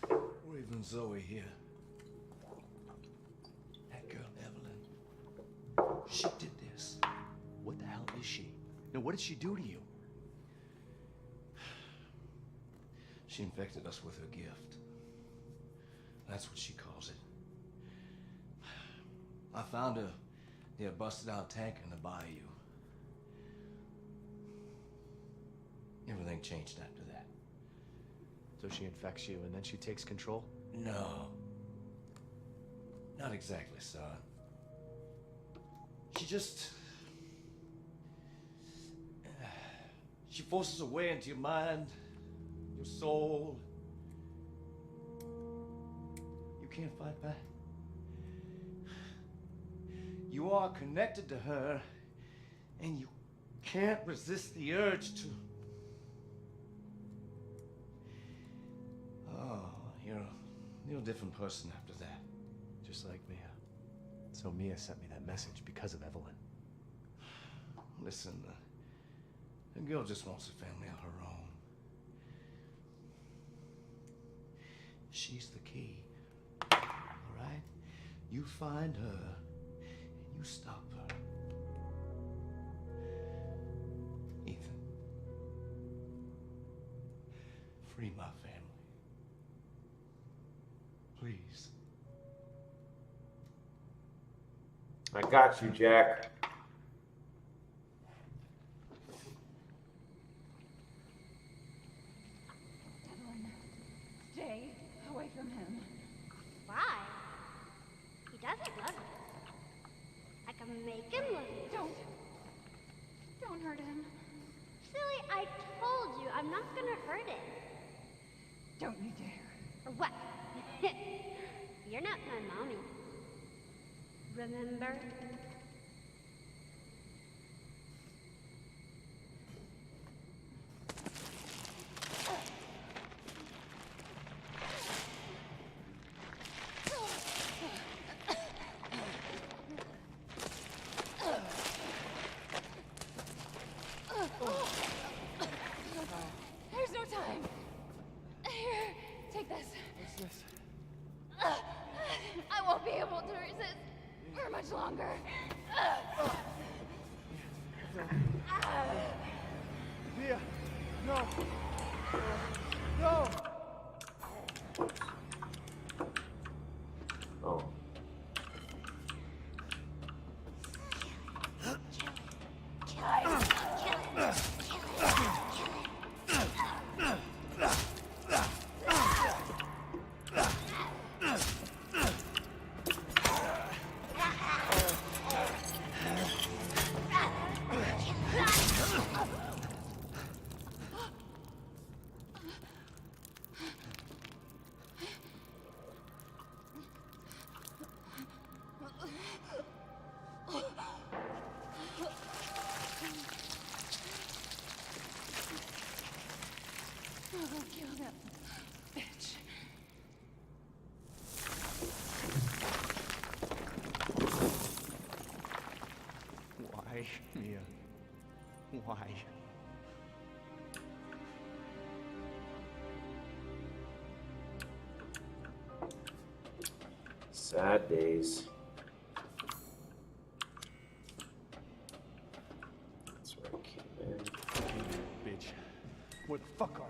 G: or even Zoe here. That girl, Evelyn, she did this.
H: What the hell is she? Now, what did she do to you?
G: She infected us with her gift. That's what she calls it. I found her near a busted out tank in the bayou. Everything changed after that.
H: So she infects you and then she takes control?
G: No. Not exactly, son. She just... She forces her way into your mind, your soul. You can't fight back. You are connected to her, and you can't resist the urge to... Oh, you're a different person after that.
H: Just like me, huh? So Mia sent me that message because of Evelyn.
G: Listen, the girl just wants a family of her own. She's the key. All right? You find her and you stop her. Ethan, free my family. Please.
A: I got you, Jack.
C: Evelyn, stay away from him.
E: Why? He doesn't love me. I can make him love me.
C: Don't hurt him.
E: Silly, I told you I'm not gonna hurt him.
C: Don't you dare.
E: Or what? You're not my mommy. Remember?
C: There's no time. Here, take this.
H: What's this?
C: I won't be able to resist for much longer.
H: Mia! No! No!
A: Oh.
C: I'll go kill that bitch.
H: Why, Mia? Why?
A: Sad days. That's where I came in.
H: Bitch. Where the fuck are you?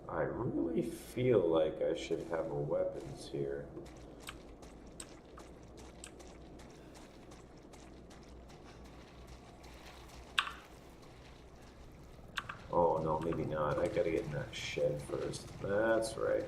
A: I really feel like I should have a weapons here. Oh no, maybe not. I gotta get in that shed first. That's right.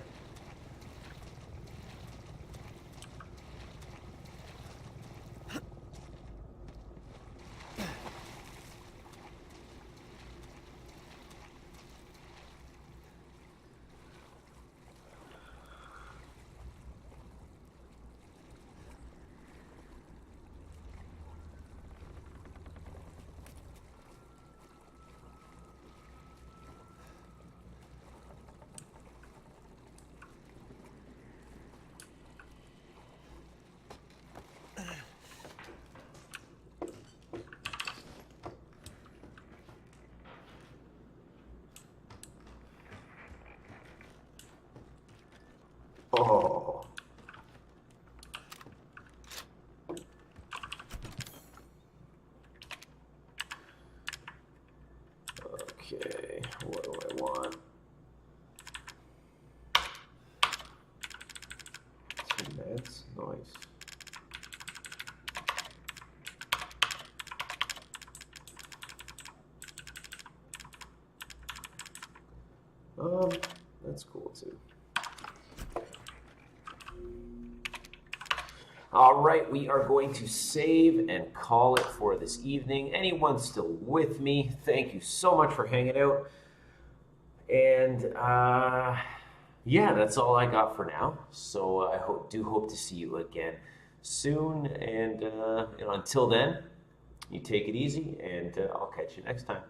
A: Oh. Okay, what do I want? Some meds? Nice. That's cool too. All right, we are going to save and call it for this evening. Anyone still with me, thank you so much for hanging out. And yeah, that's all I got for now. So I do hope to see you again soon. And until then, you take it easy, and I'll catch you next time.